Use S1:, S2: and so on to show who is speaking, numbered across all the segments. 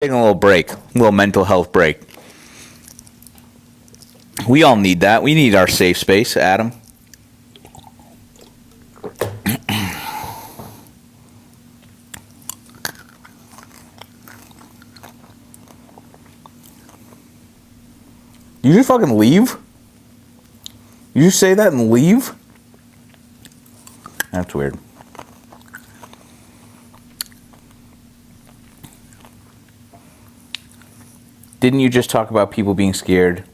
S1: Taking a little break, a little mental health break. We all need that. We need our safe space, Adam. You just fucking leave? You just say that and leave? That's weird. Didn't you just talk about people being scared?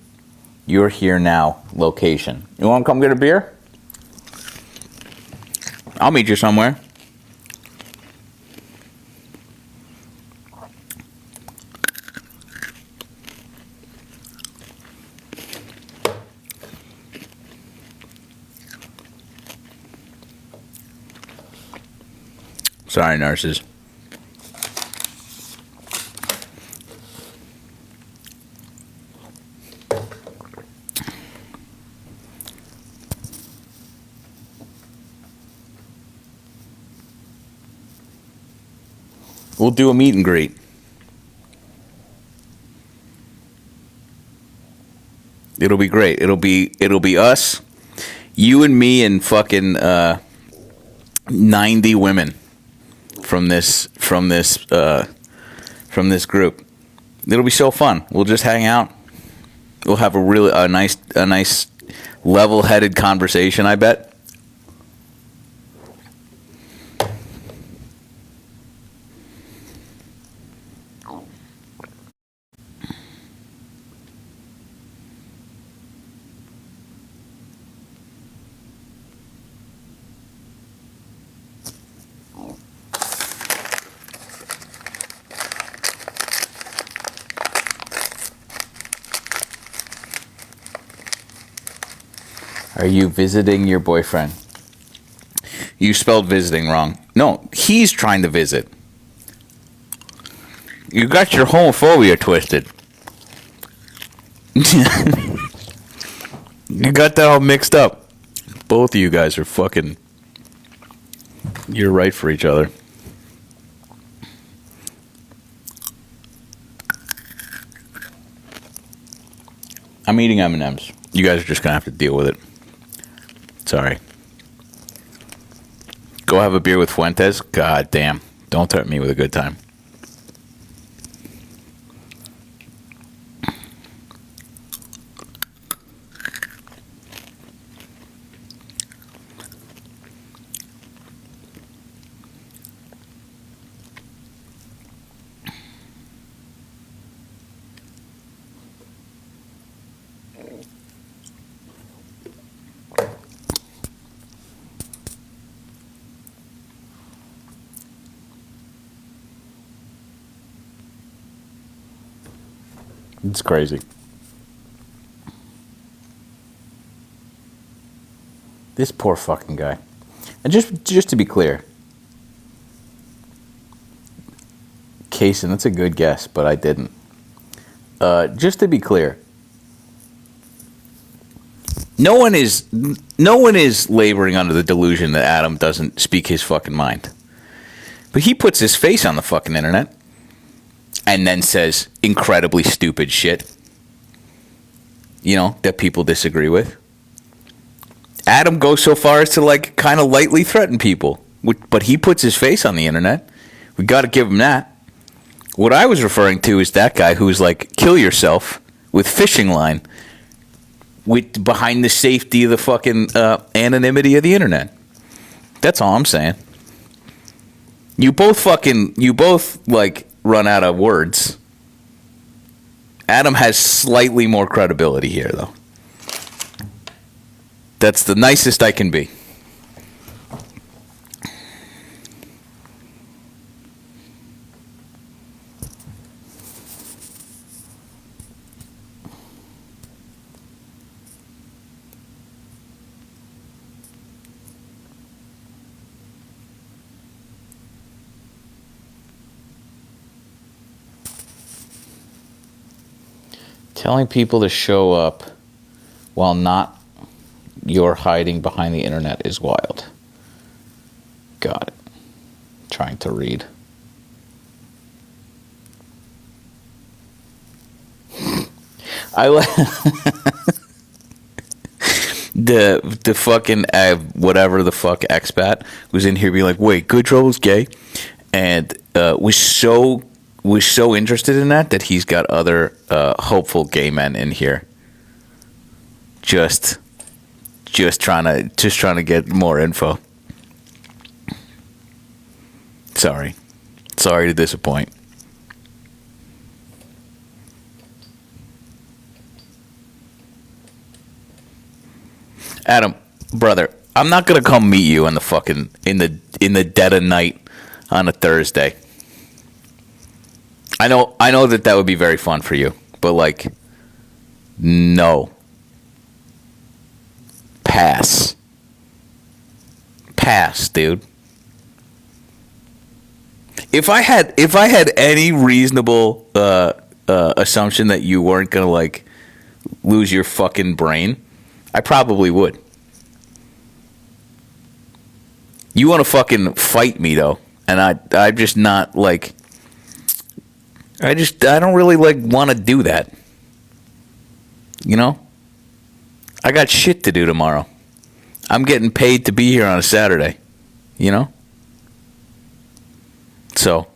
S1: You're here now. Location. You want to come get a beer? I'll meet you somewhere. Sorry, nurses. We'll do a meet and greet. It'll be great. It'll be us, you and me, and fucking 90 women from this group. It'll be so fun. We'll just hang out. We'll have a nice level-headed conversation, I bet. Are you visiting your boyfriend? You spelled visiting wrong. No, he's trying to visit. You got your homophobia twisted. You got that all mixed up. Both of you guys are fucking... You're right for each other. I'm eating M&Ms. You guys are just going to have to deal with it. Sorry. Go have a beer with Fuentes? God damn. Don't threaten me with a good time. It's crazy. This poor fucking guy. And just to be clear, Kaysen, that's a good guess, but I didn't. Just to be clear, no one is laboring under the delusion that Adam doesn't speak his fucking mind. But he puts his face on the fucking internet and then says incredibly stupid shit, that people disagree with. Adam goes so far as to kind of lightly threaten people, but he puts his face on the internet. We got to give him that. What I was referring to is that guy who's like, kill yourself with fishing line behind the safety of the fucking anonymity of the internet. That's all I'm saying. You both run out of words. Adam has slightly more credibility here, though. That's the nicest I can be. Telling people to show up while not you're hiding behind the internet is wild. Got it. Trying to read. I like the fucking whatever the fuck expat was in here being like, wait, Goodrill's gay, and was so interested in that he's got other hopeful gay men in here, just trying to get more info. Sorry to disappoint. Adam, brother, I'm not gonna come meet you in the fucking in the dead of night on a Thursday. I know that would be very fun for you, but like, no. Pass, dude. If I had any reasonable assumption that you weren't gonna like lose your fucking brain, I probably would. You want to fucking fight me though, and I'm just not like. I don't really like want to do that. You know? I got shit to do tomorrow. I'm getting paid to be here on a Saturday. You know? So,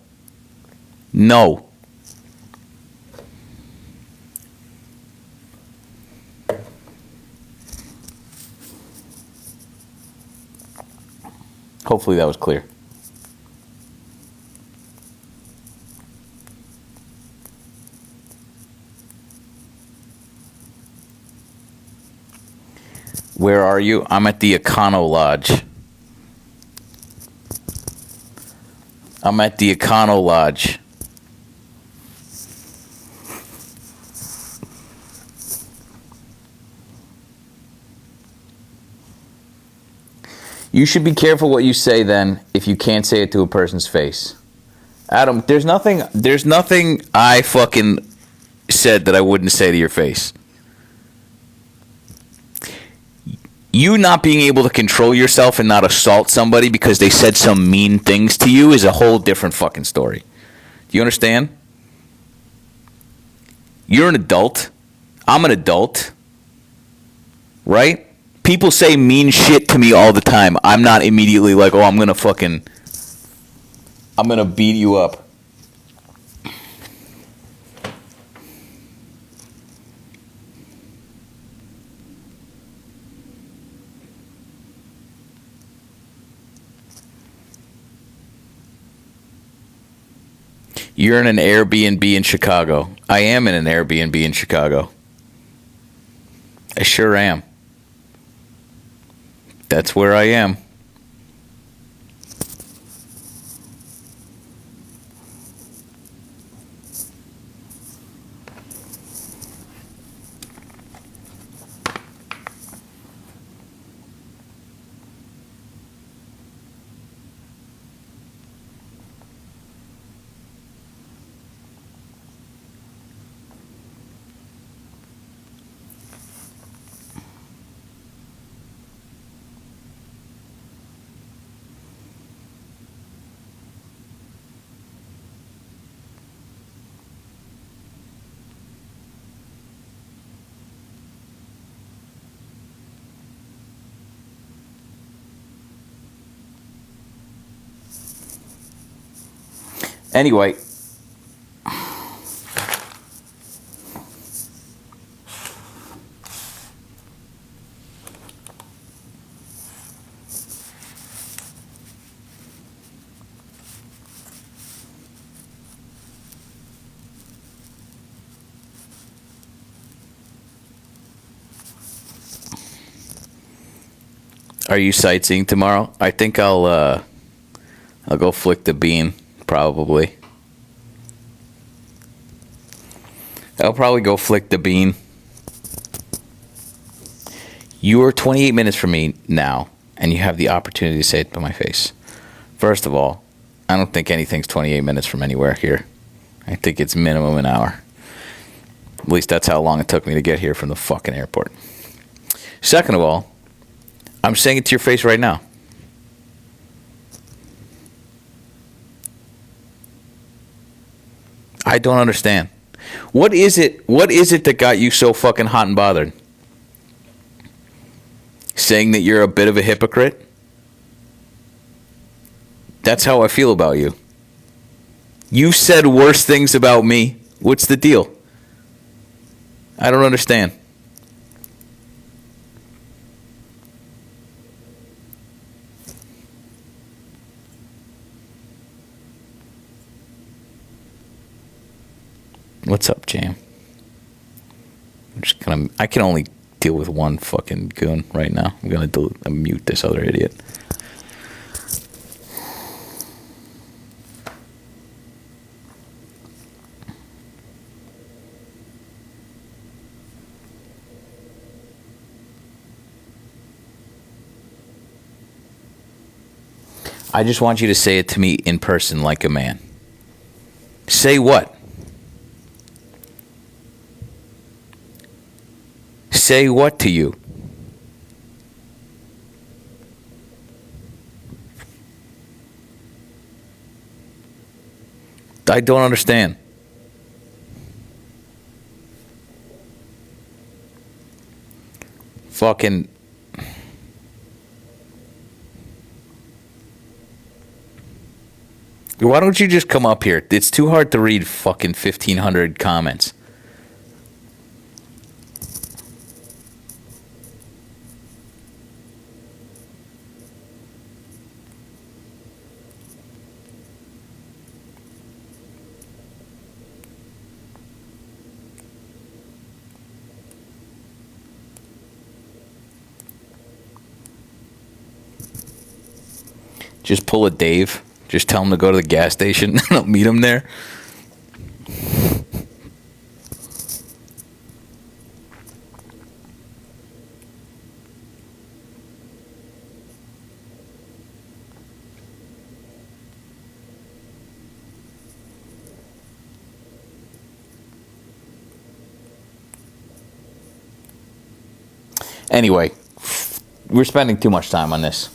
S1: no. Hopefully that was clear. Where are you? I'm at the Econo Lodge. You should be careful what you say then if you can't say it to a person's face. Adam, there's nothing I fucking said that I wouldn't say to your face. You not being able to control yourself and not assault somebody because they said some mean things to you is a whole different fucking story. Do you understand? You're an adult. I'm an adult. Right? People say mean shit to me all the time. I'm not immediately like, oh, I'm going to beat you up. You're in an Airbnb in Chicago. I am in an Airbnb in Chicago. I sure am. That's where I am. Anyway, are you sightseeing tomorrow? I think I'll go flick the bean. Probably. I'll probably go flick the bean. You are 28 minutes from me now, and you have the opportunity to say it to my face. First of all, I don't think anything's 28 minutes from anywhere here. I think it's minimum an hour. At least that's how long it took me to get here from the fucking airport. Second of all, I'm saying it to your face right now. I don't understand. What is it? What is it that got you so fucking hot and bothered? Saying that you're a bit of a hypocrite? That's how I feel about you. You've said worse things about me. What's the deal? I don't understand. What's up, Jam? I can only deal with one fucking goon right now. I'm gonna mute this other idiot. I just want you to say it to me in person like a man. Say what? Say what to you? I don't understand. Fucking. Why don't you just come up here? It's too hard to read fucking 1,500 comments. Just pull a Dave. Just tell him to go to the gas station and I'll meet him there. Anyway, we're spending too much time on this.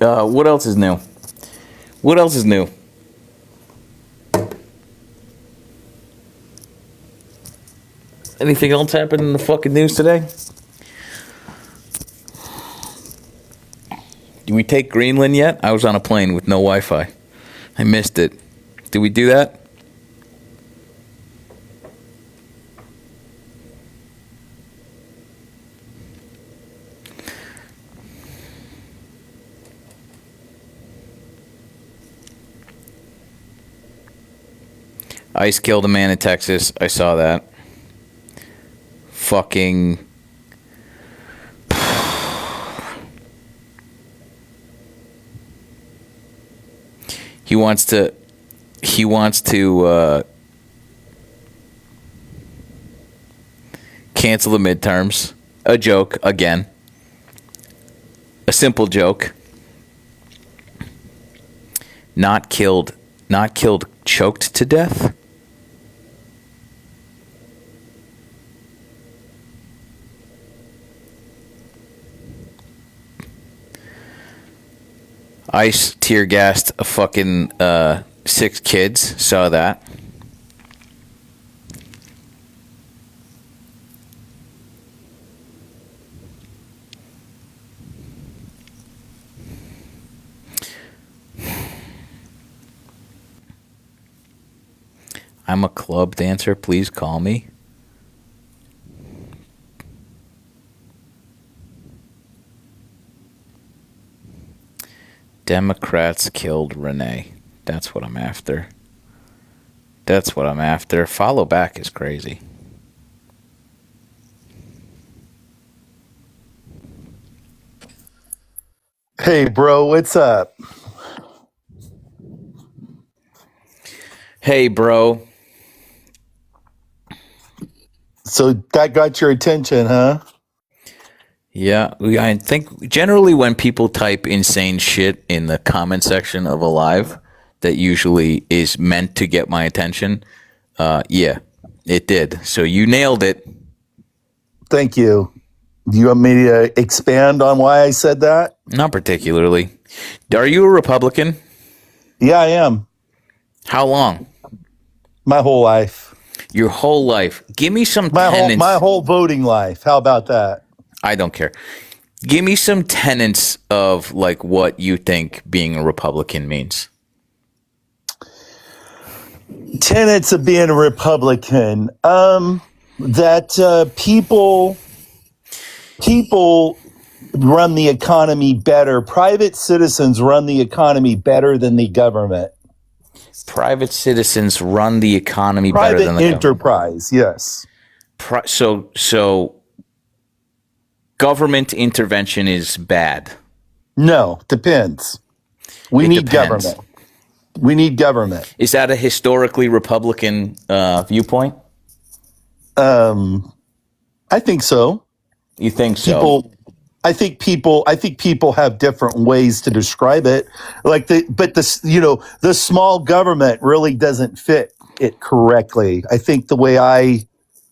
S1: What else is new? What else is new? Anything else happened in the fucking news today? Did we take Greenland yet? I was on a plane with no Wi-Fi. I missed it. Did we do that? ICE killed a man in Texas. I saw that. Fucking. He wants to cancel the midterms. A joke again. A simple joke. Not killed, choked to death. ICE tear gassed a fucking 6 kids. Saw that. I'm a club dancer. Please call me. Democrats killed Renee. That's what I'm after. That's what I'm after. Follow back is crazy.
S2: Hey, bro, what's up?
S1: Hey, bro.
S2: So that got your attention, huh?
S1: Yeah, I think generally when people type insane shit in the comment section of a live, that usually is meant to get my attention. Yeah, it did. So you nailed it.
S2: Thank you. Do you want me to expand on why I said that?
S1: Not particularly. Are you a Republican?
S2: Yeah, I am.
S1: How long?
S2: My whole life.
S1: Your whole life. Give me some
S2: My
S1: tenets.
S2: whole voting life. How about that?
S1: I don't care. Give me some tenets of like what you think being a Republican means.
S2: Tenets of being a Republican. That people run the economy better. Private citizens run the economy better than the government.
S1: Private citizens run the economy better
S2: Private
S1: than the government.
S2: enterprise, yes.
S1: So government intervention is bad.
S2: No, depends. We
S1: It
S2: need
S1: depends.
S2: government. We need government.
S1: Is that a historically Republican viewpoint?
S2: I think so.
S1: You think so?
S2: I think people have different ways to describe it. The small government really doesn't fit it correctly. I think the way I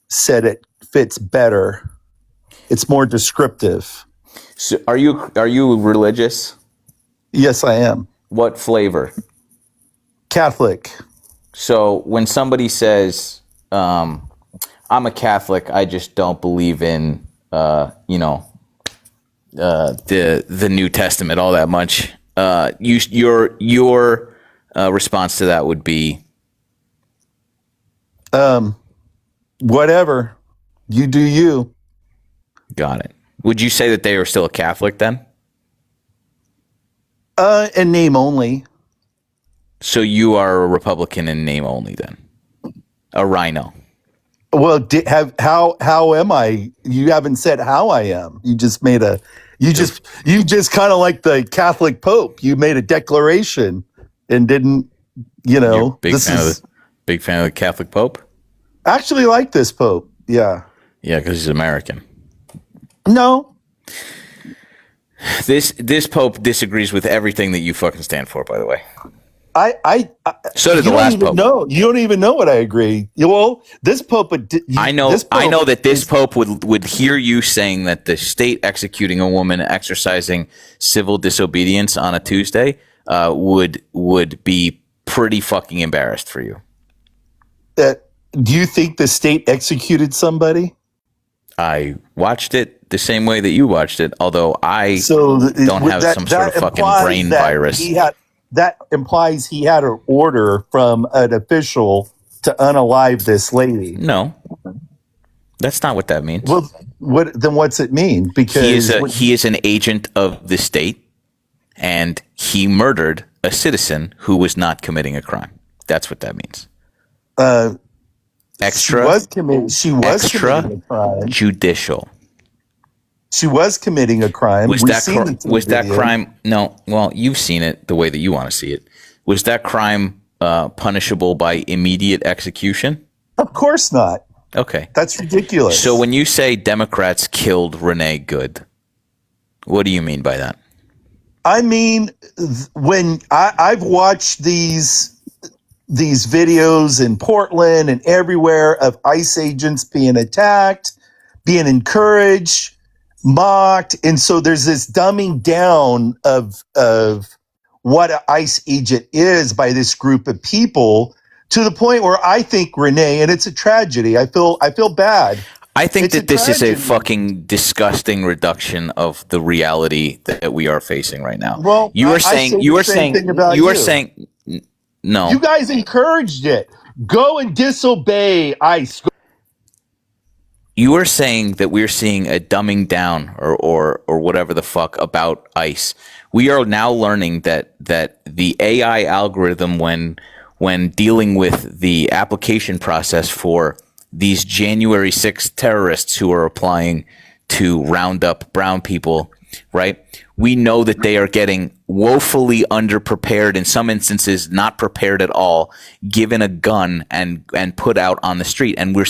S2: said it fits better. It's more descriptive.
S1: So are you religious?
S2: Yes, I am.
S1: What flavor?
S2: Catholic.
S1: So when somebody says, "I'm a Catholic, I just don't believe in, the New Testament all that much," your response to that would be,
S2: Whatever. You do you.
S1: "Got it." Would you say that they are still a Catholic then?
S2: In name only.
S1: So you are a Republican in name only then? A rhino.
S2: Well, how am I? You haven't said how I am. You just kind of like the Catholic Pope. You made a declaration and didn't,
S1: You're big fan of the Catholic Pope?
S2: actually like this Pope. Yeah.
S1: Yeah, because he's American.
S2: No.
S1: This Pope disagrees with everything that you fucking stand for, by the way.
S2: So
S1: did the last Pope.
S2: No, you don't even know what I agree. Well, this Pope.
S1: I know that this Pope would hear you saying that the state executing a woman exercising civil disobedience on a Tuesday would be pretty fucking embarrassed for you.
S2: Do you think the state executed somebody?
S1: I watched it the same way that you watched it, although I don't have some sort of fucking brain virus.
S2: That implies he had an order from an official to unalive this lady.
S1: No, that's not what that means.
S2: Well, what's it mean? Because
S1: he is an agent of the state, and he murdered a citizen who was not committing a crime. That's what that means.
S2: She was committing a crime.
S1: Judicial.
S2: She was committing a crime.
S1: Was that crime? No. Well, you've seen it the way that you want to see it. Was that crime punishable by immediate execution?
S2: Of course not.
S1: Okay.
S2: That's ridiculous.
S1: So when you say Democrats killed Renee Good, what do you mean by that?
S2: I mean, when I've watched these videos in Portland and everywhere of ICE agents being attacked, being encouraged, mocked, and so there's this dumbing down of what an ICE agent is by this group of people, to the point where I think, Renee, and it's a tragedy. I feel bad.
S1: I think that this is a fucking disgusting reduction of the reality that we are facing right now.
S2: Well,
S1: you are saying no.
S2: You guys encouraged it. Go and disobey ICE.
S1: You are saying that we're seeing a dumbing down or whatever the fuck about ICE. We are now learning that the AI algorithm, when dealing with the application process for these January 6th terrorists who are applying to round up brown people, right? We know that they are getting woefully underprepared, in some instances not prepared at all, given a gun and put out on the street. And we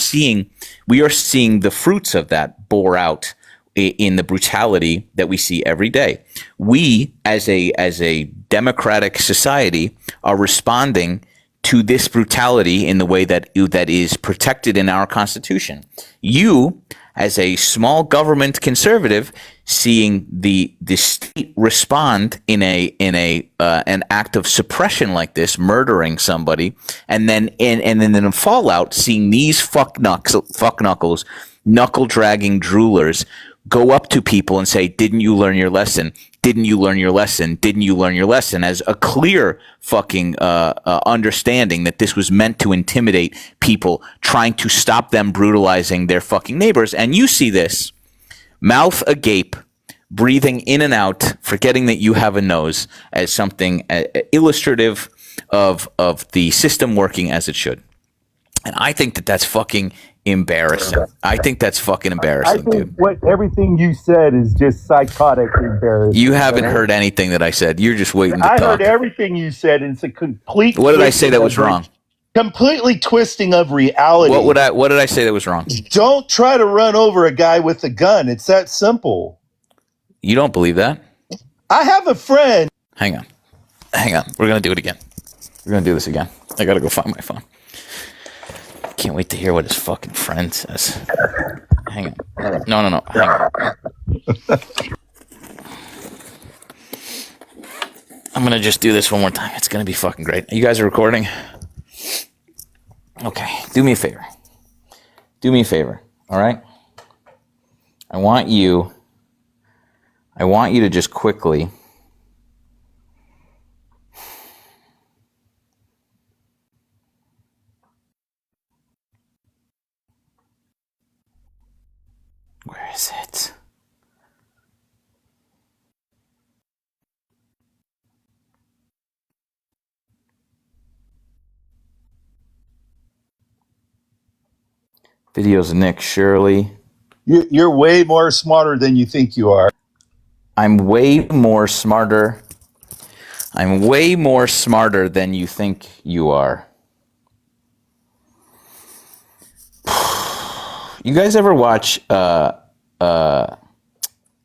S1: are seeing the fruits of that bore out in the brutality that we see every day. We, as a democratic society, are responding to this brutality in the way that is protected in our Constitution. You as a small government conservative, seeing the state respond in an act of suppression like this, murdering somebody, and then in fallout, seeing these fuck knuckles, knuckle dragging droolers go up to people and say, "Didn't you learn your lesson? Didn't you learn your lesson? Didn't you learn your lesson?" As a clear fucking understanding that this was meant to intimidate people, trying to stop them brutalizing their fucking neighbors. And you see this, mouth agape, breathing in and out, forgetting that you have a nose, as something illustrative of the system working as it should. And I think that that's fucking embarrassing. I think that's fucking
S2: I
S1: embarrassing,
S2: think
S1: dude.
S2: what everything you said is just psychotic embarrassing.
S1: You haven't heard anything that I said. You're just waiting to
S2: I
S1: talk.
S2: heard everything you said, and it's a complete.
S1: What did I say
S2: twisting
S1: that was
S2: of
S1: wrong?
S2: Completely twisting of reality.
S1: What did I say that was wrong?
S2: Don't try to run over a guy with a gun. It's that simple.
S1: You don't believe that?
S2: I have a friend.
S1: Hang on. We're gonna do it again. We're gonna do this again. I gotta go find my phone. Can't wait to hear what his fucking friend says. Hang on. No. Hang on. I'm gonna just do this one more time. It's gonna be fucking great. You guys are recording? Okay. Do me a favor. All right? I want you to just quickly where is it? Videos of Nick Shirley.
S2: You're way more smarter than you think you are.
S1: I'm way more smarter than you think you are. You guys ever watch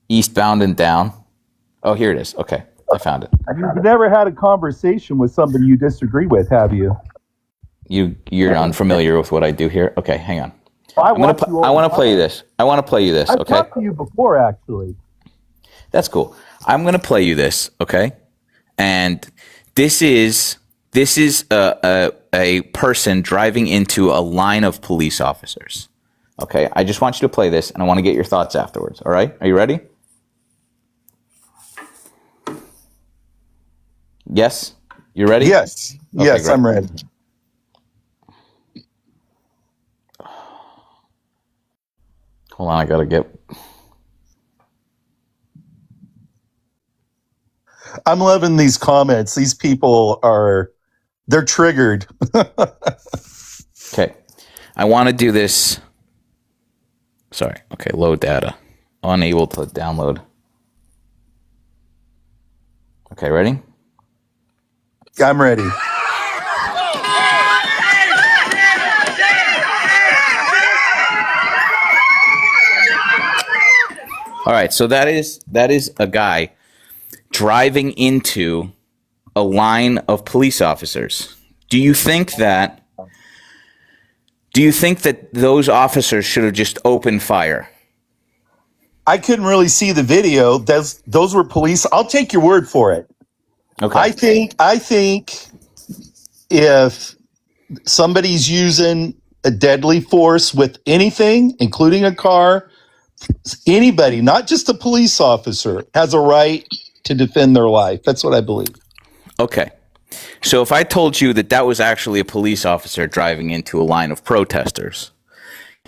S1: Eastbound and Down? Oh, here it is. Okay, I found it.
S2: You've never had a conversation with somebody you disagree with, have you?
S1: You're unfamiliar with what I do here? Okay, hang on.
S2: I
S1: I want to play you this.
S2: I've
S1: Okay?
S2: talked to you before, actually.
S1: That's cool. I'm going to play you this, okay? And this is a person driving into a line of police officers. Okay? I just want you to play this, and I want to get your thoughts afterwards. All right? Are you ready? Yes? You ready?
S2: Yes.
S1: Okay,
S2: Yes,
S1: great.
S2: I'm ready.
S1: Hold on, I got to get...
S2: I'm loving these comments. These people they're triggered.
S1: Okay. I want to do this... Sorry. Okay, load data. Unable to download. Okay, ready?
S2: I'm ready.
S1: All right, so that is a guy driving into a line of police officers. Do you think that those officers should have just opened fire?
S2: I couldn't really see the video. Those were police. I'll take your word for it.
S1: Okay.
S2: I think if somebody's using a deadly force with anything, including a car, anybody, not just a police officer, has a right to defend their life. That's what I believe.
S1: Okay. So if I told you that was actually a police officer driving into a line of protesters,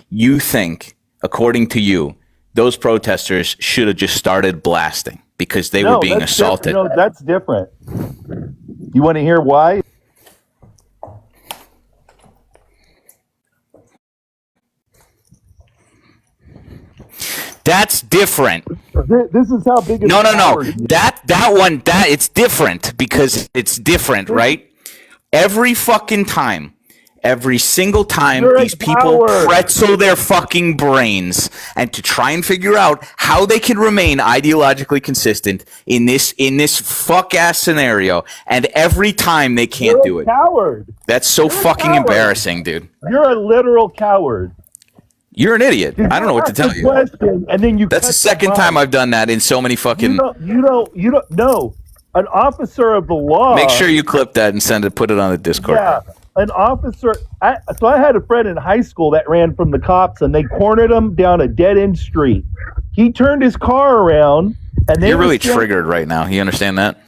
S1: you think, according to you, those protesters should have just started blasting because they were being assaulted?
S2: No, that's different. You want to hear why?
S1: That's different.
S2: This is how big.
S1: No. That one, it's different because it's different, right? Every fucking time, every single time,
S2: You're a
S1: these people
S2: coward.
S1: pretzel their fucking brains and to try and figure out how they can remain ideologically consistent in this fuck ass scenario, and every time they can't do it.
S2: Coward.
S1: That's so fucking
S2: coward.
S1: embarrassing, dude.
S2: You're a literal coward.
S1: You're an idiot.
S2: Did
S1: I don't know what to
S2: ask
S1: tell
S2: a
S1: you.
S2: question and then you
S1: That's the
S2: cut
S1: second
S2: them
S1: time
S2: off?
S1: I've done that in so many fucking.
S2: You don't know. An officer of the
S1: Make
S2: law.
S1: sure you clip that and send it. Put it on the Discord.
S2: Yeah, an officer. So I had a friend in high school that ran from the cops, and they cornered him down a dead end street. He turned his car around, and they
S1: You're
S2: were
S1: really
S2: standing-
S1: triggered right now. You understand that?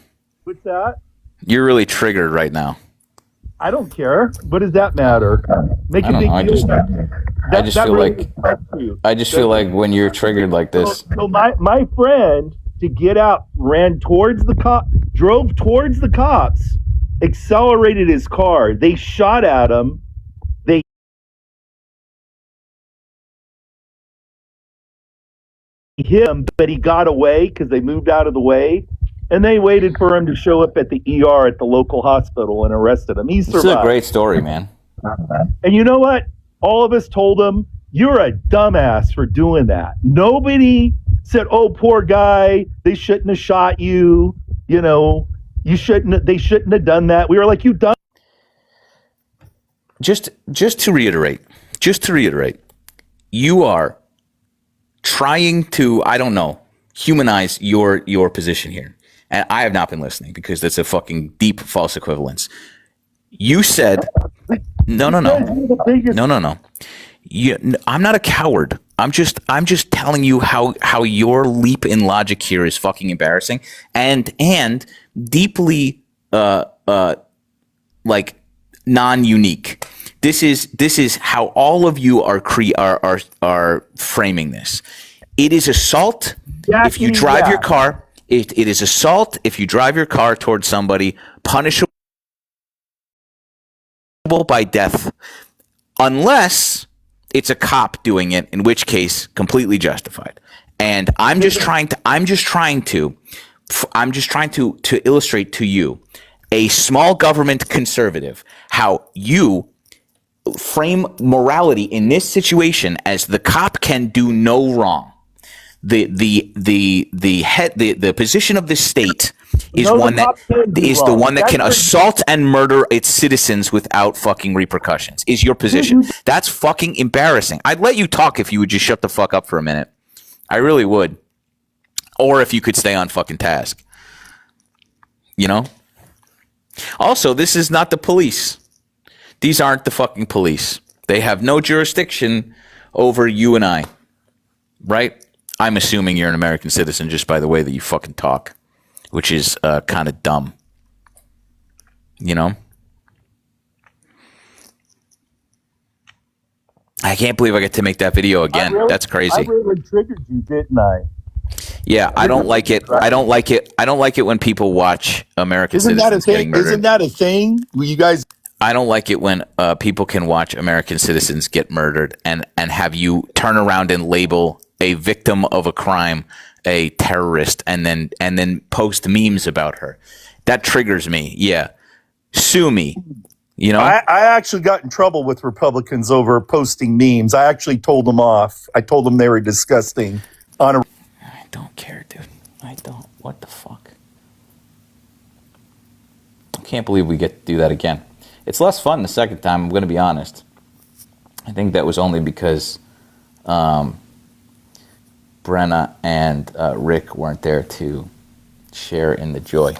S2: What's that?
S1: You're really triggered right now.
S2: I don't care. What does that matter? Make
S1: I
S2: a
S1: don't
S2: big
S1: know.
S2: deal.
S1: I just feel
S2: really
S1: like
S2: affects you.
S1: I just feel like when you're triggered like this,
S2: So my friend, to get out, ran towards the cop, drove towards the cops, accelerated his car. They shot at him. They hit him, but he got away because they moved out of the way. And they waited for him to show up at the ER at the local hospital and arrested him. He
S1: this is
S2: survived.
S1: a great story, man.
S2: And you know what? All of us told him, you're a dumbass for doing that. Nobody said, oh, poor guy, they shouldn't have shot you. You know, they shouldn't have done that. We were like, you dumb.
S1: Just to reiterate, you are trying to, I don't know, humanize your position here. And I have not been listening because that's a fucking deep false equivalence. You said, no. I'm not a coward. I'm just telling you how your leap in logic here is fucking embarrassing and deeply like non-unique. This is how all of you are framing this. It is assault if you drive your car. It is assault if you drive your car towards somebody, punishable by death, unless it's a cop doing it, in which case completely justified. And I'm just trying to illustrate to you, a small government conservative, how you frame morality in this situation as the cop can do no wrong. The position of the state is
S2: No, the
S1: one that
S2: cop can do
S1: is the
S2: wrong.
S1: one that can
S2: That's
S1: assault and murder its citizens without fucking repercussions. Is your position? That's fucking embarrassing. I'd let you talk if you would just shut the fuck up for a minute. I really would. Or if you could stay on fucking task. You know? Also, this is not the police. These aren't the fucking police. They have no jurisdiction over you and I. Right? I'm assuming you're an American citizen just by the way that you fucking talk, which is kind of dumb. You know? I can't believe I get to make that video again. That's crazy.
S2: I really triggered you, didn't I?
S1: Yeah, I don't like it. I don't like it when people watch American citizens getting murdered.
S2: Isn't that a thing? You guys.
S1: I don't like it when people can watch American citizens get murdered and have you turn around and label a victim of a crime a terrorist and then post memes about her. That triggers me. Yeah. Sue me. You know?
S2: I actually got in trouble with Republicans over posting memes. I actually told them off. I told them they were disgusting.
S1: I don't care, dude. I don't. What the fuck? I can't believe we get to do that again. It's less fun the second time, I'm going to be honest. I think that was only because Brenna and Rick weren't there to share in the joy.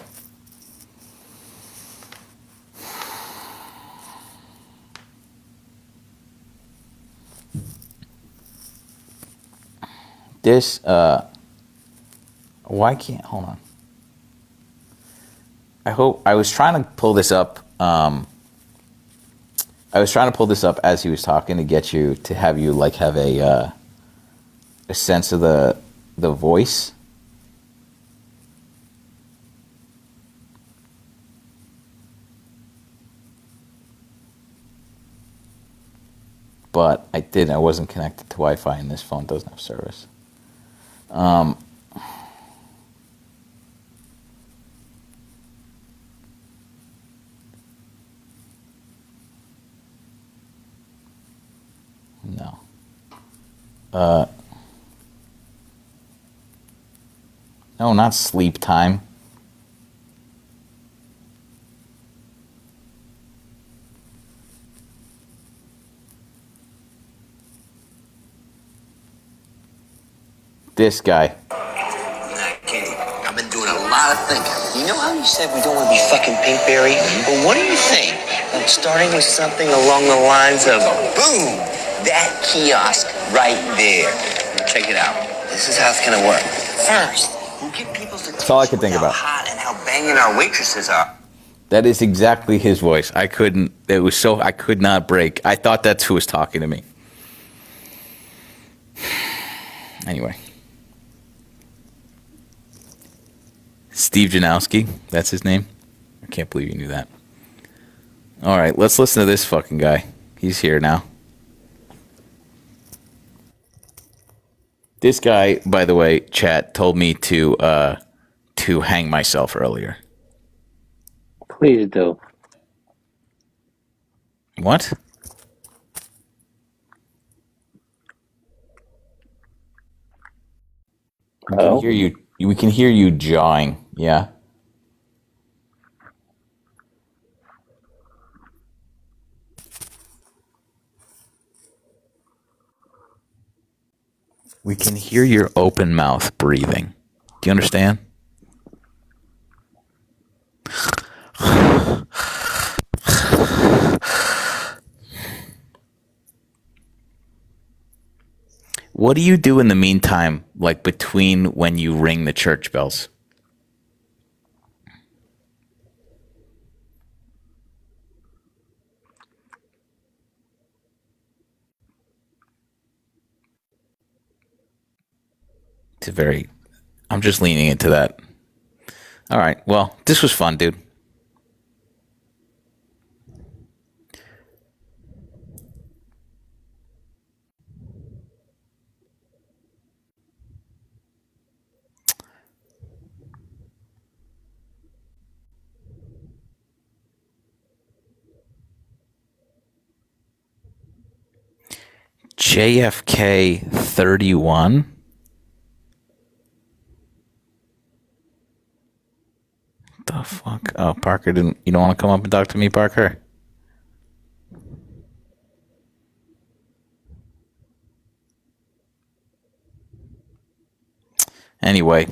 S1: This, why can't, hold on. I was trying to pull this up. I was trying to pull this up as he was talking to get you, to have you like have a sense of the voice. But I wasn't connected to Wi-Fi and this phone doesn't have service. No. No, not sleep time. This guy.
S3: Katie, I've been doing a lot of thinking. You know how you said we don't want to be fucking Pinkberry? Well, what do you think? Like starting with something along the lines of, boom, that kiosk right there. Check it out. This is how it's gonna work. First, we'll get people's attention.
S1: That's all I could think
S3: with how
S1: about.
S3: hot and how banging our waitresses are.
S1: That is exactly his voice. I could not break. I thought that's who was talking to me. Anyway. Steve Janowski, that's his name. I can't believe you knew that. All right, let's listen to this fucking guy. He's here now. This guy, by the way, chat told me to hang myself earlier.
S4: Please do.
S1: What? We can hear you. We can hear you jawing. Yeah. We can hear your open mouth breathing. Do you understand? What do you do in the meantime, like between when you ring the church bells? I'm just leaning into that. All right. Well, this was fun, dude. JFK 31. The fuck? Oh, Parker didn't. You don't want to come up and talk to me, Parker? Anyway.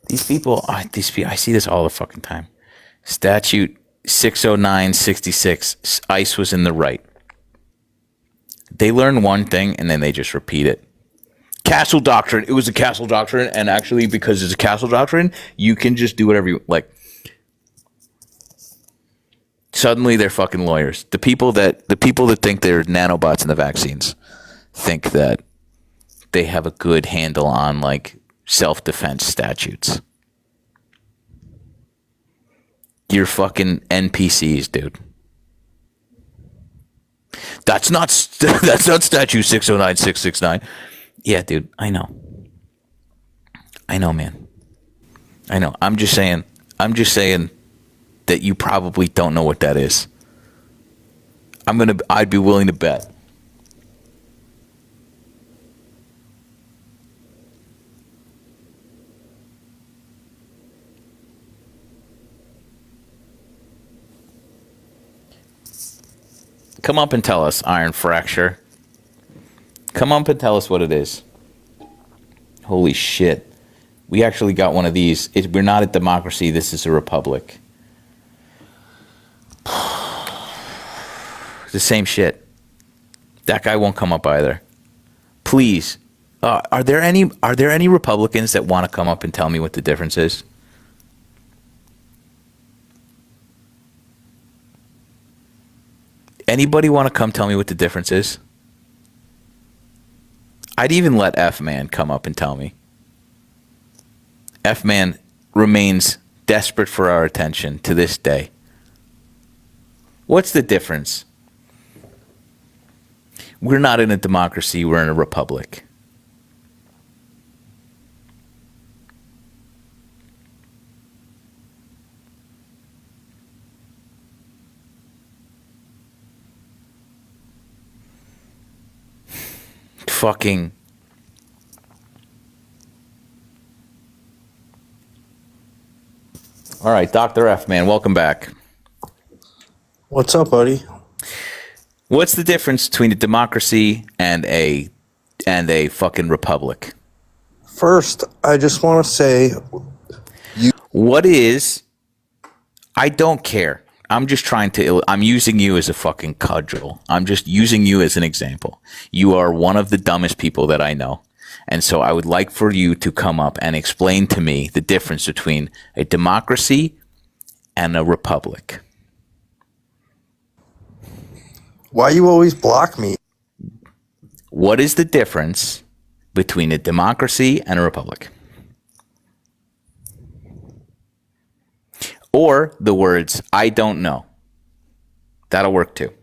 S1: These people, I see this all the fucking time. Statute 60966, ICE was in the right. They learn one thing and then they just repeat it. Castle Doctrine, it was a Castle Doctrine, and actually because it's a Castle Doctrine, you can just do whatever you like. Suddenly they're fucking lawyers. The people that think they're nanobots in the vaccines think that they have a good handle on like self-defense statutes. You're fucking NPCs, dude. That's not statute 609669. Yeah, dude, I know, man. I know. I'm just saying that you probably don't know what that is. I'd be willing to bet. Come up and tell us, Iron Fracture. Come up and tell us what it is. Holy shit. We actually got one of these. We're not a democracy. This is a republic. The same shit. That guy won't come up either. Please. Are there any Republicans that want to come up and tell me what the difference is? Anybody want to come tell me what the difference is? I'd even let F-Man come up and tell me. F-Man remains desperate for our attention to this day. What's the difference? We're not in a democracy, we're in a republic. Fucking All right, Dr. F, man, welcome back.
S5: What's up, buddy?
S1: What's the difference between a democracy and a fucking republic?
S5: First, I just want to say,
S1: What is? I don't care. I'm just trying to. I'm using you as a fucking cudgel. I'm just using you as an example. You are one of the dumbest people that I know. And so I would like for you to come up and explain to me the difference between a democracy and a republic.
S5: why you always block me?
S1: What is the difference between a democracy and a republic? Or the words, I don't know. That'll work too.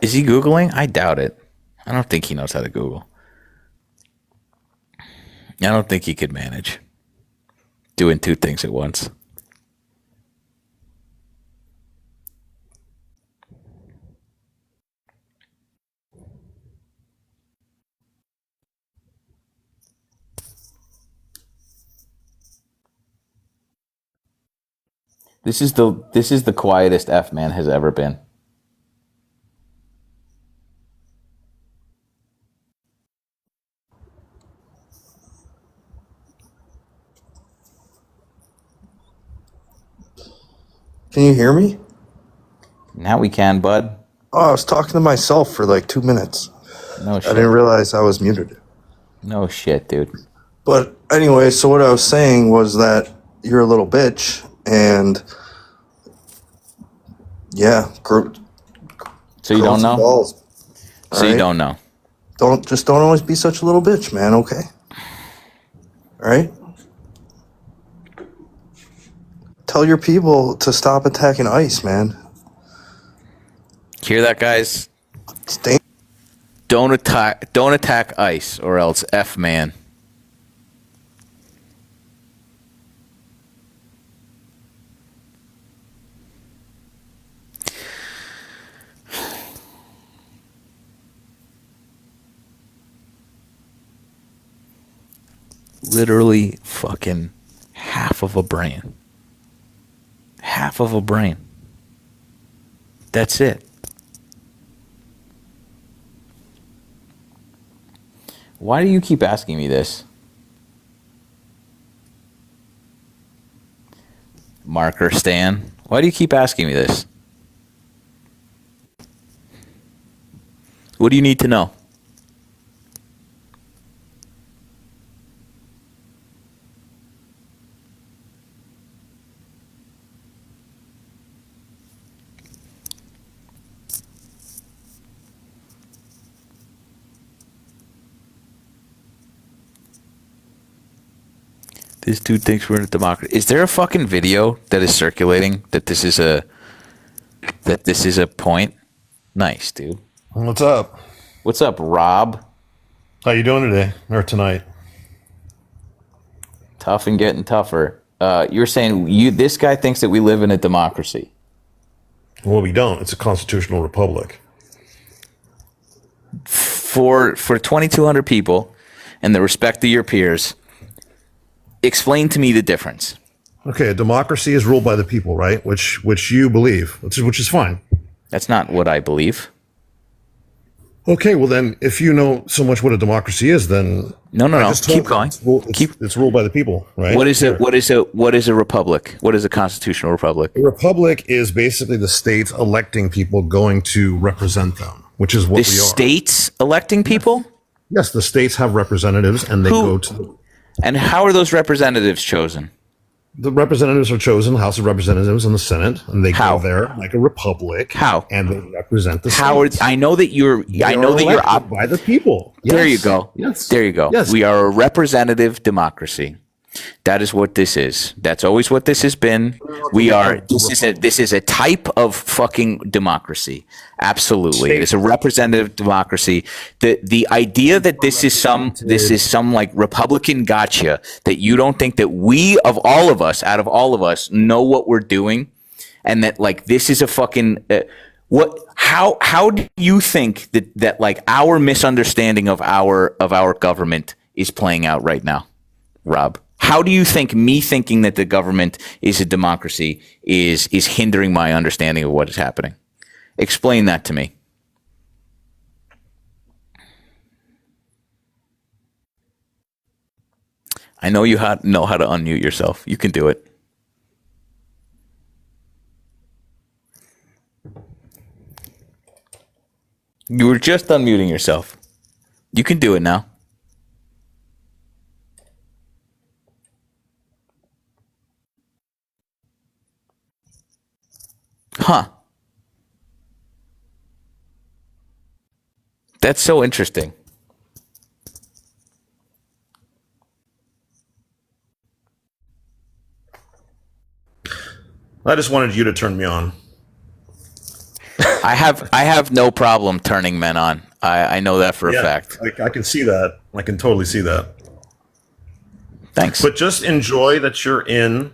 S1: Is he Googling? I doubt it. I don't think he knows how to Google. I don't think he could manage doing two things at once. This is the quietest F man has ever been.
S5: Can you hear me?
S1: Now we can, bud.
S5: Oh, I was talking to myself for like 2 minutes.
S1: No
S5: I
S1: shit.
S5: didn't realize I was muted.
S1: No shit, dude.
S5: But anyway, so what I was saying was that you're a little bitch, and yeah,
S1: So you don't know?
S5: balls.
S1: So you
S5: Alright?
S1: don't know.
S5: Don't always be such a little bitch, man. Okay. All right. Tell your people to stop attacking ICE, man.
S1: Hear that, guys?
S5: Stay.
S1: Don't attack ICE, or else F man. Literally fucking half of a brain. Half of a brain. That's it. Why do you keep asking me this? Marker Stan, why do you keep asking me this? What do you need to know? This dude thinks we're in a democracy. Is there a fucking video that is circulating that this is a point? Nice, dude.
S6: What's up?
S1: What's up, Rob?
S6: How you doing today or tonight?
S1: Tough and getting tougher. You're saying this guy thinks that we live in a democracy.
S6: Well, we don't. It's a constitutional republic.
S1: For 2,200 people and the respect of your peers, explain to me the difference.
S6: Okay, a democracy is ruled by the people, right? Which you believe, which is fine.
S1: That's not what I believe.
S6: Okay, well then, if you know so much what a democracy is, then
S1: No.
S6: I just told
S1: Keep
S6: you
S1: going.
S6: It's ruled by the people, right?
S1: What is a republic? What is a constitutional republic?
S6: A republic is basically the states electing people going to represent them, which is what
S1: The
S6: we are.
S1: states electing people?
S6: Yes, the states have representatives, and they
S1: Who-
S6: go to
S1: And how are those representatives chosen?
S6: the representatives are chosen, House of Representatives and the Senate, and they
S1: How?
S6: go there like a republic.
S1: How?
S6: And they represent the
S1: How are,
S6: states.
S1: I know that you're
S6: elected by the people.
S1: There you
S6: Yes.
S1: go.
S6: Yes.
S1: There you go.
S6: Yes.
S1: We are a representative democracy. That is what this is. That's always what this has been. This is a type of fucking democracy. Absolutely. It's a representative democracy. The idea that this is some like Republican gotcha, that you don't think that we out of all of us know what we're doing, and that like this is a fucking what? How do you think that like our misunderstanding of our government is playing out right now, Rob? How do you think me thinking that the government is a democracy is hindering my understanding of what is happening? Explain that to me. I know you know how to unmute yourself. You can do it. You were just unmuting yourself. You can do it now. Huh. That's so interesting.
S6: I just wanted you to turn me on.
S1: I have no problem turning men on. I know that for a fact.
S6: I can see that. I can totally see that.
S1: Thanks.
S6: But just enjoy that you're in.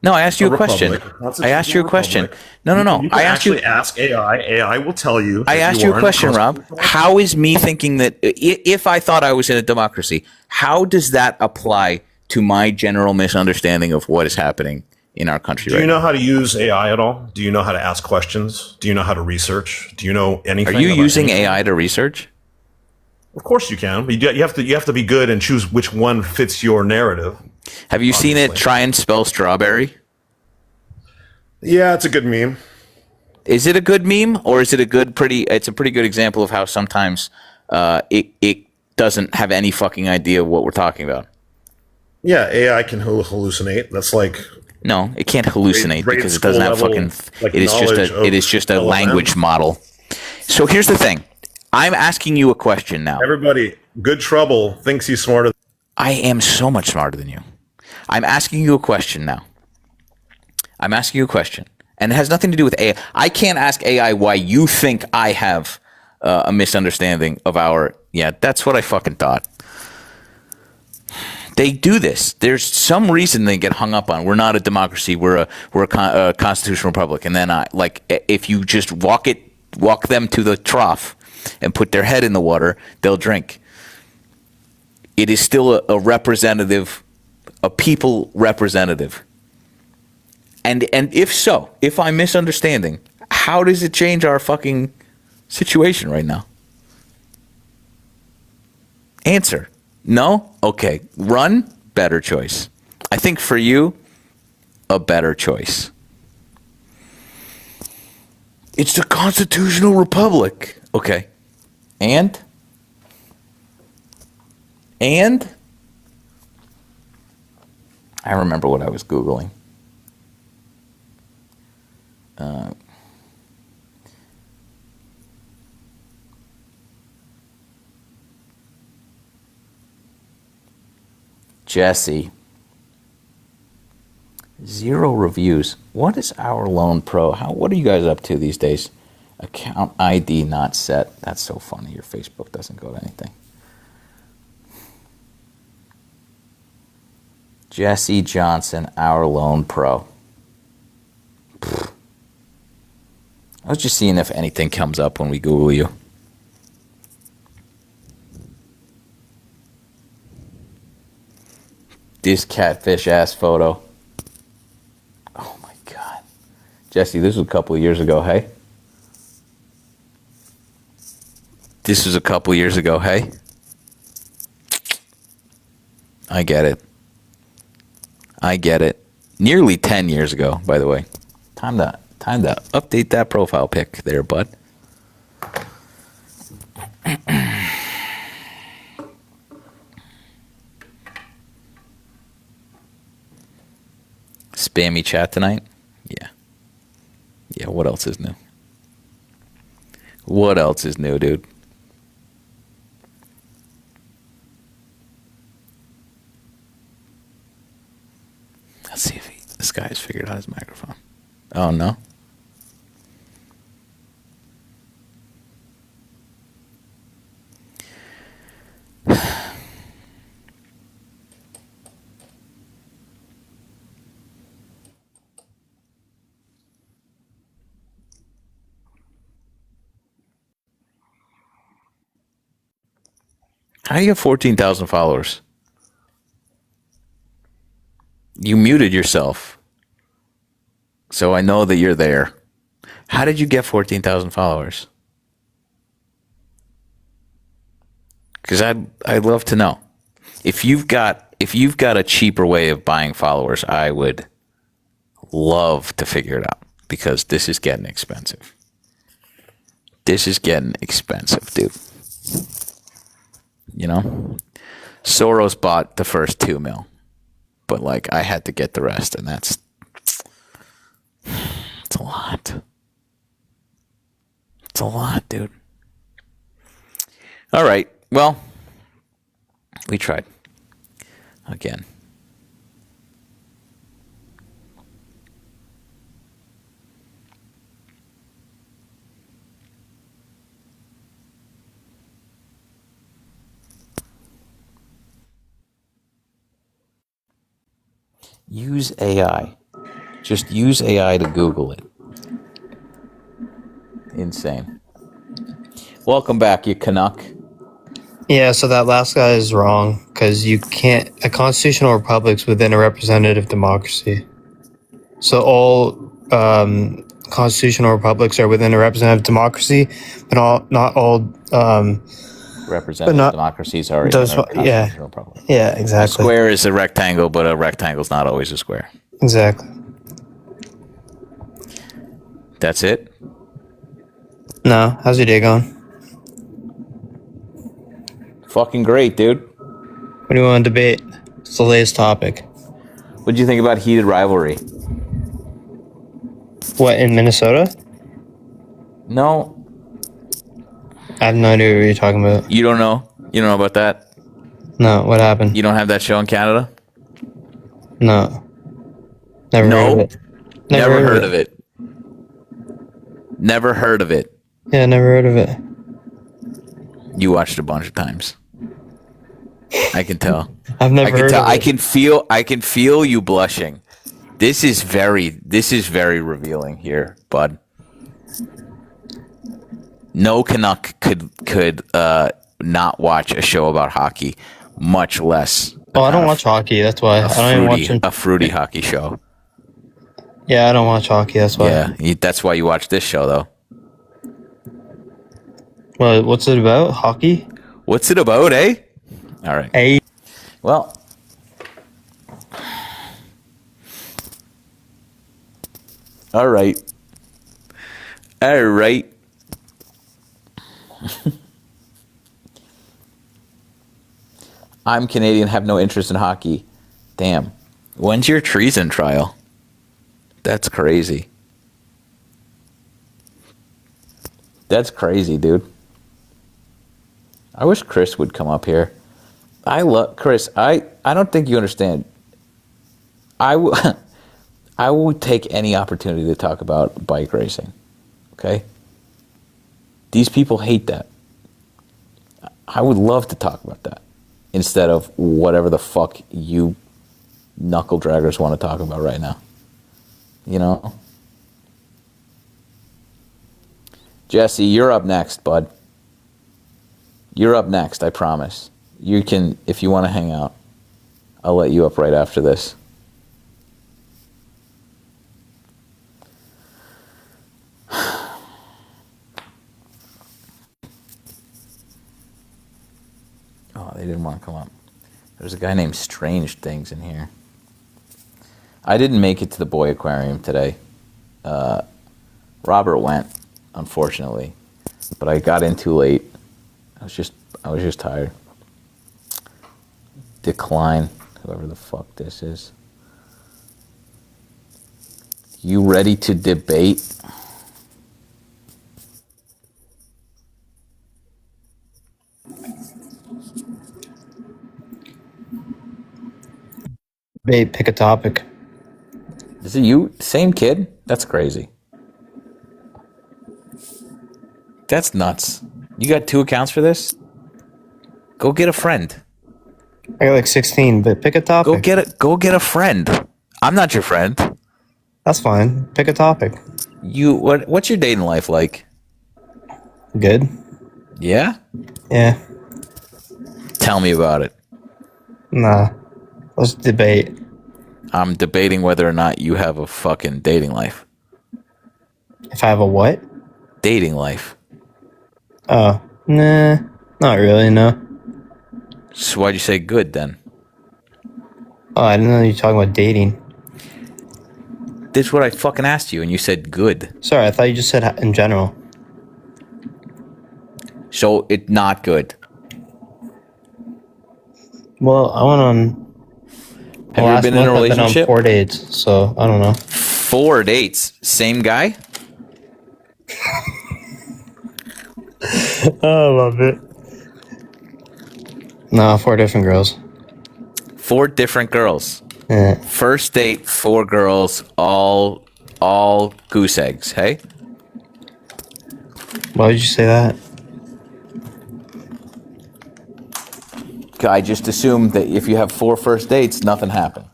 S1: No, I asked you a question.
S6: Republic.
S1: I asked you a question. No.
S6: You can
S1: I asked you.
S6: ask AI. AI will tell you.
S1: I asked you a question, Rob. How is me thinking that if I thought I was in a democracy, how does that apply to my general misunderstanding of what is happening in our country?
S6: Do you know how to use AI at all? Do you know how to ask questions? Do you know how to research? Do you know anything?
S1: Are you using
S6: anything?
S1: AI to research?
S6: Of course you can. But you have to be good and choose which one fits your narrative.
S1: Have you seen it try and spell strawberry?
S6: Yeah, it's a good meme.
S1: Is it a good meme, or is it it's a pretty good example of how sometimes it doesn't have any fucking idea of what we're talking about?
S6: Yeah, AI can hallucinate. That's like
S1: no, it can't hallucinate
S6: grade
S1: because it doesn't have
S6: school level,
S1: fucking.
S6: like,
S1: It is just a
S6: LLM.
S1: language model. So here's the thing. I'm asking you a question now.
S6: Everybody, good trouble thinks he's smarter.
S1: I am so much smarter than you. I'm asking you a question now. I'm asking you a question, and it has nothing to do with AI. I can't ask AI why you think I have a misunderstanding of our. Yeah, that's what I fucking thought. They do this. There's some reason they get hung up on. We're not a democracy. We're a constitutional republic. And then if you just walk them to the trough and put their head in the water, they'll drink. It is still a representative, a people representative. And if I'm misunderstanding, how does it change our fucking situation right now? Answer. No? Okay. Run, better choice. I think for you, a better choice. It's the constitutional republic. Okay. And I remember what I was Googling. Jesse. 0 reviews. What is Our Loan Pro? What are you guys up to these days? Account ID not set. That's so funny. Your Facebook doesn't go to anything. Jesse Johnson, Our Loan Pro. Pfft. I was just seeing if anything comes up when we Google you. This catfish ass photo. Oh my God. Jesse, this was a couple of years ago, hey? This was a couple of years ago, hey? I get it. Nearly 10 years ago, by the way. Time to update that profile pic there, bud. Spammy chat tonight? Yeah. Yeah, what else is new? What else is new, dude? Let's see if this guy has figured out his microphone. Oh, no? How do you have 14,000 followers? You muted yourself. So I know that you're there. How did you get 14,000 followers? Because I'd love to know. If you've got a cheaper way of buying followers, I would love to figure it out, because this is getting expensive. This is getting expensive, dude. You know? Soros bought the first 2 mil, but like I had to get the rest, and it's a lot. It's a lot, dude. All right. Well, we tried. Again. Use AI. Just use AI to Google it. Insane. Welcome back, you Canuck.
S7: Yeah, so that last guy is wrong, because you can't. A constitutional republic's within a representative democracy. So all constitutional republics are within a representative democracy, but not all.
S1: Representative
S7: not-
S1: democracies are in
S7: those-
S1: a
S7: yeah.
S1: constitutional republic.
S7: Yeah,
S1: A
S7: exactly.
S1: square is a rectangle, but a rectangle's not always a square.
S7: Exactly.
S1: That's it?
S7: No, how's your day going?
S1: Fucking great, dude.
S7: What do you want to debate? It's the latest topic.
S1: What'd you think about heated rivalry?
S7: What, in Minnesota?
S1: No,
S7: I have no idea what you're talking about.
S1: you don't know? You don't know about that?
S7: No, what happened?
S1: You don't have that show in Canada?
S7: No. Never
S1: No?
S7: heard of it.
S1: Never heard of it. Never heard of it.
S7: Yeah, never heard of it.
S1: You watched a bunch of times. I can tell.
S7: I've never heard of it.
S1: I can feel you blushing. This is very revealing here, bud. No Canuck could not watch a show about hockey, much less
S7: Oh, I don't watch hockey. That's why. I don't even watch it.
S1: a fruity hockey show.
S7: Yeah, I don't watch hockey. That's why.
S1: Yeah, that's why you watch this show, though.
S7: Well, what's it about? Hockey?
S1: What's it about, eh? All right.
S7: Hey.
S1: Well, all right. All right. I'm Canadian, have no interest in hockey. Damn. When's your treason trial? That's crazy. That's crazy, dude. I wish Chris would come up here. I love Chris. I don't think you understand. I would take any opportunity to talk about bike racing. Okay? These people hate that. I would love to talk about that instead of whatever the fuck you knuckle draggers want to talk about right now. You know? Jesse, you're up next, bud. You're up next, I promise. You can, if you want to hang out, I'll let you up right after this. Oh, they didn't want to come up. There's a guy named Strange Things in here. I didn't make it to the boy aquarium today. Robert went, unfortunately, but I got in too late. I was just tired. Decline, whoever the fuck this is. You ready to debate?
S7: Babe, pick a topic.
S1: Is it you? Same kid? That's crazy. That's nuts. You got 2 accounts for this? Go get a friend.
S7: I got like 16, but pick a topic.
S1: Go get a friend. I'm not your friend.
S7: That's fine. Pick a topic.
S1: What's your dating life like?
S7: Good.
S1: Yeah?
S7: Yeah.
S1: Tell me about it.
S7: Nah. Let's debate.
S1: I'm debating whether or not you have a fucking dating life.
S7: If I have a what?
S1: Dating life.
S7: Oh, nah. Not really, no.
S1: So why'd you say good then?
S7: Oh, I didn't know you were talking about dating.
S1: This is what I fucking asked you, and you said good.
S7: Sorry, I thought you just said in general.
S1: So it's not good.
S7: Well, I went on...
S1: Have you been in a
S7: I've been
S1: relationship?
S7: on 4 dates, so I don't know.
S1: 4 dates. Same guy?
S7: I love it. No, 4 different girls.
S1: 4 different girls.
S7: Yeah.
S1: First date, 4 girls, all goose eggs, hey?
S7: Why would you say that?
S1: I just assumed that if you have 4 first dates, nothing happened.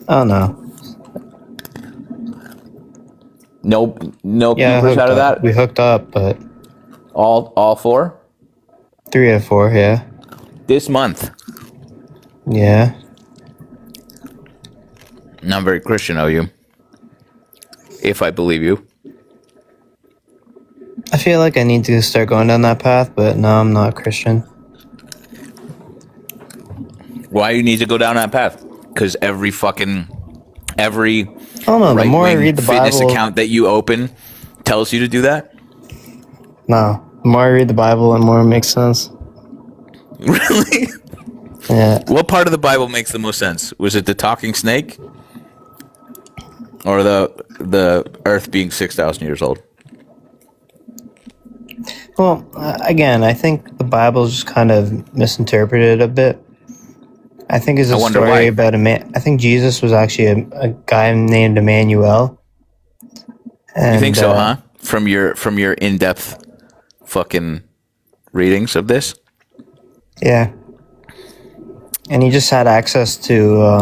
S7: Oh, no.
S1: No
S7: Yeah,
S1: keepers out of that?
S7: we hooked up, but
S1: All 4?
S7: 3 out of 4, yeah.
S1: This month.
S7: Yeah.
S1: Not very Christian of you. If I believe you.
S7: I feel like I need to start going down that path, but no, I'm not Christian.
S1: Why you need to go down that path? Because every
S7: I don't know, the more I
S1: right-wing
S7: read the
S1: fitness
S7: Bible...
S1: account that you open tells you to do that?
S7: No. The more I read the Bible, the more it makes sense.
S1: Really?
S7: Yeah.
S1: What part of the Bible makes the most sense? Was it the talking snake? Or the earth being 6,000 years old?
S7: Well, again, I think the Bible's just kind of misinterpreted a bit. I think it's a
S1: wonder
S7: story
S1: why.
S7: about a man. I think Jesus was actually a guy named Emmanuel. And,
S1: You think so, huh? From your in-depth fucking readings of this?
S7: Yeah. And he just had access to, I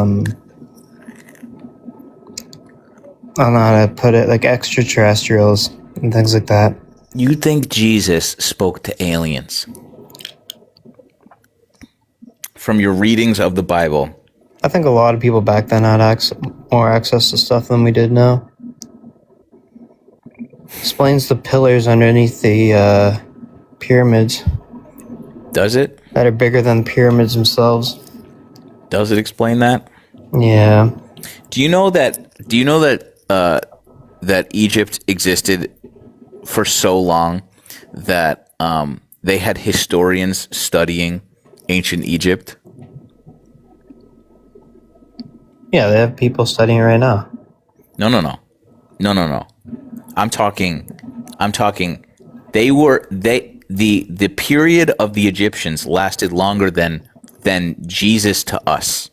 S7: don't know how to put it, like extraterrestrials and things like that.
S1: You think Jesus spoke to aliens? From your readings of the Bible.
S7: I think a lot of people back then had more access to stuff than we did now. Explains the pillars underneath the pyramids
S1: Does it?
S7: that are bigger than the pyramids themselves.
S1: Does it explain that?
S7: Yeah.
S1: Do you know that that Egypt existed for so long that they had historians studying ancient Egypt?
S7: Yeah, they have people studying it right now.
S1: No. I'm talking the period of the Egyptians lasted longer than Jesus to us.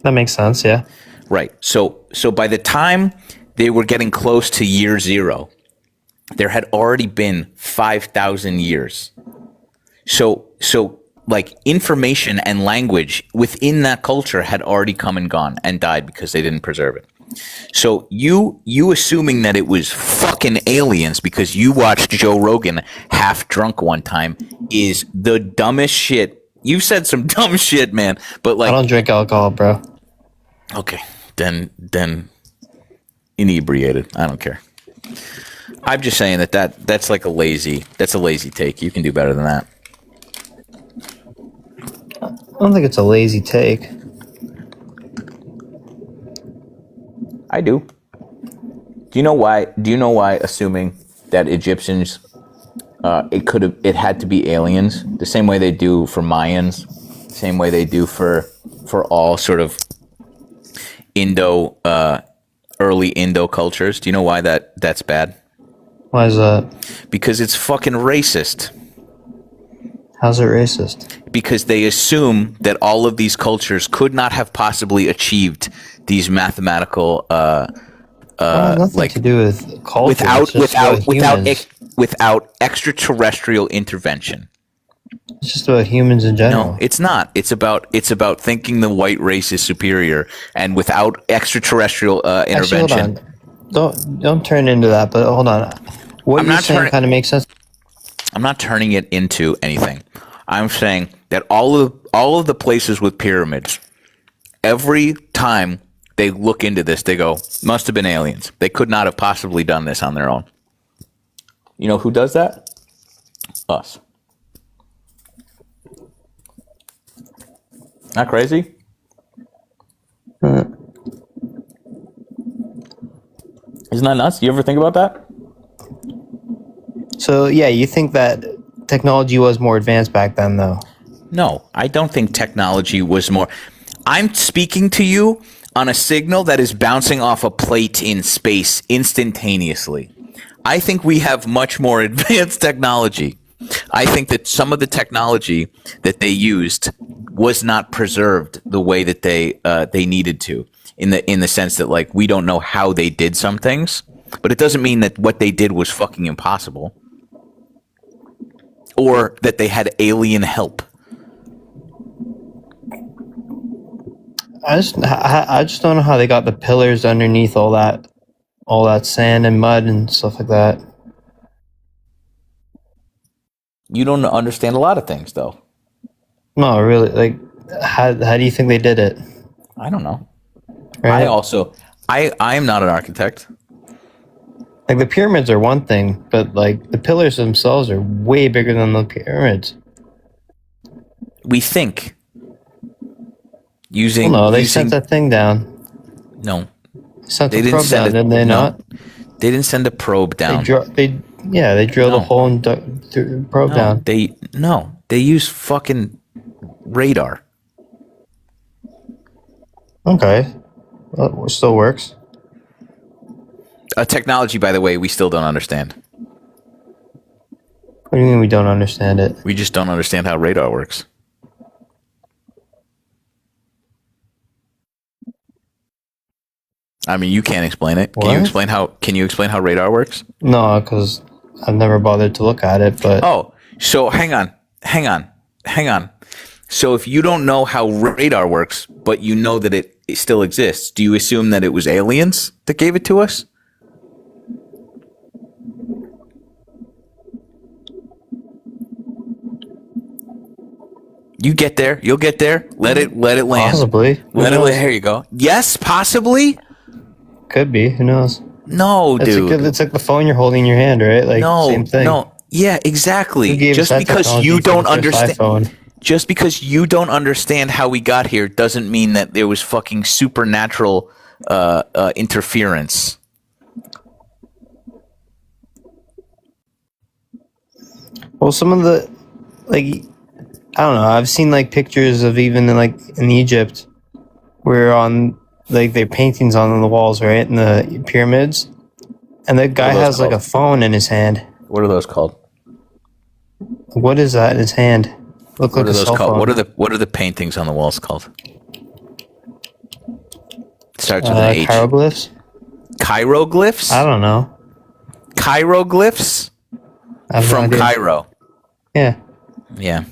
S7: That makes sense, yeah.
S1: Right. So by the time they were getting close to year 0, there had already been 5,000 years. So like information and language within that culture had already come and gone and died because they didn't preserve it. So you assuming that it was fucking aliens because you watched Joe Rogan half drunk one time is the dumbest shit. You said some dumb shit, man. But like,
S7: I don't drink alcohol, bro.
S1: okay, then inebriated. I don't care. I'm just saying that's like a lazy take. You can do better than that.
S7: I don't think it's a lazy take.
S1: I do. Do you know why? Assuming that Egyptians, it had to be aliens, the same way they do for Mayans, same way they do for all sort of early Indo cultures. Do you know why that's bad?
S7: Why is that?
S1: Because it's fucking racist.
S7: How's it racist?
S1: Because they assume that all of these cultures could not have possibly achieved these mathematical
S7: Nothing
S1: like
S7: to do with culture. It's just about humans.
S1: without extraterrestrial intervention.
S7: It's just about humans in general.
S1: No, it's not. It's about thinking the white race is superior, and without extraterrestrial intervention.
S7: Actually, hold on. Don't turn into that. But hold on. What
S1: I'm
S7: you're
S1: not
S7: saying
S1: turning-
S7: kind of makes sense.
S1: I'm not turning it into anything. I'm saying that all of the places with pyramids, every time they look into this, they go, must have been aliens. They could not have possibly done this on their own. You know who does that? Us. Not crazy? Isn't that nuts? You ever think about that?
S7: So yeah, you think that technology was more advanced back then, though?
S1: No, I don't think technology was more. I'm speaking to you on a signal that is bouncing off a plate in space instantaneously. I think we have much more advanced technology. I think that some of the technology that they used was not preserved the way that they needed to, in the sense that, like, we don't know how they did some things, but it doesn't mean that what they did was fucking impossible, or that they had alien help.
S7: I just don't know how they got the pillars underneath all that sand and mud and stuff like that.
S1: You don't understand a lot of things, though.
S7: No, really. Like, how do you think they did it?
S1: I don't know.
S7: Right?
S1: I'm not an architect.
S7: Like, the pyramids are one thing, but like the pillars themselves are way bigger than the pyramids.
S1: We think
S7: Well,
S1: using.
S7: no, they
S1: using,
S7: sent that thing down.
S1: No,
S7: Sent
S1: they
S7: the
S1: didn't
S7: probe
S1: send
S7: down,
S1: it.
S7: did they
S1: no,
S7: not?
S1: They didn't send a probe down.
S7: They drilled
S1: No.
S7: a hole and threw the probe down.
S1: They use fucking radar.
S7: Okay, well, it still works.
S1: A technology, by the way, we still don't understand.
S7: What do you mean we don't understand it?
S1: We just don't understand how radar works. I mean, you can't explain it. Can you
S7: What?
S1: explain how radar works?
S7: No, because I've never bothered to look at it. But
S1: Oh, so hang on. So if you don't know how radar works, but you know that it still exists, do you assume that it was aliens that gave it to us? You get there. You'll get there. Let it land.
S7: possibly, Who
S1: Let it
S7: knows?
S1: land. Here you go. Yes, possibly.
S7: Could be. Who knows?
S1: No, dude.
S7: It's like the phone you're holding in your hand, right? Like
S1: No,
S7: same thing.
S1: no. Yeah, exactly.
S7: Who gave us
S1: Just
S7: that
S1: because
S7: technology
S1: you
S7: for
S1: don't
S7: the first
S1: understand.
S7: iPhone?
S1: Just because you don't understand how we got here doesn't mean that there was fucking supernatural interference.
S7: Well, some of the I don't know. I've seen like pictures of even in Egypt, where on like their paintings on the walls, right, in the pyramids, and the guy
S1: What are those
S7: has like a
S1: called?
S7: phone in his hand.
S1: What are those called?
S7: What is that in his hand? Look
S1: What
S7: like
S1: are
S7: a
S1: those
S7: cell
S1: called?
S7: phone.
S1: What are the paintings on the walls called? Starts with an H.
S7: Hieroglyphs?
S1: Chiroglyphs?
S7: I don't know.
S1: Chiroglyphs
S7: I have no
S1: from
S7: idea.
S1: Cairo.
S7: Yeah.
S1: Yeah.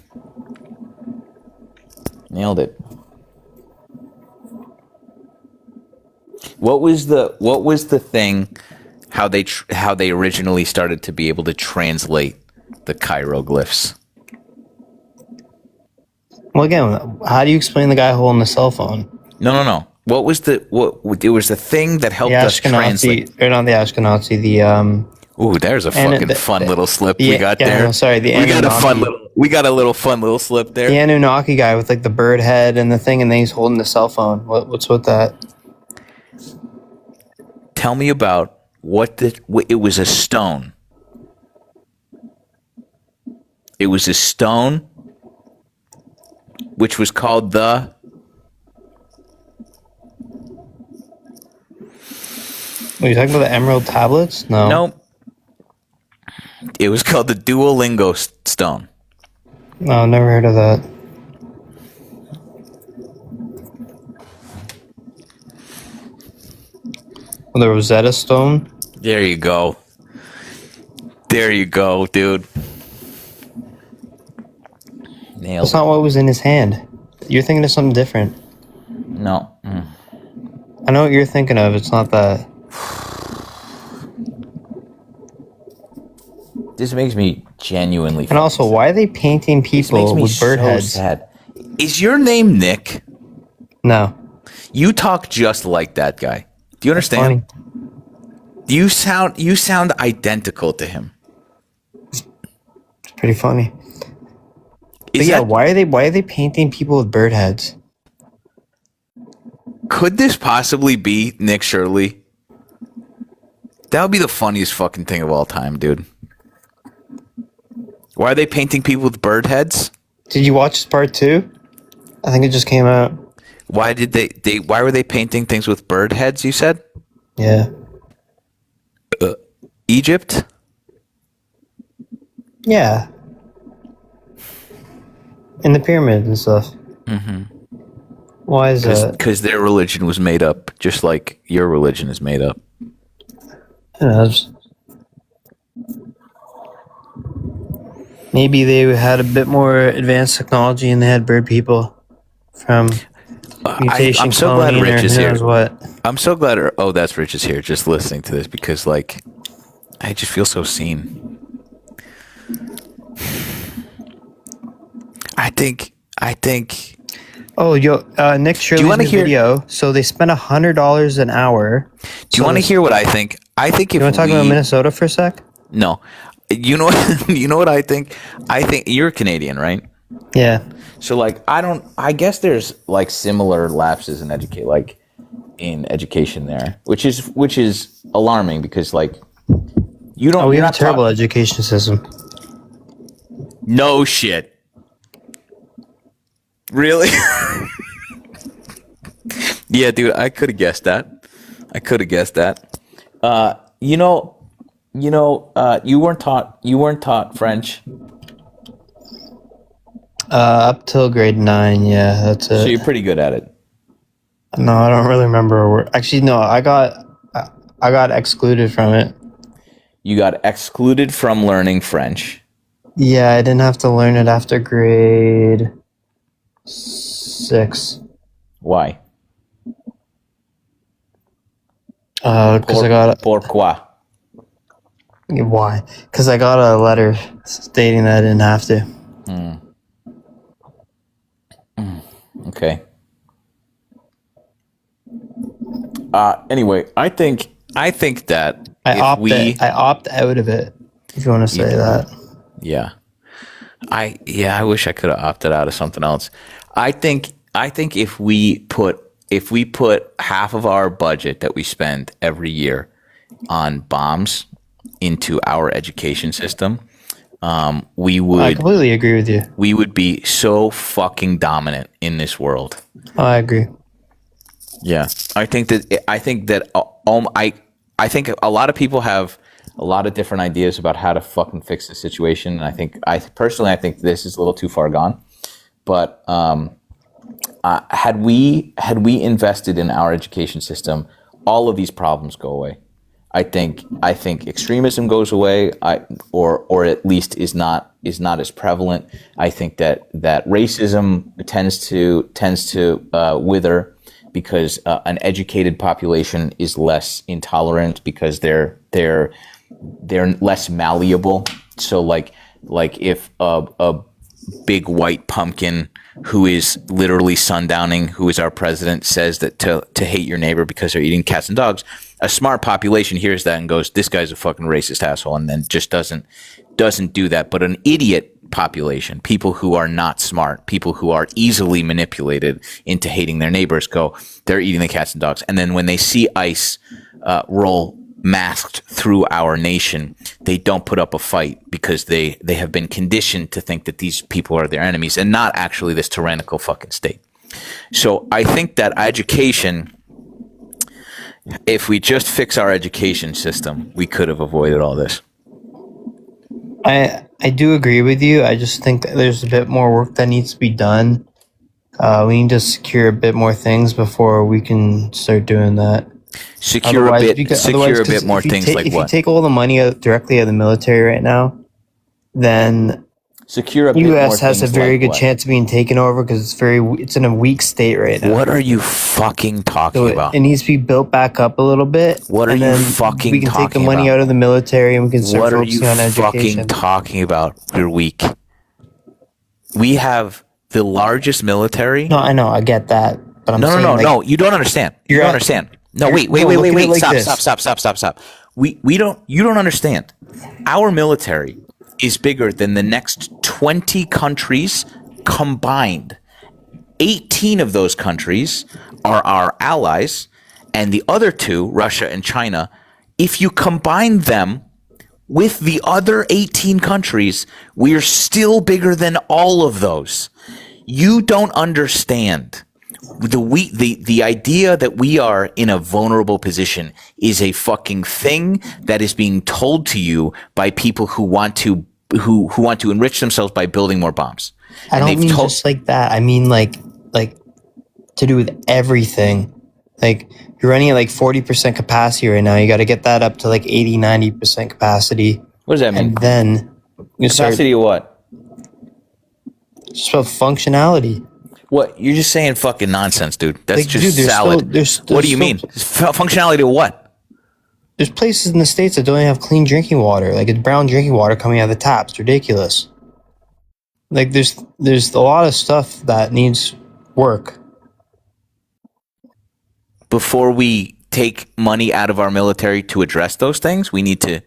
S1: Nailed it. What was the thing how they originally started to be able to translate the chiroglyphs?
S7: Well, again, how do you explain the guy holding the cell phone?
S1: No. What was it was the thing that helped
S7: The
S1: us translate.
S7: Ashkenazi, or not the Ashkenazi, the
S1: Ooh, there's a
S7: And
S1: fucking fun little slip we got
S7: yeah,
S1: there.
S7: no, sorry, the
S1: we got a
S7: Anunnaki.
S1: fun little slip there.
S7: The Anunnaki guy with like the bird head and the thing, and then he's holding the cell phone. What's with that?
S1: Tell me about it was a stone. It was a stone which was called the
S7: Are you talking about the Emerald Tablets? No.
S1: Nope. It was called the Duolingo stone.
S7: No, never heard of that. Well, the Rosetta Stone.
S1: There you go. There you go, dude. Nailed
S7: That's not what was in his hand. You're thinking of something different.
S1: it. No.
S7: I know what you're thinking of. It's not that.
S1: this makes me genuinely.
S7: And also, why are they painting
S1: this makes
S7: people
S1: me
S7: with bird
S1: so
S7: heads?
S1: sad. Is your name Nick?
S7: No.
S1: You talk just like that guy. Do you understand?
S7: Funny.
S1: You sound identical to him.
S7: It's pretty funny. But
S1: Is
S7: yeah,
S1: that,
S7: why are they painting people with bird heads?
S1: could this possibly be Nick Shirley? That would be the funniest fucking thing of all time, dude. Why are they painting people with bird heads?
S7: Did you watch part 2? I think it just came out.
S1: Why did they why were they painting things with bird heads, you said?
S7: Yeah.
S1: Egypt?
S7: Yeah. In the pyramids and stuff.
S1: Mm-hmm.
S7: Why is that?
S1: Because their religion was made up, just like your religion is made up.
S7: Who knows? Maybe they had a bit more advanced technology and they had bird people from mutation
S1: I'm so glad
S7: cloning or
S1: Rich is
S7: who
S1: here.
S7: knows what.
S1: I'm so glad. Oh, that's Rich is here, just listening to this because, like, I just feel so seen. I think.
S7: Oh, Nick Shirley's
S1: wanna
S7: new
S1: hear-
S7: video. So they spent $100 an hour.
S1: Do you want to hear what I think? I think if
S7: You want to talk about Minnesota for a sec?
S1: No, you know what? You know what I think? I think you're Canadian, right?
S7: Yeah.
S1: So like I guess there's like similar lapses in education there, which is alarming because like you don't.
S7: Oh, we
S1: you're
S7: have a
S1: not
S7: terrible
S1: taught-
S7: education system.
S1: No shit. Really? Yeah, dude, I could have guessed that. You weren't taught French.
S7: Up till grade 9, yeah, that's it.
S1: So you're pretty good at it.
S7: No, I don't really remember a word. Actually, no, I got excluded from it.
S1: You got excluded from learning French.
S7: Yeah, I didn't have to learn it after grade 6.
S1: Why?
S7: Because I got
S1: Pourquoi?
S7: why? Because I got a letter stating that I didn't have to.
S1: Okay. Anyway, I think that
S7: I
S1: if
S7: opt out of it. If you want to say that.
S1: Yeah. I wish I could have opted out of something else. I think if we put half of our budget that we spend every year on bombs into our education system, we
S7: I
S1: would
S7: completely agree with you.
S1: we would be so fucking dominant in this world.
S7: Oh, I agree.
S1: Yeah, I think that I think a lot of people have a lot of different ideas about how to fucking fix the situation, and I think this is a little too far gone. But had we invested in our education system, all of these problems go away. I think extremism goes away, or at least is not as prevalent. I think that racism tends to wither because an educated population is less intolerant because they're less malleable. So like if a big white pumpkin who is literally sundowning, who is our president, says that to hate your neighbor because they're eating cats and dogs, a smart population hears that and goes, this guy's a fucking racist asshole, and then just doesn't do that. But an idiot population, people who are not smart, people who are easily manipulated into hating their neighbors, go, they're eating the cats and dogs. And then when they see ICE roll masked through our nation, they don't put up a fight because they have been conditioned to think that these people are their enemies and not actually this tyrannical fucking state. So I think that education, if we just fix our education system, we could have avoided all this.
S7: I do agree with you. I just think that there's a bit more work that needs to be done. We need to secure a bit more things before we can start doing that.
S1: Secure a bit more things like
S7: if
S1: what?
S7: you take all the money directly out of the military right now, then
S1: secure a bit
S7: U.S.
S1: more
S7: has a
S1: things
S7: very
S1: like
S7: good
S1: what?
S7: chance of being taken over because it's in a weak state right now.
S1: What are you fucking talking
S7: So
S1: about?
S7: it needs to be built back up a little bit.
S1: What are
S7: and
S1: you
S7: then
S1: fucking
S7: we can take the
S1: talking
S7: money
S1: about?
S7: out of the military and we can start
S1: What are you
S7: focusing on
S1: fucking
S7: education.
S1: talking about? You're weak. We have the largest military.
S7: No, I know, I get that, but I'm
S1: No,
S7: saying
S1: no. You don't understand. You
S7: you're
S1: don't
S7: at-
S1: understand. No,
S7: you're-
S1: wait.
S7: no, look at it like this.
S1: Stop. We don't. You don't understand. Our military is bigger than the next 20 countries combined. 18 of those countries are our allies, and the other two, Russia and China, if you combine them with the other 18 countries, we are still bigger than all of those. You don't understand. The idea that we are in a vulnerable position is a fucking thing that is being told to you by people who want to enrich themselves by building more bombs.
S7: I don't mean just like that. I mean like to do with everything. Like you're running at like 40% capacity right now. You got to get that up to like 80, 90% capacity.
S1: What does that mean?
S7: And then you start
S1: Capacity of what?
S7: just about functionality.
S1: What? You're just saying fucking nonsense, dude. That's
S7: Like,
S1: just
S7: dude, there's
S1: salad.
S7: still- there's
S1: what do you
S7: still-
S1: mean? Functionality of what?
S7: There's places in the States that don't even have clean drinking water. Like it's brown drinking water coming out of the taps. It's ridiculous. Like there's a lot of stuff that needs work.
S1: Before we take money out of our military to address those things, we need to.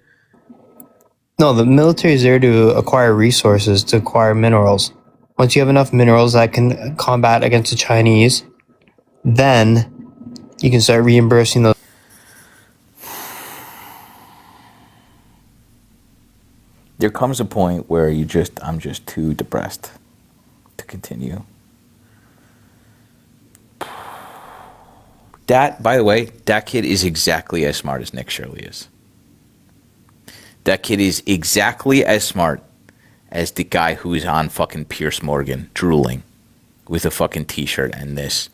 S7: No, the military is there to acquire resources, to acquire minerals. Once you have enough minerals that can combat against the Chinese, then you can start reimbursing those.
S1: There comes a point where I'm just too depressed to continue. That, by the way, that kid is exactly as smart as Nick Shirley is. That kid is exactly as smart as the guy who's on fucking Piers Morgan drooling with a fucking t-shirt and this.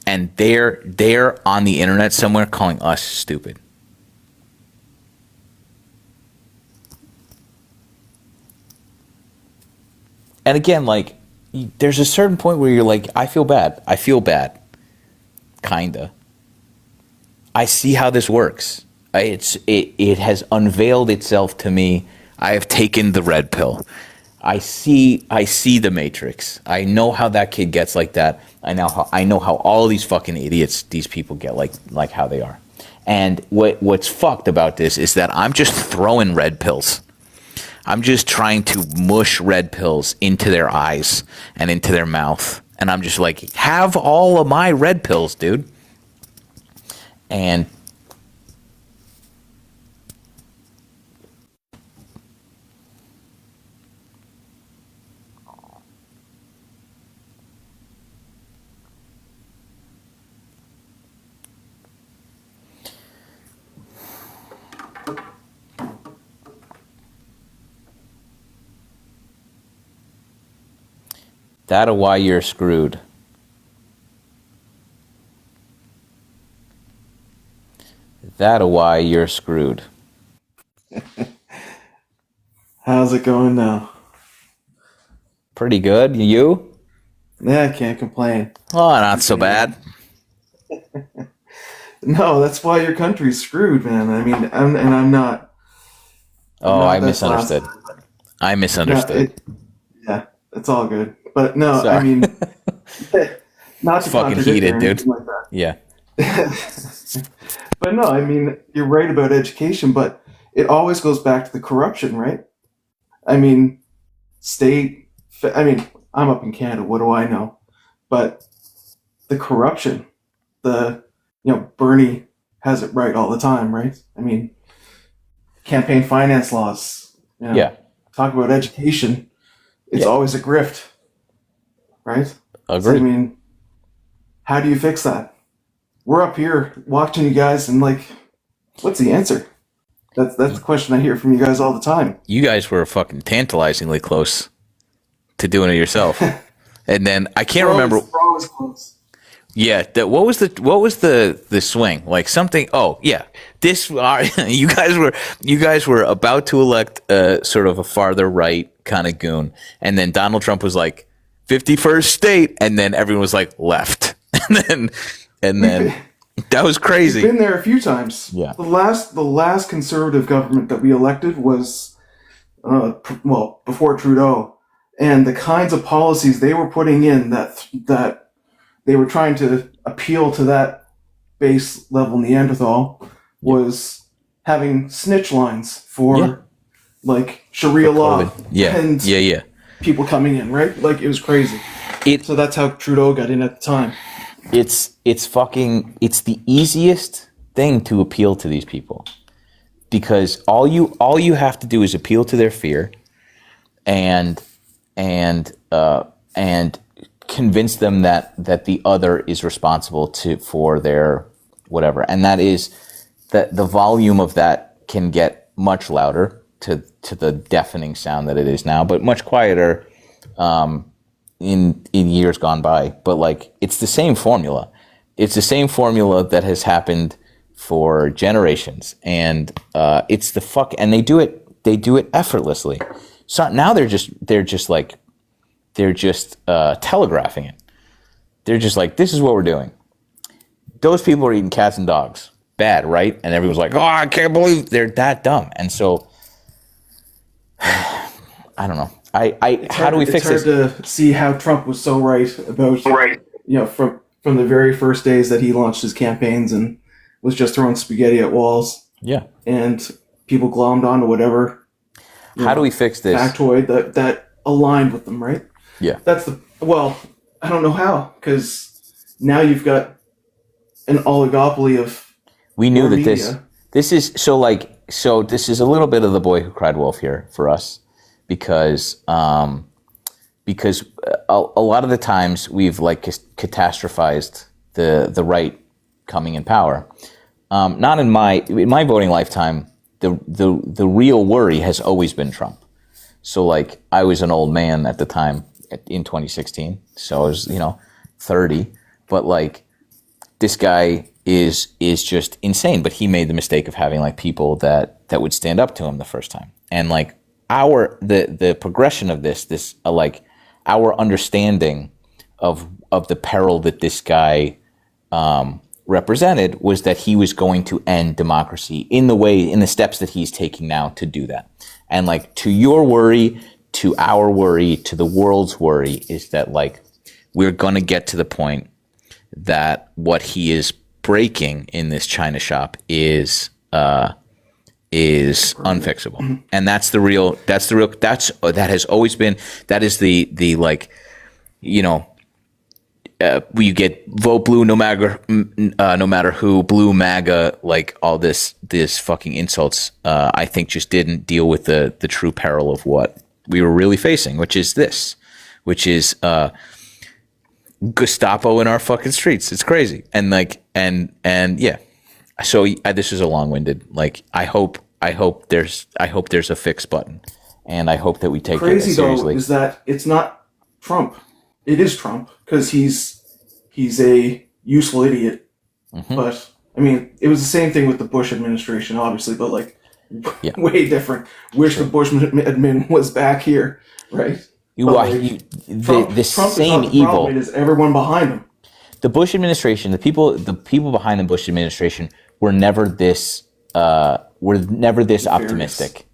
S1: And they're on the internet somewhere calling us stupid. And again, like, there's a certain point where you're like, I feel bad. Kinda. I see how this works. It has unveiled itself to me. I have taken the red pill. I see the Matrix. I know how that kid gets like that. I know how all these fucking idiots, these people get like how they are. And what's fucked about this is that I'm just throwing red pills. I'm just trying to mush red pills into their eyes and into their mouth. And I'm just like, have all of my red pills, dude. And that's why you're screwed. That's why you're screwed.
S8: How's it going now?
S1: Pretty good. You?
S8: Yeah, I can't complain.
S1: Oh, not so bad.
S8: No, that's why your country's screwed, man. I mean, I'm not.
S1: Oh,
S8: not
S1: I
S8: that
S1: misunderstood.
S8: class.
S1: I misunderstood.
S8: Yeah, it's all good. But no,
S1: Sorry.
S8: I mean, not to
S1: fucking
S8: contradict
S1: heated,
S8: or
S1: dude.
S8: anything like that.
S1: Yeah.
S8: But no, I mean, you're right about education, but it always goes back to the corruption, right? I mean, I'm up in Canada, what do I know? But the corruption, Bernie has it right all the time, right? I mean, campaign finance laws,
S1: Yeah.
S8: talk about education, it's always a grift, right? So,
S1: Agreed.
S8: I mean, how do you fix that? We're up here watching you guys and like, what's the answer? That's the question I hear from you guys all the time.
S1: You guys were fucking tantalizingly close to doing it yourself. And then I can't remember.
S8: We're always close.
S1: Yeah, what was the swing? Like something. Oh yeah, you guys were about to elect sort of a farther right kind of goon, and then Donald Trump was like 51st state, and then everyone was like left, and then that was crazy.
S8: Been there a few times.
S1: Yeah.
S8: The last conservative government that we elected was, before Trudeau, and the kinds of policies they were putting in that they were trying to appeal to that base level Neanderthal was having snitch lines for like Sharia law and people coming in, right? Like it was crazy. So that's how Trudeau got in at the time.
S1: It's the easiest thing to appeal to these people because all you have to do is appeal to their fear and convince them that the other is responsible for their whatever, and that is that the volume of that can get much louder to the deafening sound that it is now, but much quieter in years gone by. But like it's the same formula. It's the same formula that has happened for generations, and it's the fuck, and they do it effortlessly. So now they're just telegraphing it. They're just like, this is what we're doing. Those people are eating cats and dogs. Bad, right? And everyone's like, oh, I can't believe they're that dumb. And so, I don't know. How do we fix this?
S8: It's hard to see how Trump was so right about, from the very first days that he launched his campaigns and was just throwing spaghetti at walls.
S1: Yeah.
S8: And people glommed onto whatever.
S1: How do we fix this?
S8: Factoid that aligned with them, right?
S1: Yeah.
S8: I don't know how, because now you've got an oligopoly of. We knew that
S1: media. This is so this is a little bit of the boy who cried wolf here for us, because a lot of the times we've like catastrophized the right coming in power. Not in my voting lifetime. The real worry has always been Trump. So like I was an old man at the time in 2016, so I was 30, but like this guy is just insane. But he made the mistake of having like people that would stand up to him the first time, and like the progression of this like our understanding of the peril that this guy represented was that he was going to end democracy in the steps that he's taking now to do that. And like to your worry, to our worry, to the world's worry is that like we're going to get to the point that what he is breaking in this China shop is unfixable. And that has always been, that is the like, you get vote blue no matter who, blue MAGA, like all this fucking insults. I think just didn't deal with the true peril of what we were really facing, which is Gestapo in our fucking streets. It's crazy, and yeah. So this is a long-winded. Like I hope there's a fix button, and I hope that we take it seriously.
S8: Crazy though is that it's not Trump. It is Trump because he's a useful idiot. Mm-hmm. But I mean, it was the same thing with the Bush administration, obviously, but like way different. Wish the Bush admin was back here, right?
S1: The same
S8: evil.
S1: evil.
S8: It is everyone behind him.
S1: The Bush administration, the people behind the Bush administration were never this optimistic.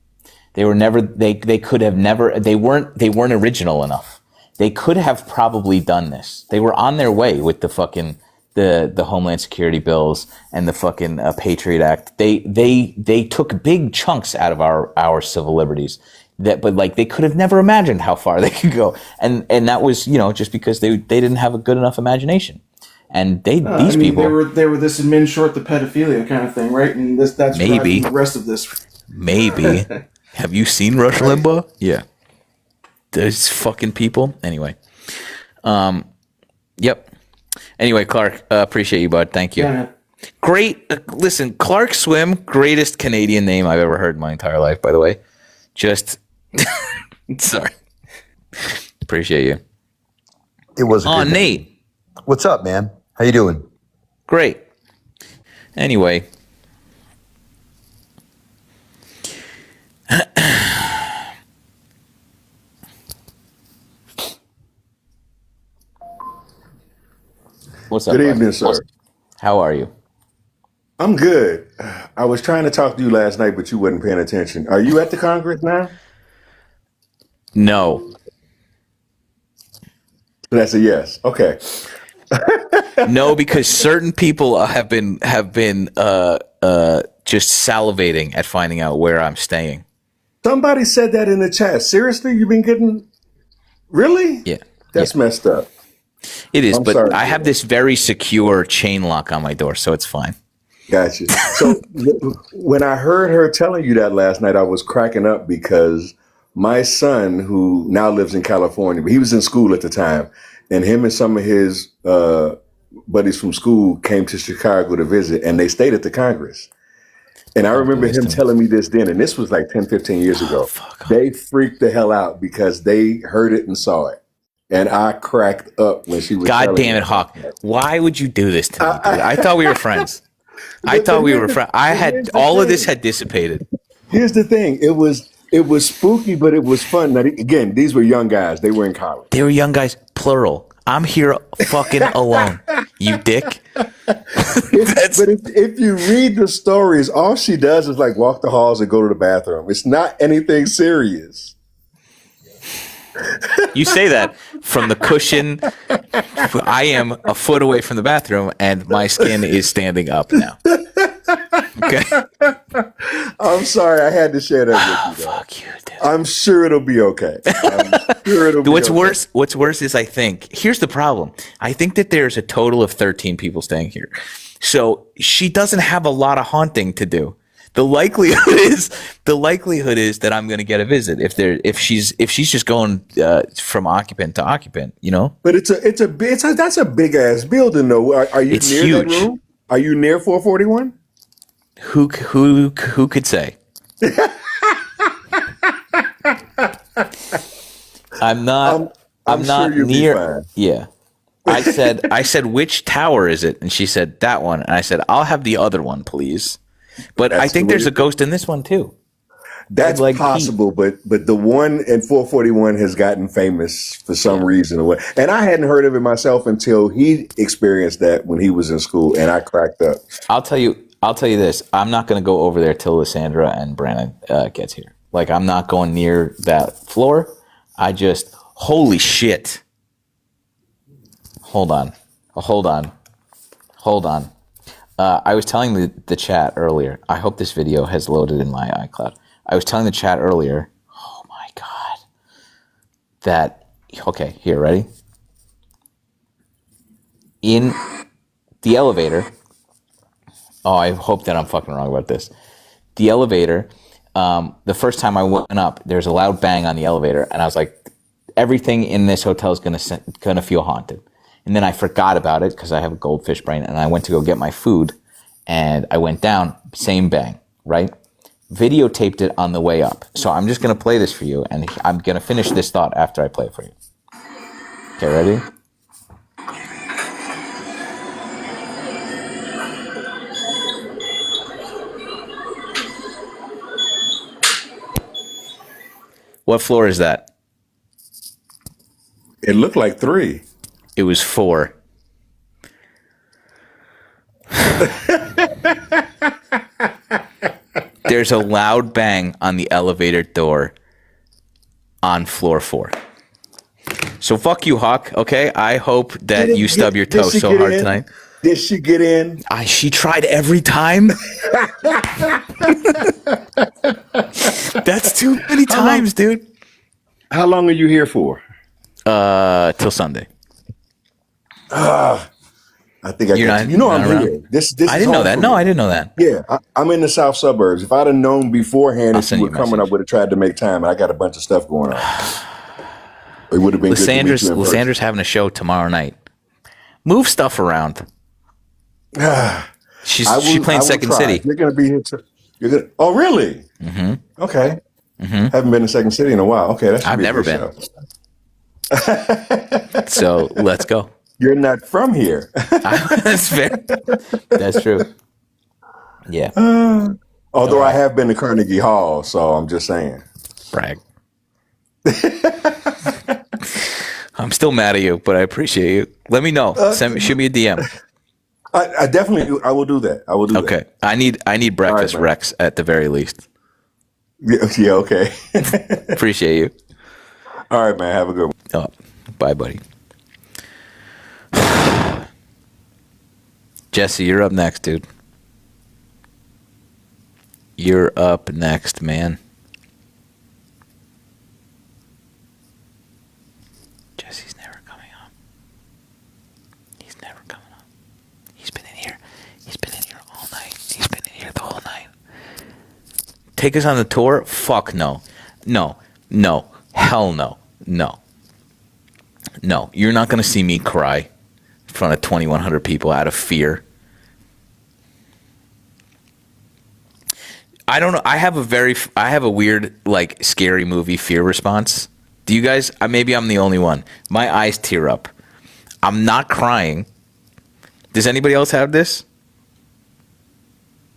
S1: They were never. They could have never. They weren't original enough. They could have probably done this. They were on their way with the fucking the Homeland Security bills and the fucking Patriot Act. They took big chunks out of our civil liberties. But like they could have never imagined how far they could go, and that was just because they didn't have a good enough imagination. And people
S8: they were this admin short the pedophilia kind of thing, right? And that's
S1: maybe
S8: the rest of this.
S1: Maybe. Have you seen Rush Limbaugh? Yeah. Those fucking people. Anyway. Yep. Anyway, Clark, appreciate you, bud. Thank you.
S8: Yeah.
S1: Great. Listen, Clark Swim, greatest Canadian name I've ever heard in my entire life, by the way. Just, sorry. Appreciate you.
S9: It was a good
S1: Nate.
S9: What's up, man? How you doing?
S1: Great. Anyway. What's up?
S10: Good
S1: bud?
S10: evening, sir.
S1: How are you?
S10: I'm good. I was trying to talk to you last night, but you wasn't paying attention. Are you at the Congress now?
S1: No.
S10: That's a yes. Okay.
S1: No, because certain people have been just salivating at finding out where I'm staying.
S10: Somebody said that in the chat. Seriously, you've been getting really?
S1: Yeah.
S10: That's
S1: Yeah.
S10: messed up.
S1: It is,
S10: I'm
S1: but
S10: sorry.
S1: I have this very secure chain lock on my door, so it's fine.
S10: Gotcha. So when I heard her telling you that last night, I was cracking up because my son, who now lives in California, but he was in school at the time, and him and some of his buddies from school came to Chicago to visit, and they stayed at the Congress. And I remember him telling me this then, and this was like 10, 15 years ago. They freaked the hell out because they heard it and saw it. And I cracked up when she was
S1: God
S10: telling
S1: damn
S10: me.
S1: it, Hawk. Why would you do this to me, dude? I thought we were friends. I
S10: But
S1: thought we
S10: here's
S1: were
S10: the-
S1: friends.
S10: here's the
S1: All of this
S10: thing.
S1: had dissipated.
S10: Here's the thing. It was spooky, but it was fun. Now, again, these were young guys. They were in college.
S1: They were young guys, plural. I'm here fucking alone. You dick.
S10: But if you read the stories, all she does is like walk the halls and go to the bathroom. It's not anything serious.
S1: You say that from the cushion. I am a foot away from the bathroom, and my skin is standing up now. Okay.
S10: I'm sorry. I had to share that with you.
S1: Fuck you, dude.
S10: I'm sure it'll be okay. I'm sure it'll be
S1: What's
S10: okay.
S1: worse? What's worse is I think here's the problem. I think that there's a total of 13 people staying here, so she doesn't have a lot of haunting to do. The likelihood is that I'm going to get a visit if she's just going from occupant to occupant. You know,
S10: But that's a big ass building though. Are you
S1: It's
S10: near
S1: huge.
S10: that room? Are you near 441?
S1: who could say? I'm not. I'm
S10: sure
S1: not
S10: you'll be
S1: near.
S10: fine.
S1: Yeah. I said, which tower is it? And she said, that one. And I said, I'll have the other one, please. But I think there's a ghost in this one too.
S10: That's
S1: Like
S10: possible, but the one in 441 has gotten famous for some reason. And I hadn't heard of it myself until he experienced that when he was in school, and I cracked up.
S1: I'll tell you this. I'm not going to go over there till Lysandra and Brandon gets here. Like, I'm not going near that floor. Holy shit. Hold on. I was telling the chat earlier. I hope this video has loaded in my iCloud. I was telling the chat earlier. Oh my God. Okay, here, ready? In the elevator. Oh, I hope that I'm fucking wrong about this. The elevator, the first time I went up, there's a loud bang on the elevator, and I was like, everything in this hotel is gonna feel haunted. And then I forgot about it because I have a goldfish brain, and I went to go get my food, and I went down, same bang, right? Videotaped it on the way up. So I'm just gonna play this for you, and I'm gonna finish this thought after I play it for you. Okay, ready? What floor is that?
S10: It looked like 3.
S1: It was 4. There's a loud bang on the elevator door on floor 4. So fuck you, Hawk. Okay, I hope that you stub your toe
S10: Did she
S1: so
S10: get
S1: hard
S10: in?
S1: tonight.
S10: Did she get in?
S1: She tried every time. That's too many times, dude.
S10: How long are you here for?
S1: Till Sunday.
S10: I think I
S1: You're
S10: got
S1: not-
S10: you. You know
S1: not
S10: I'm
S1: around?
S10: here. This
S1: I
S10: is
S1: didn't know
S10: home
S1: that.
S10: for
S1: No,
S10: me.
S1: I didn't know that.
S10: Yeah, I'm in the south suburbs. If I'd have known beforehand
S1: I'll
S10: that
S1: send
S10: you
S1: you
S10: were
S1: a
S10: coming, I
S1: message.
S10: would have tried to make time. And I got a bunch of stuff going on. It would have been good to meet you in person.
S1: Lysandra's having a show tomorrow night. Move stuff around. She playing Second
S10: try.
S1: City.
S10: You're going to be here. You're gonna. Oh, really?
S1: Mm-hmm.
S10: Okay. Haven't been to Second City in a while. Okay, that should
S1: I've
S10: be a
S1: never
S10: good
S1: been.
S10: show.
S1: So let's go.
S10: You're not from here.
S1: That's fair. That's true. Yeah.
S10: Although I have been to Carnegie Hall, so I'm just saying.
S1: Brag. I'm still mad at you, but I appreciate you. Let me know. Shoot me a DM.
S10: I definitely I will do that. I will do that.
S1: Okay. I need breakfast
S10: man.
S1: Rex at the very least.
S10: Yeah, okay.
S1: Appreciate you.
S10: All right, man. Have a good one.
S1: Oh, bye, buddy. Jesse, you're up next, dude. You're up next, man. Jesse's never coming up. He's never coming up. He's been in here. He's been in here all night. He's been in here the whole night. Take us on the tour? Fuck no. No. No. Hell no. No. No. You're not going to see me cry in front of 2,100 people out of fear. I don't know. I have a weird, like, scary movie fear response. Do you guys, maybe I'm the only one. My eyes tear up. I'm not crying. Does anybody else have this?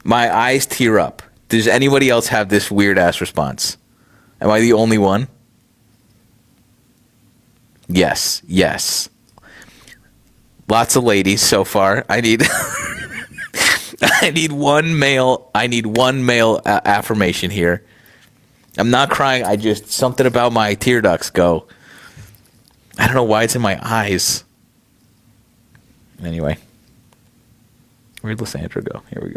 S1: My eyes tear up. Does anybody else have this weird ass response? Am I the only one? Yes. Yes. Lots of ladies so far. I need I need one male affirmation here. I'm not crying. I just, something about my tear ducts go. I don't know why it's in my eyes. Anyway. Where'd Lysandra go? Here we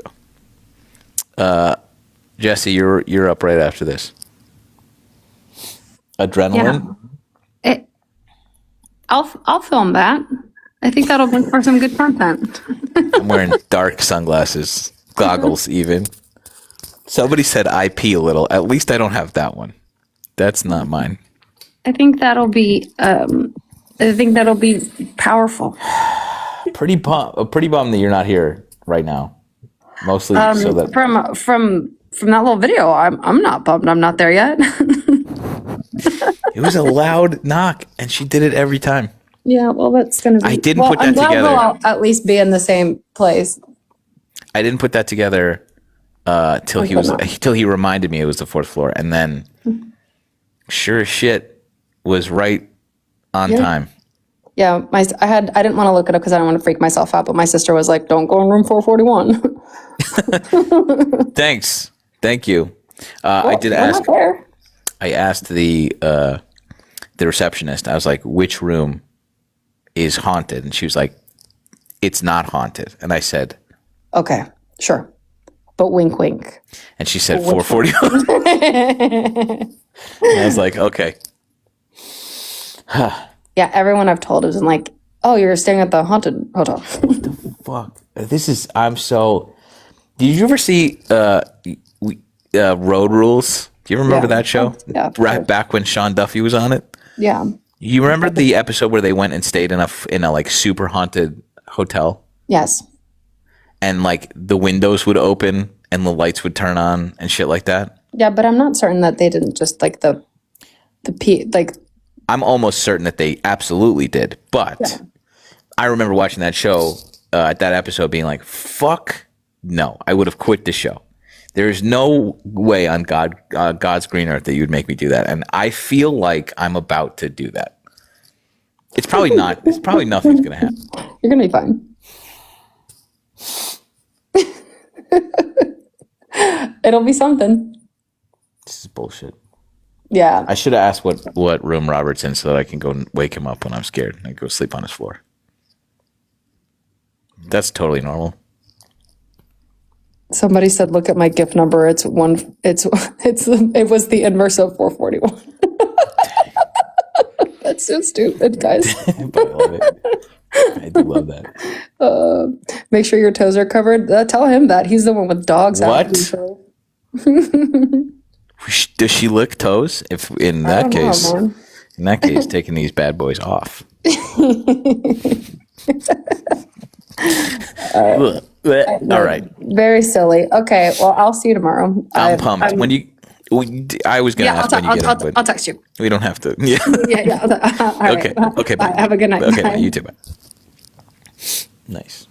S1: go. Jesse, you're up right after this. Adrenaline?
S9: Yeah. I'll film that. I think that'll make for some good content.
S1: I'm wearing dark sunglasses, goggles even. Somebody said IP a little. At least I don't have that one. That's not mine.
S9: I think that'll be powerful.
S1: Pretty bummed that you're not here right now. Mostly so that
S9: from that little video, I'm not bummed I'm not there yet.
S1: it was a loud knock, and she did it every time.
S9: Yeah, well, that's gonna be.
S1: I didn't put that
S9: I'm glad
S1: together.
S9: We'll at least be in the same place.
S1: I didn't put that together till he reminded me it was the fourth floor, and then sure as shit was right on time.
S9: Yeah, I didn't want to look it up because I don't want to freak myself out, but my sister was like, "Don't go in room 441."
S1: Thanks, thank you. I did ask. I asked the receptionist. I was like, "Which room is haunted?" And she was like, "It's not haunted." And I said,
S9: "Okay, sure, but wink, wink."
S1: And she said 441. And I was like, "Okay."
S9: Yeah, everyone I've told is like, "Oh, you're staying at the haunted hotel."
S1: What the fuck? I'm so. Did you ever see Road Rules? Do you remember that show?
S9: Yeah.
S1: Right back when Sean Duffy was on it.
S9: Yeah.
S1: You remember the episode where they went and stayed in a like super haunted hotel?
S9: Yes.
S1: And like the windows would open and the lights would turn on and shit like that.
S9: Yeah, but I'm not certain that they didn't just like like.
S1: I'm almost certain that they absolutely did, but I remember watching that show, that episode being like, fuck no, I would have quit the show. There is no way on God's green earth that you would make me do that. And I feel like I'm about to do that. It's probably not. It's probably nothing's going to happen.
S9: You're going to be fine. It'll be something.
S1: This is bullshit.
S9: Yeah.
S1: I should have asked what room Robert's in so that I can go and wake him up when I'm scared and go sleep on his floor. That's totally normal.
S9: Somebody said, "Look at my gift number. It was the inverse of 441." That's so stupid, guys.
S1: But I love it. I do love that.
S9: Make sure your toes are covered. Tell him that he's the one with dogs.
S1: What? Does she lick toes? If in that case, taking these bad boys off. All right.
S9: Very silly. Okay. Well, I'll see you tomorrow.
S1: I'm pumped. I was going to ask when you get in, but
S9: I'll text you.
S1: we don't have to. Yeah.
S9: Yeah. All right.
S1: Okay.
S9: Bye. Have a good night.
S1: Okay.
S9: Bye.
S1: You too. Bye. Nice.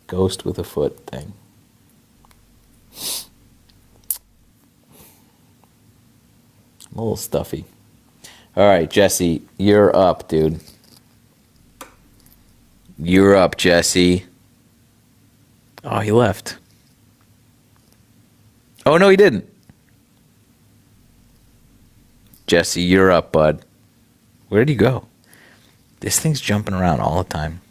S1: Ghost with a foot thing. I'm a little stuffy. All right, Jesse, you're up, dude. You're up, Jesse. Oh, he left. Oh, no, he didn't. Jesse, you're up, bud. Where'd he go? This thing's jumping around all the time.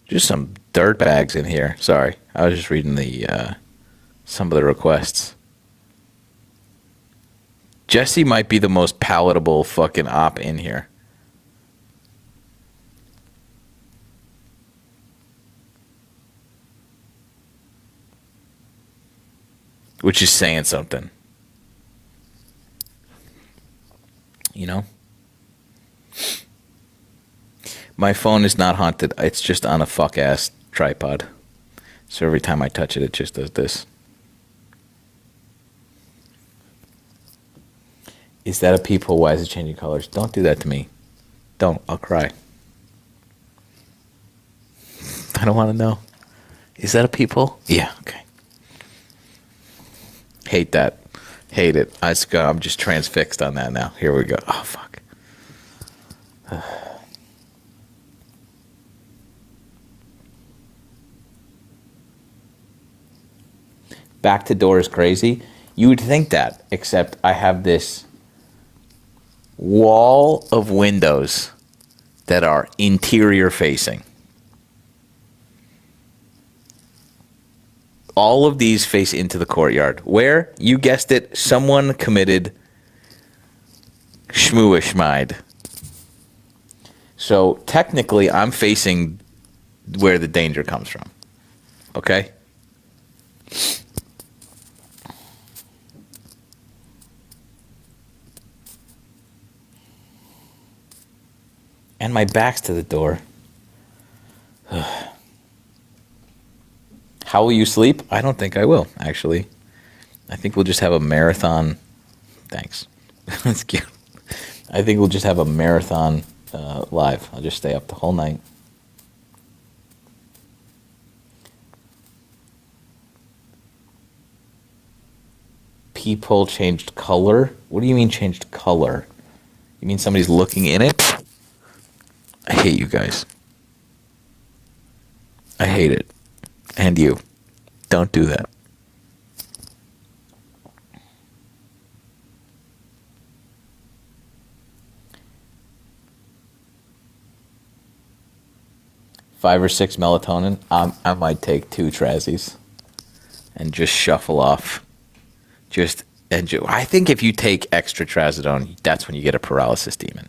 S1: Just some dirt bags in here. Sorry, I was just reading the some of the requests. Jesse might be the most palatable fucking op in here. Which is saying something. You know? My phone is not haunted. It's just on a fuck-ass tripod. So every time I touch it, it just does this. Is that a peephole? Why is it changing colors? Don't do that to me. Don't. I'll cry. I don't want to know. Is that a peephole? Yeah, okay. Hate that. Hate it. I'm just transfixed on that now. Here we go. Oh, fuck. Back to door is crazy. You would think that, except I have this wall of windows that are interior facing. All of these face into the courtyard, where, you guessed it, someone committed schmooishmide. So technically, I'm facing where the danger comes from. Okay? And my back's to the door. How will you sleep? I don't think I will, actually. I think we'll just have a marathon. Thanks. That's cute. I think we'll just have a marathon live. I'll just stay up the whole night. Peephole changed color? What do you mean changed color? You mean somebody's looking in it? I hate you guys. I hate it. And you. Don't do that. Five or six melatonin. I might take 2 Trazzies and just shuffle off. I think if you take extra Trazodone, that's when you get a paralysis demon.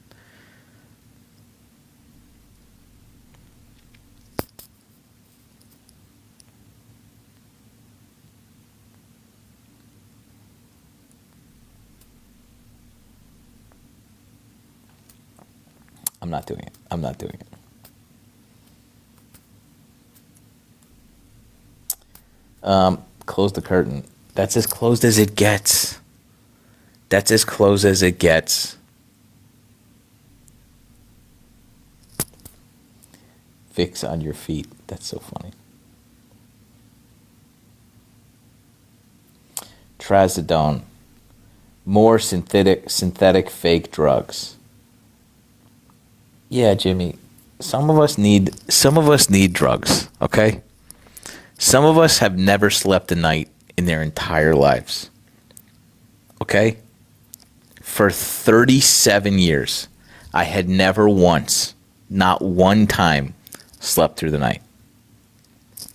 S1: I'm not doing it. I'm not doing it. Close the curtain. That's as closed as it gets. That's as close as it gets. Fix on your feet. That's so funny. Trazodone. More synthetic fake drugs. Yeah, Jimmy. Some of us need drugs, okay? Some of us have never slept a night in their entire lives. Okay? For 37 years, I had never once, not one time, slept through the night.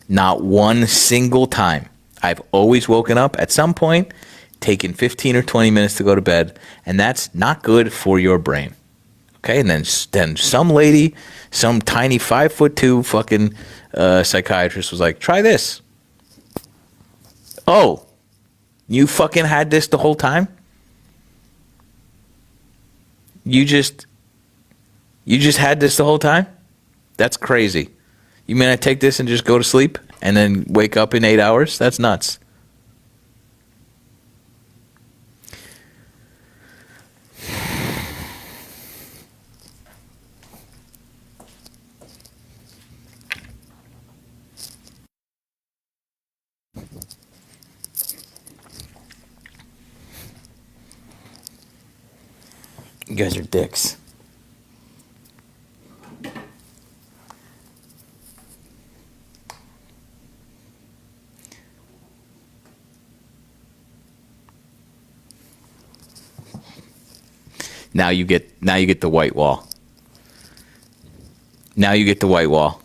S1: Not one single time. I've always woken up at some point, taken 15 or 20 minutes to go to bed, and that's not good for your brain. Okay, and then some lady, some tiny 5'2" fucking psychiatrist was like, try this. Oh, you fucking had this the whole time? You just had this the whole time? That's crazy. You mean I take this and just go to sleep and then wake up in 8 hours? That's nuts. You guys are dicks. Now you get the white wall. Now you get the white wall.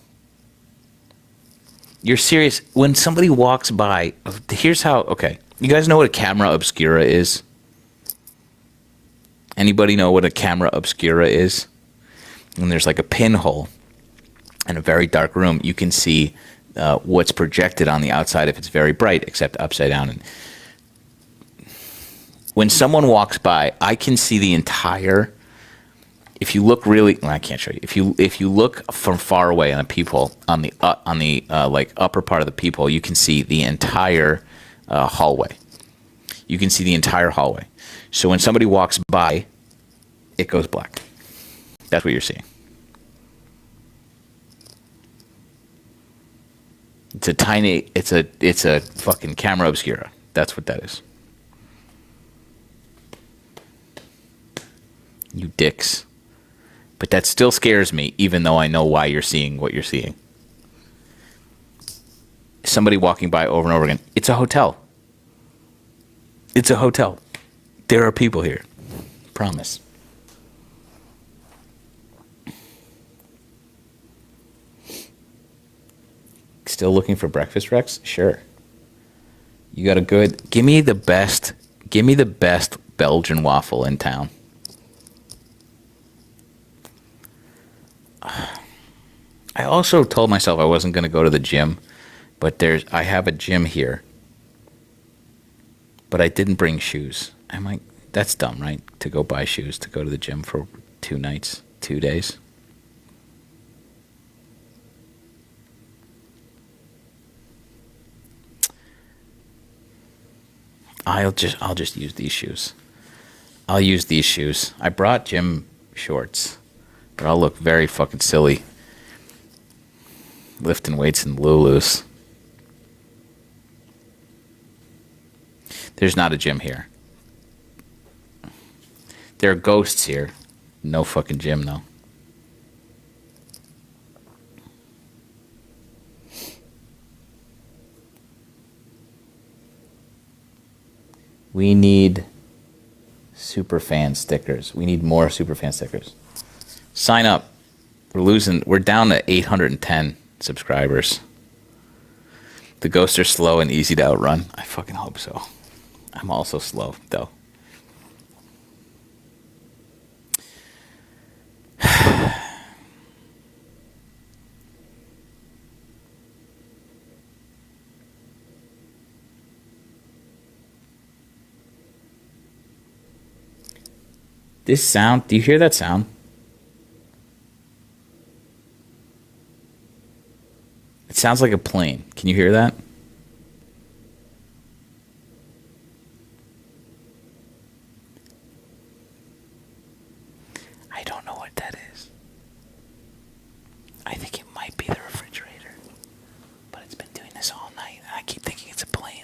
S1: You're serious. When somebody walks by, here's how, okay. You guys know what a camera obscura is? Anybody know what a camera obscura is? When there's like a pinhole in a very dark room, you can see what's projected on the outside if it's very bright, except upside down. And when someone walks by, I can see the entire. If you look really, well, I can't show you. If you look from far away on the peephole, on the like upper part of the peephole, you can see the entire hallway. You can see the entire hallway. So when somebody walks by, it goes black. That's what you're seeing. It's a tiny. It's a fucking camera obscura. That's what that is. You dicks. But that still scares me, even though I know why you're seeing what you're seeing. Somebody walking by over and over again. It's a hotel. It's a hotel. There are people here. Promise. Still looking for breakfast, Rex? Sure. You got a good... Give me the best Belgian waffle in town. I also told myself I wasn't going to go to the gym, but I have a gym here. But I didn't bring shoes. I'm like, that's dumb, right? To go buy shoes to go to the gym for 2 nights, 2 days. I'll just use these shoes. I'll use these shoes. I brought gym shorts, but I'll look very fucking silly lifting weights in Lulus. There's not a gym here. There are ghosts here. No fucking gym, though. We need superfan stickers. We need more superfan stickers. Sign up. We're down to 810 subscribers. The ghosts are slow and easy to outrun. I fucking hope so. I'm also slow, though. This sound, do you hear that sound? It sounds like a plane. Can you hear that? I don't know what that is. I think it might be the refrigerator. But it's been doing this all night, and I keep thinking it's a plane.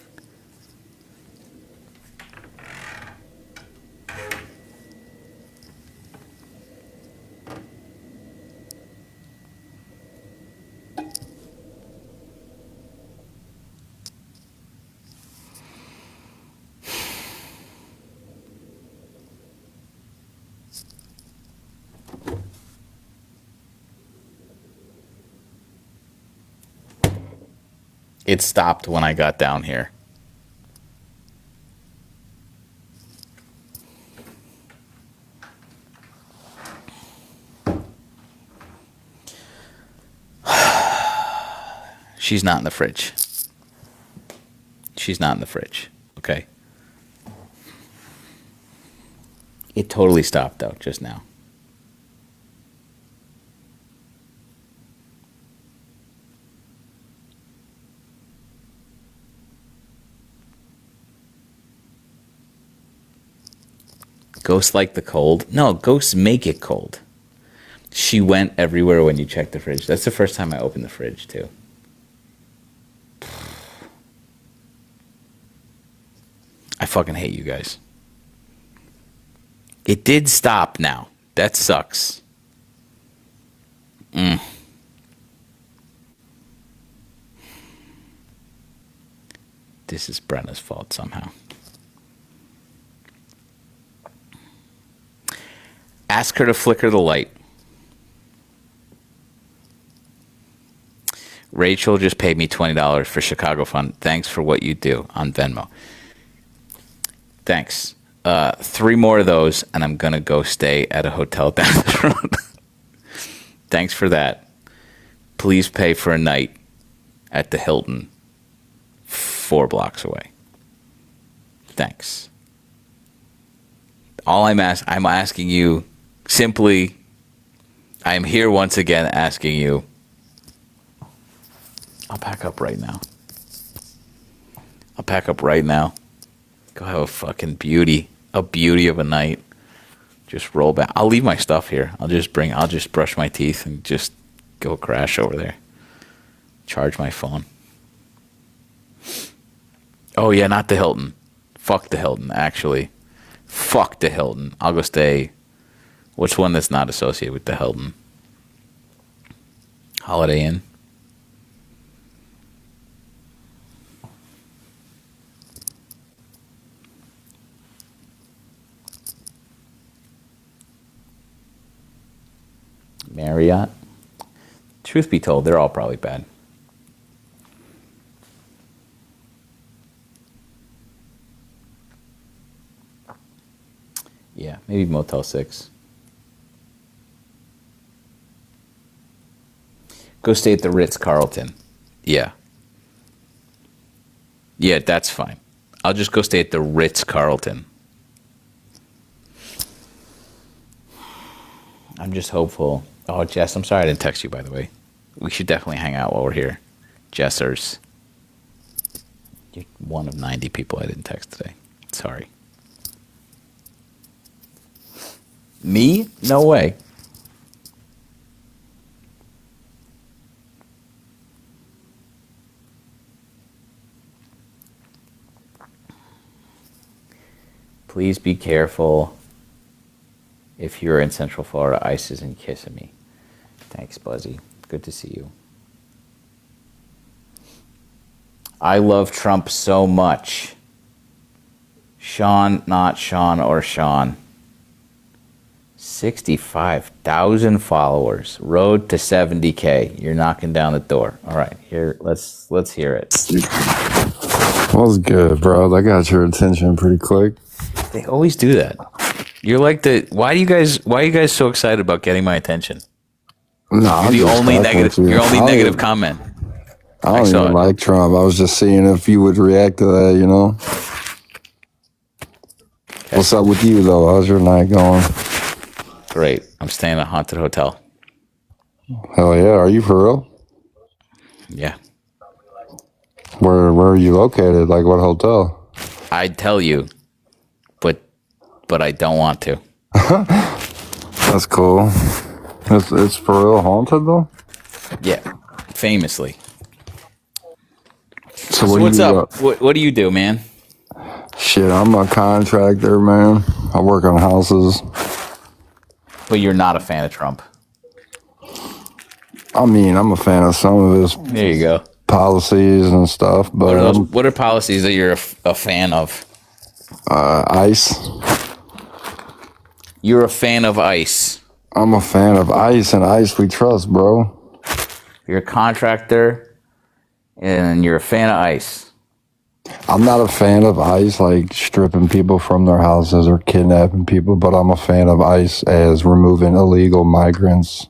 S1: It stopped when I got down here. She's not in the fridge. She's not in the fridge. Okay. It totally stopped though just now. Ghosts like the cold? No, ghosts make it cold. She went everywhere when you checked the fridge. That's the first time I opened the fridge, too. I fucking hate you guys. It did stop now. That sucks. This is Brenna's fault somehow. Ask her to flicker the light. Rachel just paid me $20 for Chicago Fun. Thanks for what you do on Venmo. Thanks. 3 more of those, and I'm going to go stay at a hotel down the road. Thanks for that. Please pay for a night at the Hilton 4 blocks away. Thanks. All I'm asking you simply, I am here once again asking you. I'll pack up right now. Go have a fucking beauty of a night. Just roll back. I'll leave my stuff here. I'll just brush my teeth and just go crash over there. Charge my phone. Oh yeah, not the Hilton. Fuck the Hilton, actually. Fuck the Hilton. I'll go stay. Which one that's not associated with the Hilton? Holiday Inn. Marriott. Truth be told, they're all probably bad. Yeah, maybe Motel 6. Go stay at the Ritz-Carlton. Yeah. Yeah, that's fine. I'll just go stay at the Ritz-Carlton. I'm just hopeful. Oh, Jess, I'm sorry I didn't text you, by the way. We should definitely hang out while we're here. Jessers. You're one of 90 people I didn't text today. Sorry. Me? No way. Please be careful. If you're in Central Florida, ICE isn't kissing me. Thanks, Buzzy. Good to see you. I love Trump so much. Sean, not Sean or Sean. 65,000 followers. Road to 70K. You're knocking down the door. All right, here. Let's hear it.
S11: What's good, bro? I got your attention pretty quick.
S1: They always do that. You're like why are you guys so excited about getting my attention?
S11: No,
S1: you're the only negative comment.
S11: I don't even like Trump. I was just seeing if you would react to that, you know? Okay. What's up with you, though? How's your night going?
S1: Great. I'm staying at a haunted hotel.
S11: Hell yeah. Are you for real?
S1: Yeah.
S11: Where are you located? Like what hotel?
S1: I'd tell you, but I don't want to.
S11: That's cool. It's for real haunted though?
S1: Yeah. Famously.
S11: So
S1: what's up? What do you do, man?
S11: Shit, I'm a contractor, man. I work on houses.
S1: But you're not a fan of Trump.
S11: I mean, I'm a fan of some of his
S1: there you go.
S11: Policies and stuff. But
S1: what are policies that you're a fan of?
S11: ICE.
S1: You're a fan of ICE.
S11: I'm a fan of ICE, and ICE we trust, bro.
S1: You're a contractor, and you're a fan of ICE.
S11: I'm not a fan of ICE, like stripping people from their houses or kidnapping people, but I'm a fan of ICE as removing illegal migrants.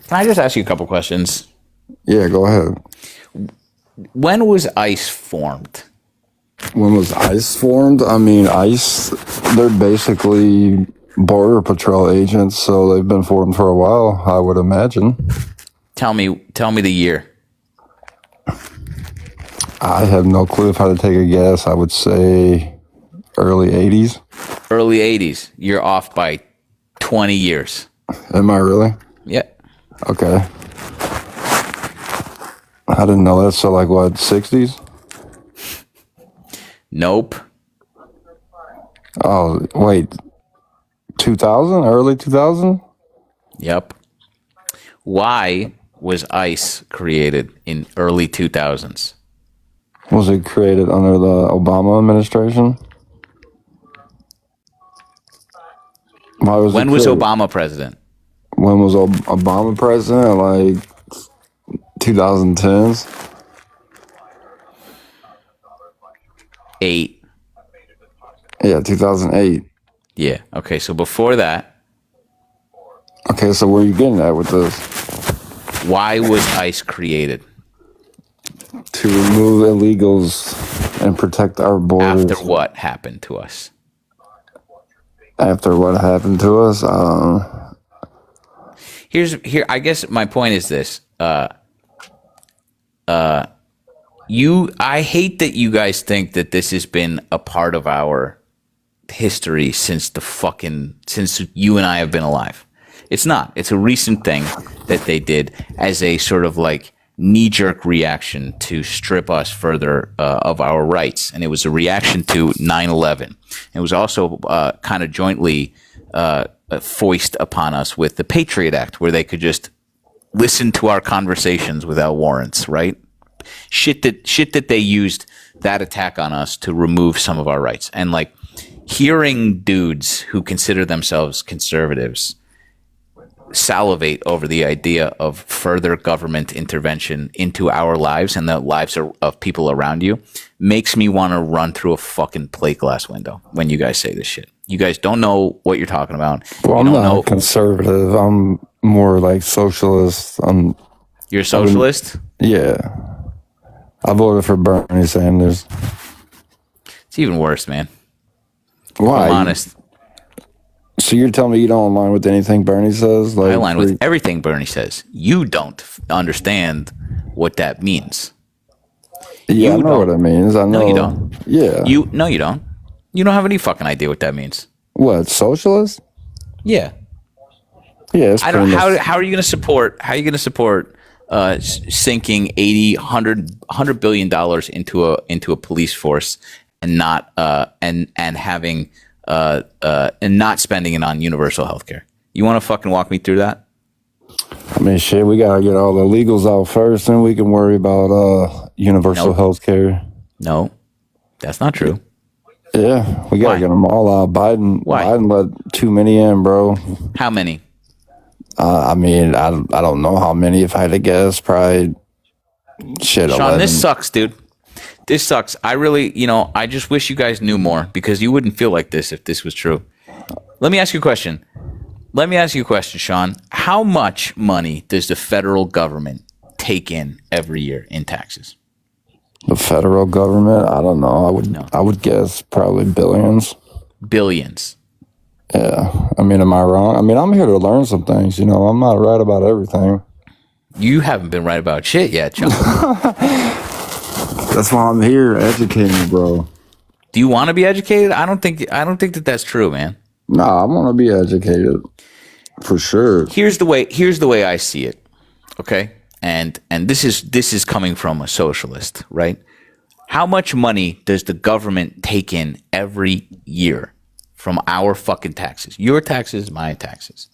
S1: Can I just ask you a couple questions?
S11: Yeah, go ahead.
S1: When was ICE formed?
S11: When was ICE formed? I mean, ICE, they're basically border patrol agents, so they've been formed for a while, I would imagine.
S1: Tell me the year.
S11: I have no clue. If I had to take a guess, I would say early 80s.
S1: Early 80s. You're off by 20 years.
S11: Am I really?
S1: Yeah.
S11: Okay. I didn't know that. So, like, what, 60s?
S1: Nope.
S11: Oh, wait. 2000? Early 2000?
S1: Yep. Why was ICE created in early 2000s?
S11: Was it created under the Obama administration? Why was
S1: When
S11: it
S1: was
S11: created?
S1: Obama president?
S11: When was Obama president? Like 2010s?
S1: 8.
S11: Yeah, 2008.
S1: Yeah. Okay. So before that,
S11: Okay, so where are you getting at with this?
S1: why was ICE created?
S11: To remove illegals and protect our borders.
S1: After what happened to us?
S11: After what happened to us?
S1: Here. I guess my point is this. I hate that you guys think that this has been a part of our history since you and I have been alive. It's not. It's a recent thing that they did as a sort of like knee-jerk reaction to strip us further of our rights. And it was a reaction to 9/11. It was also kind of jointly foisted upon us with the Patriot Act, where they could just listen to our conversations without warrants, right? Shit that they used that attack on us to remove some of our rights. And like hearing dudes who consider themselves conservatives salivate over the idea of further government intervention into our lives and the lives of people around you makes me want to run through a fucking plate glass window when you guys say this shit. You guys don't know what you're talking about.
S11: Well,
S1: You
S11: I'm
S1: don't
S11: not
S1: know.
S11: conservative. I'm more like socialist.
S1: You're a socialist?
S11: Yeah. I voted for Bernie Sanders.
S1: It's even worse, man.
S11: Why?
S1: I'm honest.
S11: So you're telling me you don't align with anything Bernie says? Like,
S1: I align with everything Bernie says. You don't understand what that means.
S11: Yeah, I
S1: You
S11: know
S1: don't.
S11: what it means. I know.
S1: No, you don't.
S11: Yeah.
S1: You don't. You don't have any fucking idea what that means.
S11: What, socialist?
S1: Yeah.
S11: Yeah, it's
S1: I don't.
S11: pretty much-
S1: How are you going to support? How are you going to support sinking 80, 100 billion dollars into a police force and not and having and not spending it on universal health care? You want to fucking walk me through that?
S11: I mean, shit, we gotta get all the legals out first, then we can worry about universal
S1: Nope.
S11: health care.
S1: No, that's not true.
S11: Yeah, we gotta
S1: Why?
S11: get them all out. Biden let too many in, bro.
S1: How many?
S11: I mean, I don't know how many. If I had to guess, probably shit.
S1: Sean,
S11: 11.
S1: this sucks, dude. This sucks. I really, I just wish you guys knew more because you wouldn't feel like this if this was true. Let me ask you a question. Sean. How much money does the federal government take in every year in taxes?
S11: The federal government, I don't know. I would guess probably billions.
S1: Billions.
S11: Yeah. I mean, am I wrong? I mean, I'm here to learn some things. I'm not right about everything.
S1: You haven't been right about shit yet, John.
S11: That's why I'm here, educating, bro.
S1: Do you want to be educated? I don't think that that's true, man.
S11: Nah, I want to be educated for sure.
S1: Here's the way I see it. Okay? And this is coming from a socialist, right? How much money does the government take in every year from our fucking taxes? Your taxes, my taxes.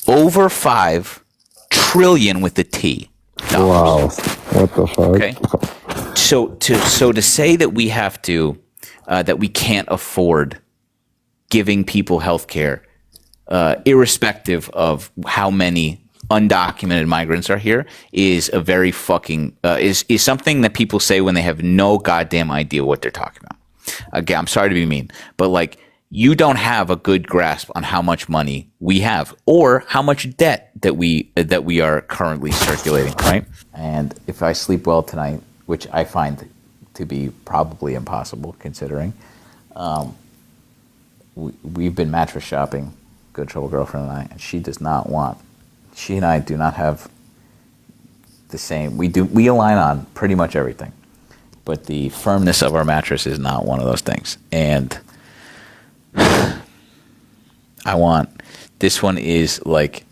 S1: Over 5 trillion with a T.
S11: Wow. What the fuck?
S1: Okay. So to say that we have to that we can't afford giving people health care, irrespective of how many undocumented migrants are here, is a very fucking is something that people say when they have no goddamn idea what they're talking about. Again, I'm sorry to be mean, but like you don't have a good grasp on how much money we have or how much debt that we are currently circulating, right? And if I sleep well tonight, which I find to be probably impossible considering, we've been mattress shopping, Good Trouble Girlfriend and I, and she and I do not have the same. We align on pretty much everything, but the firmness of our mattress is not one of those things. And this one is like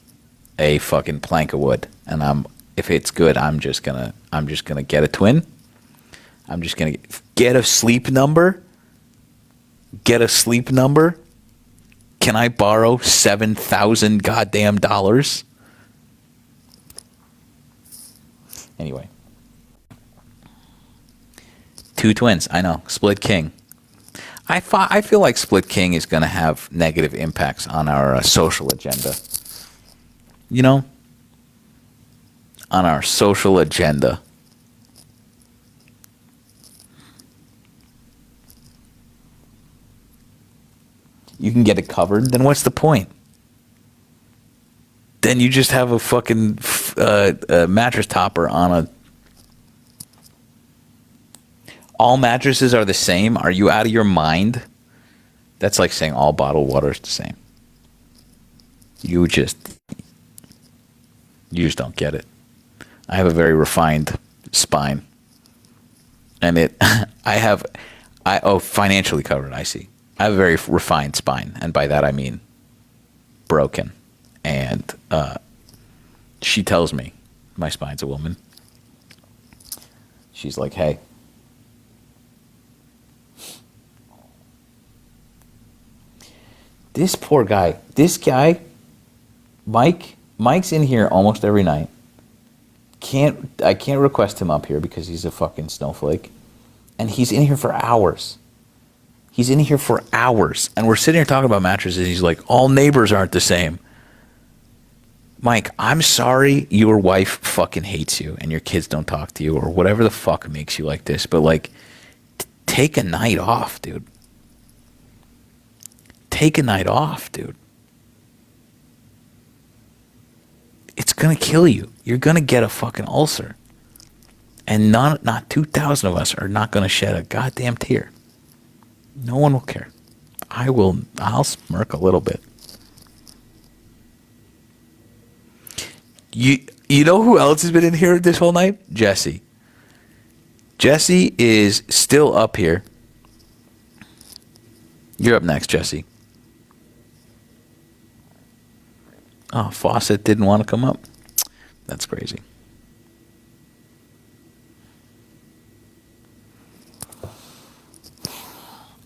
S1: a fucking plank of wood, and if it's good, I'm just gonna get a twin. I'm just gonna get a sleep number. Get a sleep number. Can I borrow $7,000 goddamn dollars? Anyway, 2 twins. I know, split king. I feel like split king is going to have negative impacts on our social agenda. You know, on our social agenda. You can get it covered, then what's the point? Then you just have a fucking mattress topper on a... All mattresses are the same? Are you out of your mind? That's like saying all bottled water is the same. You just don't get it. I have a very refined spine. And financially covered, I see. I have a very refined spine, and by that I mean broken. And she tells me, my spine's a woman. She's like, hey, this poor guy, Mike's in here almost every night. I can't request him up here because he's a fucking snowflake. And he's in here for hours. And we're sitting here talking about mattresses. And he's like, all neighbors aren't the same. Mike, I'm sorry your wife fucking hates you and your kids don't talk to you or whatever the fuck makes you like this. But like, take a night off, dude. Take a night off, dude. It's going to kill you. You're going to get a fucking ulcer. And not 2,000 of us are not going to shed a goddamn tear. No one will care. I'll smirk a little bit. You know who else has been in here this whole night? Jesse. Jesse is still up here. You're up next, Jesse. Oh, Fawcett didn't want to come up? That's crazy.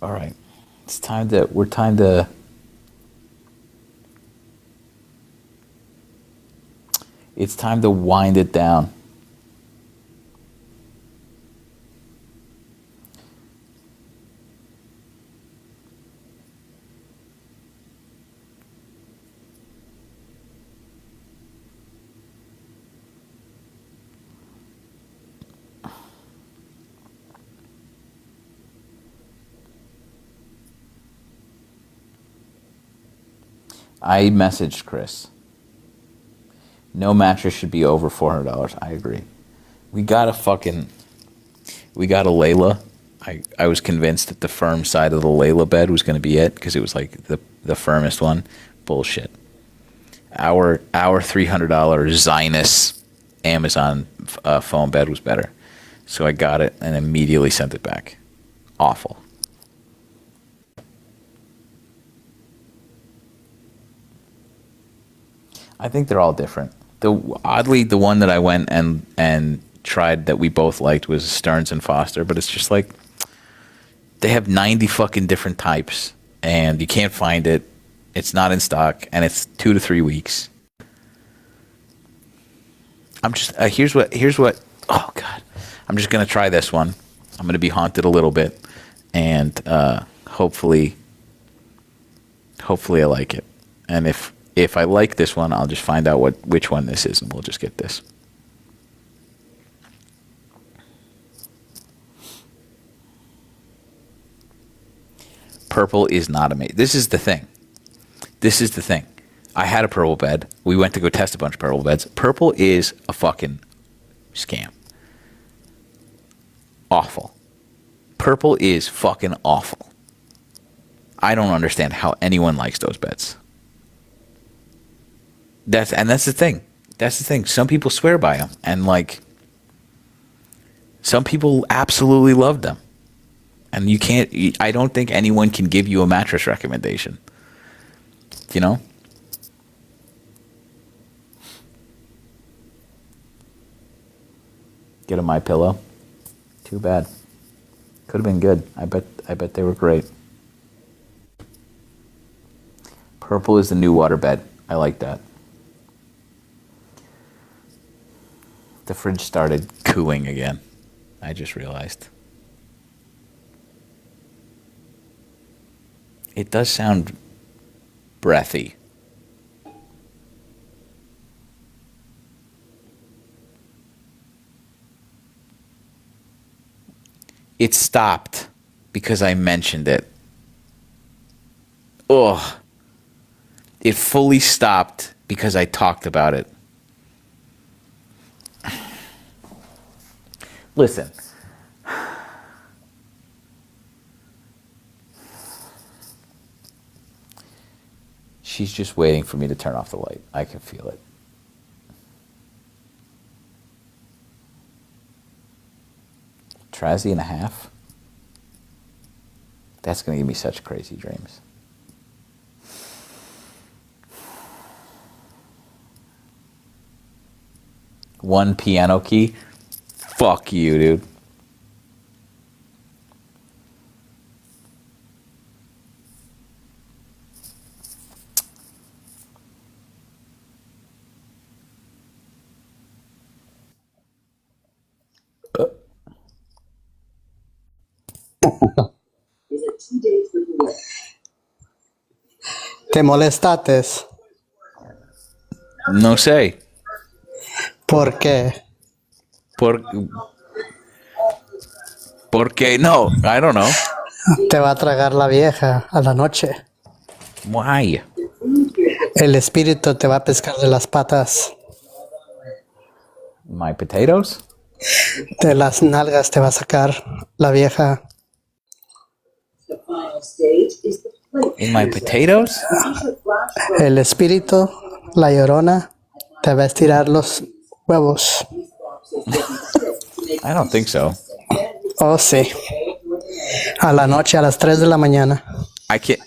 S1: All right. It's time to wind it down. I messaged Chris. No mattress should be over $400. I agree. We got a Layla. I was convinced that the firm side of the Layla bed was going to be it because it was like the firmest one. Bullshit. Our $300 Zinus Amazon foam bed was better. So I got it and immediately sent it back. Awful. I think they're all different. Oddly, the one that I went and tried that we both liked was Stearns and Foster, but it's just like they have 90 fucking different types, and you can't find it. It's not in stock, and it's 2 to 3 weeks. I'm just here's what. Oh God, I'm just gonna try this one. I'm gonna be haunted a little bit, and hopefully I like it. And if I like this one, I'll just find out which one this is, and we'll just get this. Purple is not amazing. This is the thing. I had a purple bed. We went to go test a bunch of purple beds. Purple is a fucking scam. Awful. Purple is fucking awful. I don't understand how anyone likes those beds. That's the thing. That's the thing. Some people swear by them, and like some people absolutely love them. And you can't. I don't think anyone can give you a mattress recommendation. You know. Get a MyPillow. Too bad. Could have been good. I bet they were great. Purple is the new waterbed. I like that. The fridge started cooing again. I just realized. It does sound breathy. It stopped because I mentioned it. Ugh. It fully stopped because I talked about it. Listen. She's just waiting for me to turn off the light. I can feel it. Trazzy and a half? That's going to give me such crazy dreams. One piano key? Fuck you, dude.
S12: ¿Te molestates?
S1: No sé.
S12: ¿Por qué?
S1: Porque no, I don't know.
S12: Te va a tragar la vieja a la noche.
S1: Why?
S12: El espíritu te va a pescar de las patas.
S1: My potatoes?
S12: De las nalgas te va a sacar la vieja.
S1: In my potatoes?
S12: El espíritu, la llorona, te va a estirar los huevos.
S1: I don't think so.
S12: Oh, sí. A la noche, a las 3 de la mañana.
S1: I can't.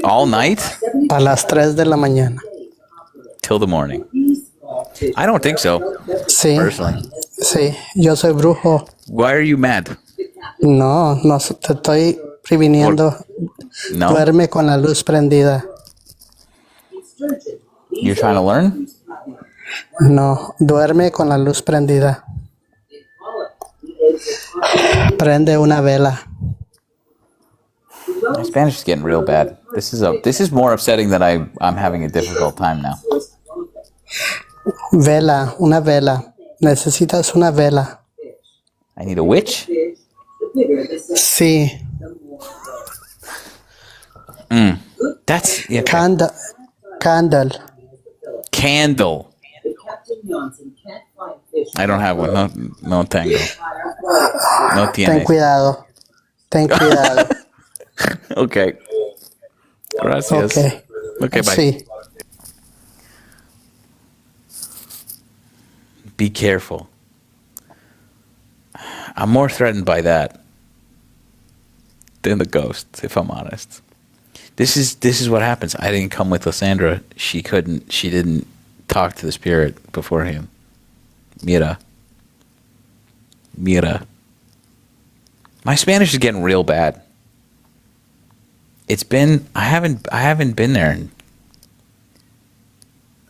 S1: All night?
S12: A las 3 de la mañana.
S1: Till the morning. I don't think so.
S12: Sí.
S1: Personally.
S12: Sí, yo soy brujo.
S1: Why are you mad?
S12: No, no te estoy previniendo.
S1: No?
S12: Duerme con la luz prendida.
S1: You're trying to learn?
S12: No, duerme con la luz prendida. Prende una vela.
S1: My Spanish is getting real bad. This is more upsetting that I'm having a difficult time now.
S12: Vela, una vela. Necesitas una vela.
S1: I need a witch?
S12: Sí.
S1: That's yeah.
S12: Candle.
S1: Candle. I don't have one. No tango. No
S12: Ten
S1: tienes.
S12: cuidado. Ten cuidado.
S1: Okay. Gracias.
S12: Okay.
S1: Okay, bye.
S12: Sí.
S1: Be careful. I'm more threatened by that than the ghosts, if I'm honest. This is what happens. I didn't come with Lysandra. She didn't talk to the spirit beforehand. Mira. My Spanish is getting real bad. I haven't been there.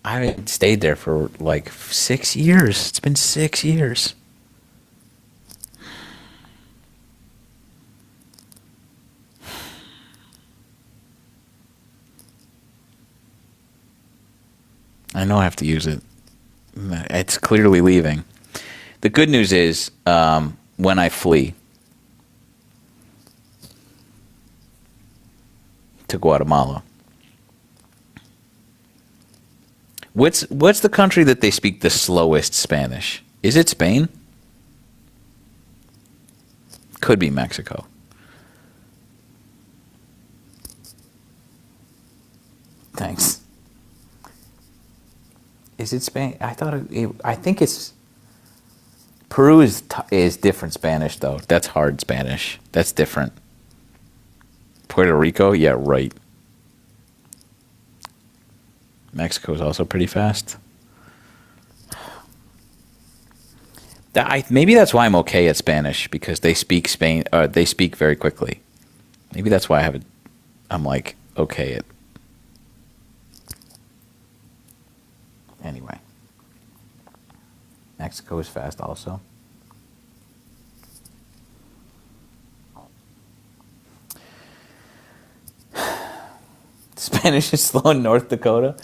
S1: I haven't stayed there for like 6 years. It's been 6 years. I know I have to use it. It's clearly leaving. The good news is when I flee, to Guatemala. What's the country that they speak the slowest Spanish? Is it Spain? Could be Mexico. Thanks. Is it Spain? I think it's Peru is different Spanish though. That's hard Spanish. That's different. Puerto Rico, yeah, right. Mexico is also pretty fast. Maybe that's why I'm okay at Spanish, because they speak they speak very quickly. Maybe that's why I'm like okay at. Anyway, Mexico is fast also. Spanish is slow in North Dakota.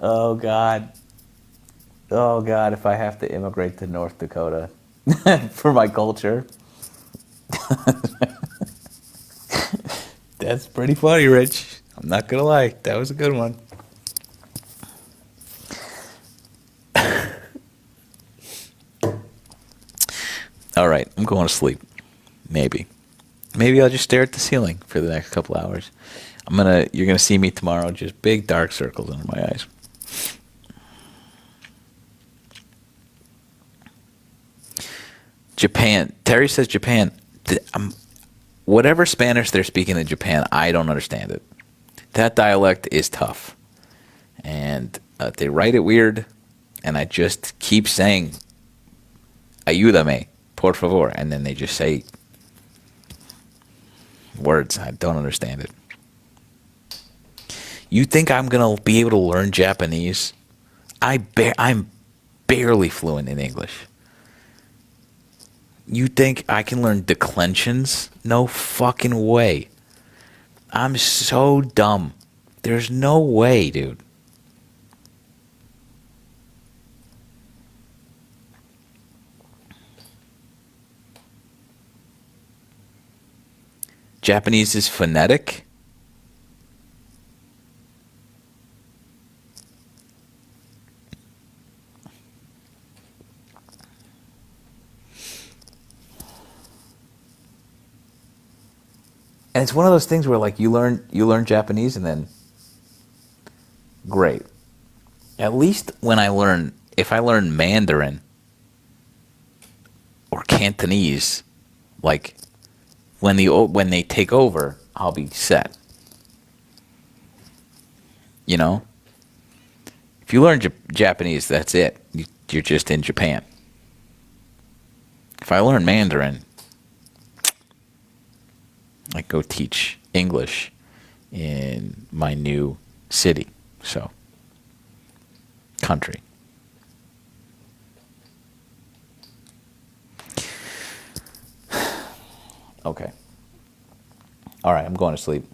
S1: Oh God. Oh God, if I have to immigrate to North Dakota for my culture. That's pretty funny, Rich. I'm not gonna lie. That was a good one. All right, I'm going to sleep. Maybe I'll just stare at the ceiling for the next couple hours. You're gonna see me tomorrow, just big dark circles under my eyes. Japan. Terry says Japan. Whatever Spanish they're speaking in Japan, I don't understand it. That dialect is tough, and they write it weird, and I just keep saying, "Ayúdame, por favor," and then they just say words. I don't understand it. You think I'm gonna be able to learn Japanese? I'm barely fluent in English. You think I can learn declensions? No fucking way. I'm so dumb. There's no way, dude. Japanese is phonetic? And it's one of those things where like you learn Japanese and then great. At least if I learn Mandarin or Cantonese, like when they take over, I'll be set. You know? If you learn Japanese, that's it. You're just in Japan. If I learn Mandarin, I go teach English in my new city, country. Okay. All right, I'm going to sleep.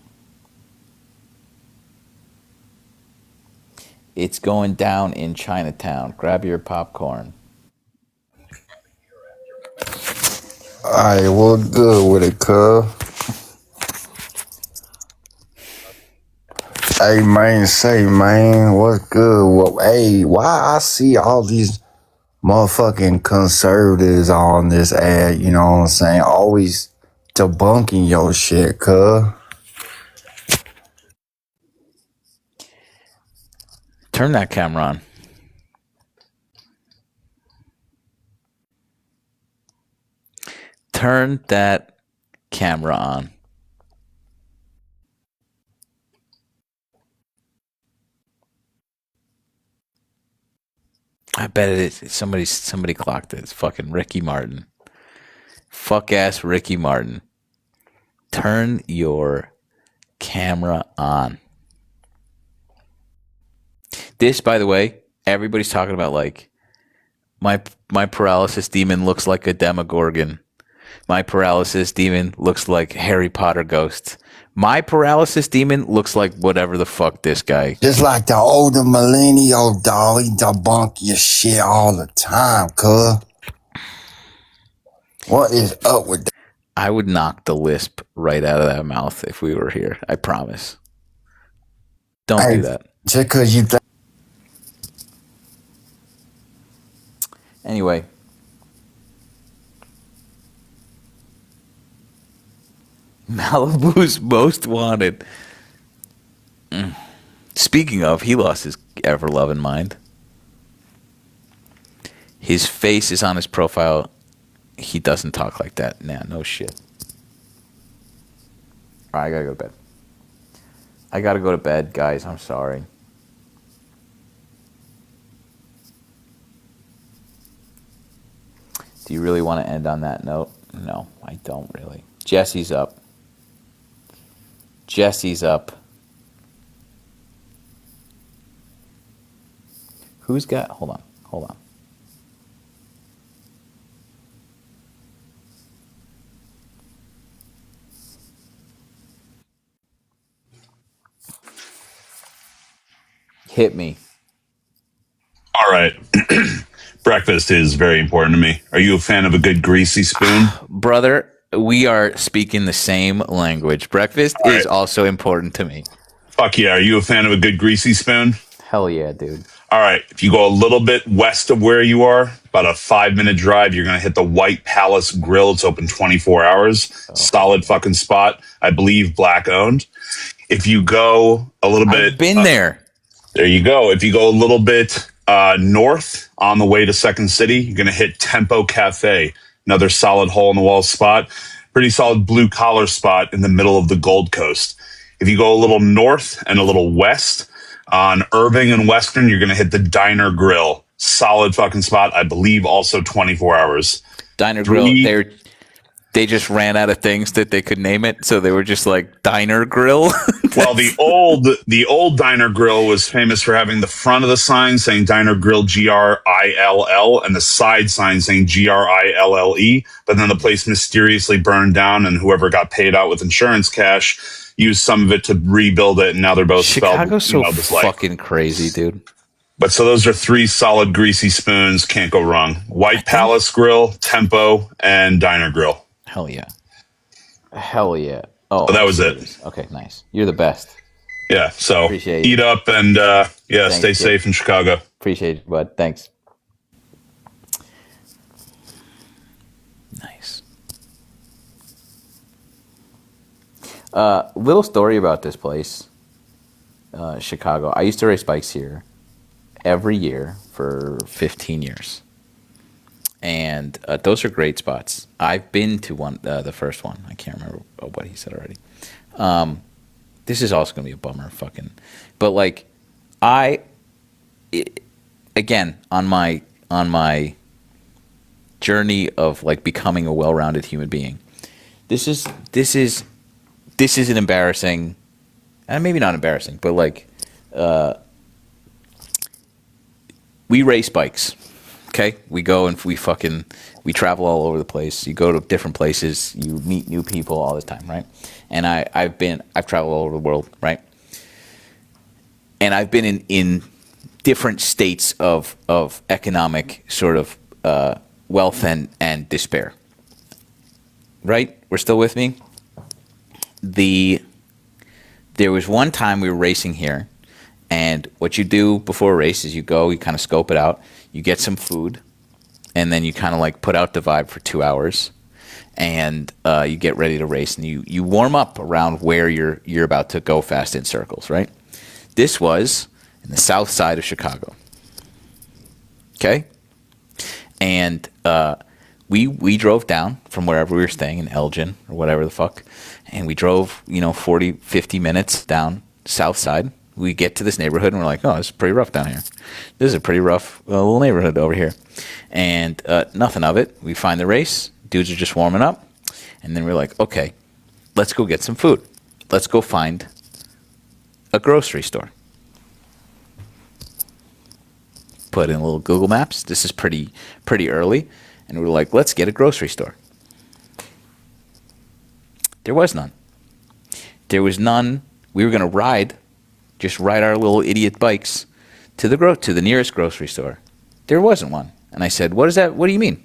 S1: It's going down in Chinatown. Grab your popcorn.
S11: Alright, well, good with it, cuz. Hey, man, what's good? Well, hey, why I see all these motherfucking conservatives on this ad, you know what I'm saying? Always debunking your shit, cuz.
S1: Turn that camera on. Turn that camera on. I bet it is. Somebody clocked it. It's fucking Ricky Martin. Fuck ass Ricky Martin. Turn your camera on. This, by the way, everybody's talking about like my paralysis demon looks like a Demogorgon. My paralysis demon looks like Harry Potter ghost. My paralysis demon looks like whatever the fuck this guy.
S11: Just like the older millennial dog, he debunk your shit all the time, cuz. What is up with that?
S1: I would knock the lisp right out of that mouth if we were here. I promise. Don't
S11: Hey,
S1: do that.
S11: just because you think.
S1: Anyway. Malibu's most wanted. Speaking of, he lost his ever-loving mind. His face is on his profile. He doesn't talk like that. Nah, no shit. All right, I gotta go to bed. I gotta go to bed, guys. I'm sorry. Do you really want to end on that note? No, I don't really. Jesse's up. Jesse's up. Who's got... Hold on. Hold on. Hit me.
S13: All right. Breakfast is very important to me. Are you a fan of a good greasy spoon?
S1: Brother, we are speaking the same language. Breakfast is also important to me.
S13: Fuck yeah. Are you a fan of a good greasy spoon?
S1: Hell yeah, dude.
S13: All right. If you go a little bit west of where you are, about a 5-minute drive, you're going to hit the White Palace Grill. It's open 24 hours. Solid fucking spot. I believe black owned. If you go a little bit...
S1: I've been there.
S13: There you go. If you go a little bit north on the way to Second City, you're going to hit Tempo Cafe, another solid hole-in-the-wall spot. Pretty solid blue-collar spot in the middle of the Gold Coast. If you go a little north and a little west on Irving and Western, you're going to hit the Diner Grill. Solid fucking spot. I believe also 24 hours.
S1: Diner Grill, they just ran out of things that they could name it, so they were just like Diner Grill.
S13: Well, the old Diner Grill was famous for having the front of the sign saying Diner Grill GRILL and the side sign saying GRILLE. But then the place mysteriously burned down, and whoever got paid out with insurance cash used some of it to rebuild it, and now they're both
S1: Chicago's
S13: spelled,
S1: so fucking crazy, dude.
S13: But so those are 3 solid greasy spoons. Can't go wrong. White Palace Grill, Tempo, and Diner Grill.
S1: Hell yeah. Hell yeah. Oh,
S13: So that was it.
S1: Okay, nice. You're the best.
S13: Yeah. So
S1: Appreciate you.
S13: eat up and
S1: Thanks,
S13: stay
S1: kid.
S13: safe in Chicago.
S1: Appreciate it, bud. Thanks. Nice. Little story about this place, Chicago. I used to race bikes here every year for 15 years. And those are great spots. I've been to one, the first one. I can't remember what he said already. This is also going to be a bummer, fucking. But like, again, on my journey of like becoming a well-rounded human being, this is an embarrassing, and maybe not embarrassing, but like, we race bikes. Okay, we go and we travel all over the place. You go to different places. You meet new people all the time, right? And I've traveled all over the world, right? And I've been in different states of economic sort of wealth and despair. Right? We're still with me? There was one time we were racing here, and what you do before a race is you kind of scope it out. You get some food, and then you kind of like put out the vibe for 2 hours, and you get ready to race, and you warm up around where you're about to go fast in circles, right? This was in the south side of Chicago. Okay? And we drove down from wherever we were staying in Elgin or whatever the fuck, and we drove 40, 50 minutes down south side. We get to this neighborhood, and we're like, oh, this is pretty rough down here. This is a pretty rough little neighborhood over here. And nothing of it. We find the race. Dudes are just warming up. And then we're like, okay, let's go get some food. Let's go find a grocery store. Put in a little Google Maps. This is pretty early. And we're like, let's get a grocery store. There was none. There was none. We were going to just ride our little idiot bikes to the nearest grocery store. There wasn't one. And I said, what is that? What do you mean?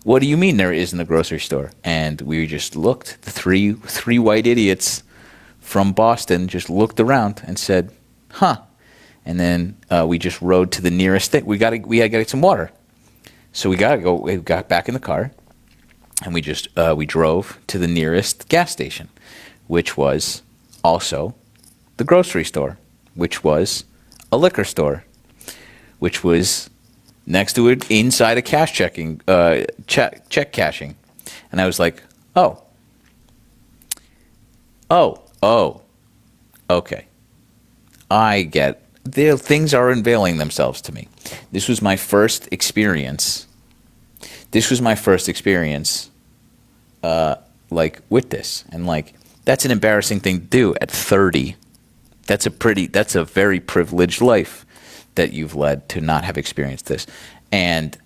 S1: What do you mean there isn't a grocery store? And we just looked. The three white idiots from Boston just looked around and said, huh. And then we just rode to the nearest thing. We had to get some water. So we got back in the car, and we drove to the nearest gas station, which was also the grocery store, which was a liquor store, which was next to it inside a cash checking, check cashing. And I was like, oh, okay. I get things are unveiling themselves to me. This was my first experience. Like with this, and like that's an embarrassing thing to do at 30. That's a very privileged life that you've led to not have experienced this, and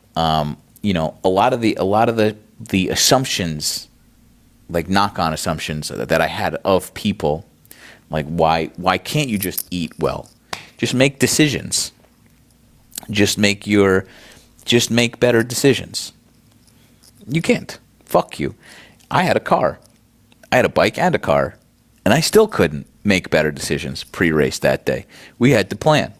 S1: you know, a lot of the assumptions, like knock-on assumptions that I had of people, like why can't you just eat well? Just make decisions. Just make better decisions. You can't. Fuck you. I had a car. I had a bike and a car, and I still couldn't make better decisions pre-race that day. We had to plan.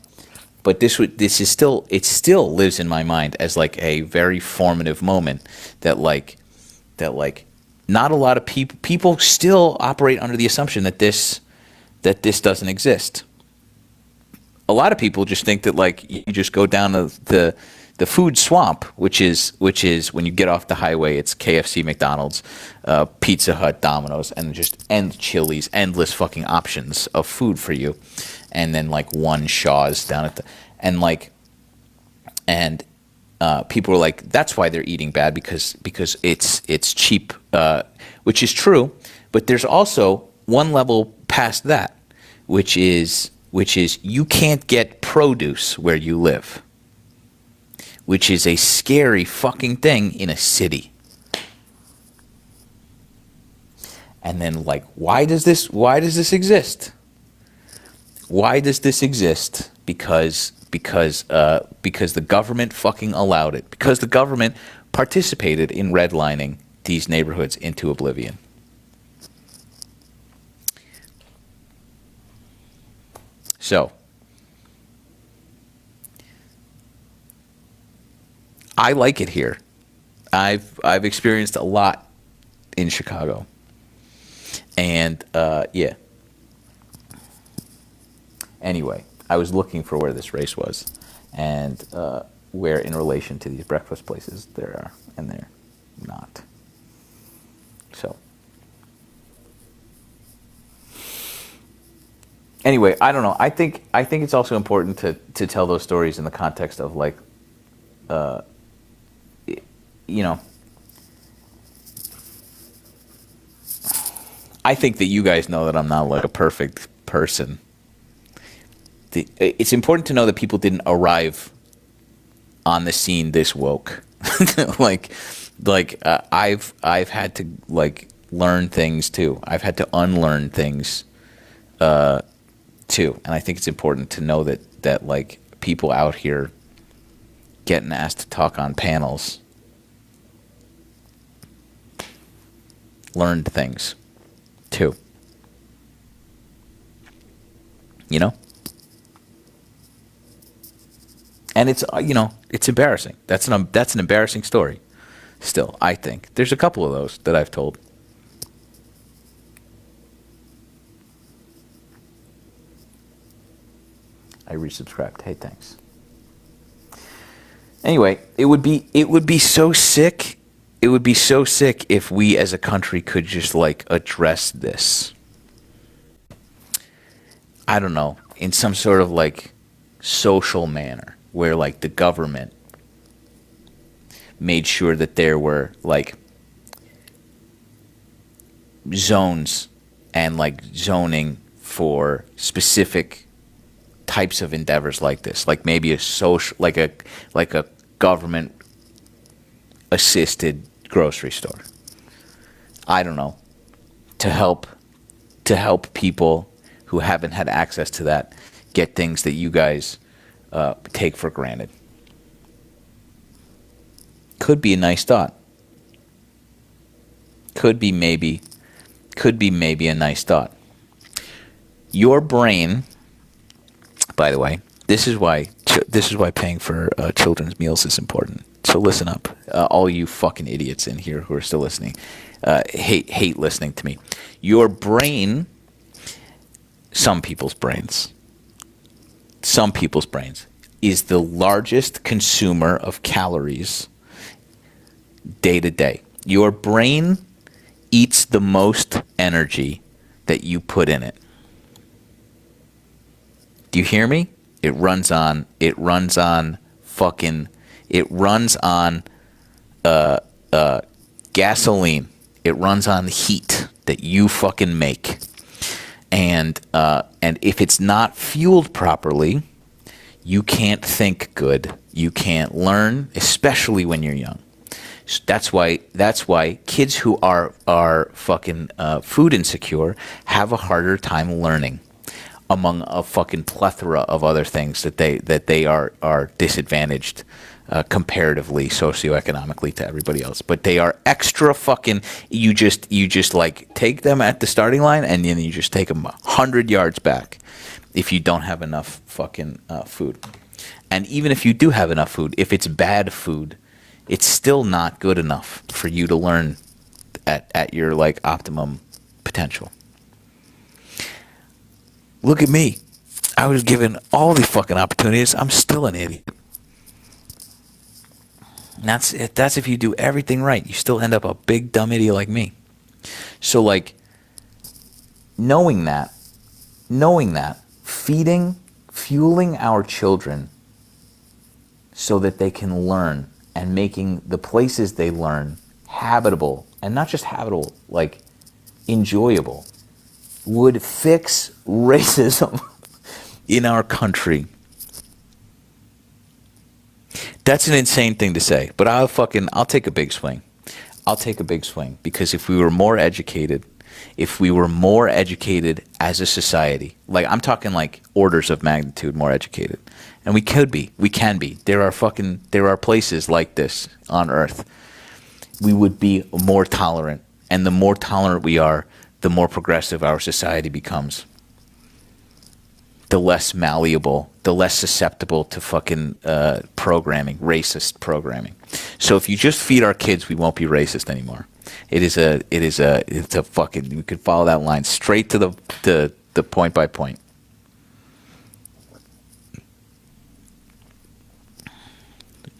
S1: But it still lives in my mind as like a very formative moment that not a lot of people still operate under the assumption that this doesn't exist. A lot of people just think that like you just go down the food swamp, which is when you get off the highway, it's KFC, McDonald's, Pizza Hut, Domino's, and Chili's, endless fucking options of food for you, and then like one Shaw's down at people are like, that's why they're eating bad because it's cheap, which is true, but there's also one level past that, which is you can't get produce where you live, which is a scary fucking thing in a city. And then like, why does this exist? Why does this exist? Because the government fucking allowed it. Because the government participated in redlining these neighborhoods into oblivion. So, I like it here. I've experienced a lot in Chicago, and yeah. Anyway, I was looking for where this race was, and where in relation to these breakfast places there are, and they're not. So. Anyway, I don't know. I think it's also important to tell those stories in the context of like, you know, I think that you guys know that I'm not like a perfect person. It's important to know that people didn't arrive on the scene this woke. I've had to like learn things too. I've had to unlearn things too, and I think it's important to know that like people out here getting asked to talk on panels learned things too. You know? And it's it's embarrassing. That's an embarrassing story. Still, I think there's a couple of those that I've told. I resubscribed. Hey, thanks. Anyway, it would be so sick. It would be so sick if we as a country could just like address this. I don't know, in some sort of like social manner where like the government made sure that there were like zones and like zoning for specific types of endeavors like this, like maybe a social, like a government assisted grocery store. I don't know, to help people who haven't had access to that get things that you guys take for granted. Could be a nice thought. Could be maybe a nice thought. Your brain, by the way, this is why paying for children's meals is important. So listen up, all you fucking idiots in here who are still listening, hate listening to me. Your brain, some people's brains, is the largest consumer of calories day to day. Your brain eats the most energy that you put in it. Do you hear me? It runs on gasoline. It runs on heat that you fucking make. And if it's not fueled properly, you can't think good. You can't learn, especially when you're young. So that's why kids who are fucking food insecure have a harder time learning, among a fucking plethora of other things that they are disadvantaged comparatively socioeconomically to everybody else. But they are extra fucking. You just like take them at the starting line and then you just take them 100 yards back if you don't have enough fucking food. And even if you do have enough food, if it's bad food, it's still not good enough for you to learn at your like optimum potential. Look at me. I was given all the fucking opportunities. I'm still an idiot. That's if you do everything right. You still end up a big dumb idiot like me. So like knowing that, fueling our children so that they can learn, and making the places they learn habitable, and not just habitable, like enjoyable, would fix racism in our country. That's an insane thing to say, but I'll take a big swing. I'll take a big swing, because if we were more educated as a society, like I'm talking like orders of magnitude more educated, and we can be. There are places like this on Earth. We would be more tolerant, and the more tolerant we are, the more progressive our society becomes. The less malleable, the less susceptible to fucking racist programming. So if you just feed our kids, we won't be racist anymore. It's a fucking, you could follow that line straight to the point by point.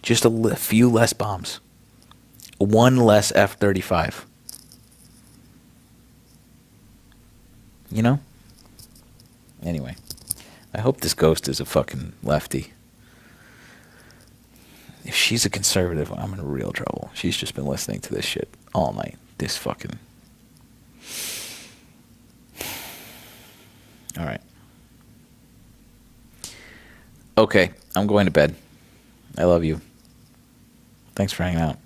S1: Just a few less bombs. One less F-35. You know? Anyway. I hope this ghost is a fucking lefty. If she's a conservative, I'm in real trouble. She's just been listening to this shit all night. This fucking... All right. Okay, I'm going to bed. I love you. Thanks for hanging out.